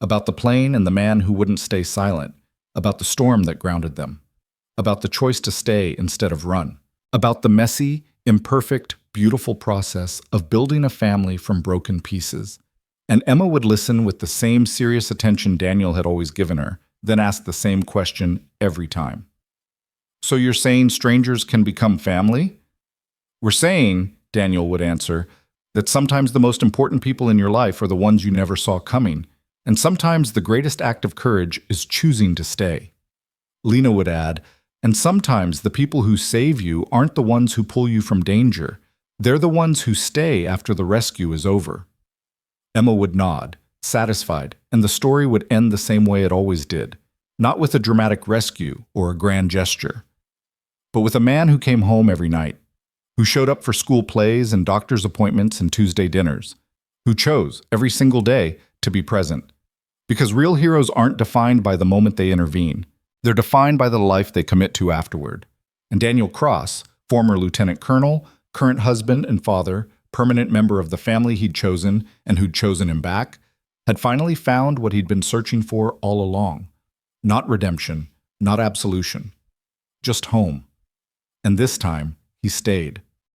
Speaker 1: About the plane and the man who wouldn't stay silent. About the storm that grounded them. About the choice to stay instead of run. About the messy, imperfect, beautiful process of building a family from broken pieces. And Emma would listen with the same serious attention Daniel had always given her, then ask the same question every time. "So you're saying strangers can become family?" "We're saying," Daniel would answer, "that sometimes the most important people in your life are the ones you never saw coming, and sometimes the greatest act of courage is choosing to stay." Lena would add, "And sometimes the people who save you aren't the ones who pull you from danger. They're the ones who stay after the rescue is over." Emma would nod, satisfied, and the story would end the same way it always did, not with a dramatic rescue or a grand gesture, but with a man who came home every night, who showed up for school plays and doctor's appointments and Tuesday dinners, who chose, every single day, to be present. Because real heroes aren't defined by the moment they intervene. They're defined by the life they commit to afterward. And Daniel Cross, former lieutenant colonel, current husband and father, permanent member of the family he'd chosen and who'd chosen him back, had finally found what he'd been searching for all along. Not redemption, not absolution, just home. And this time, he stayed.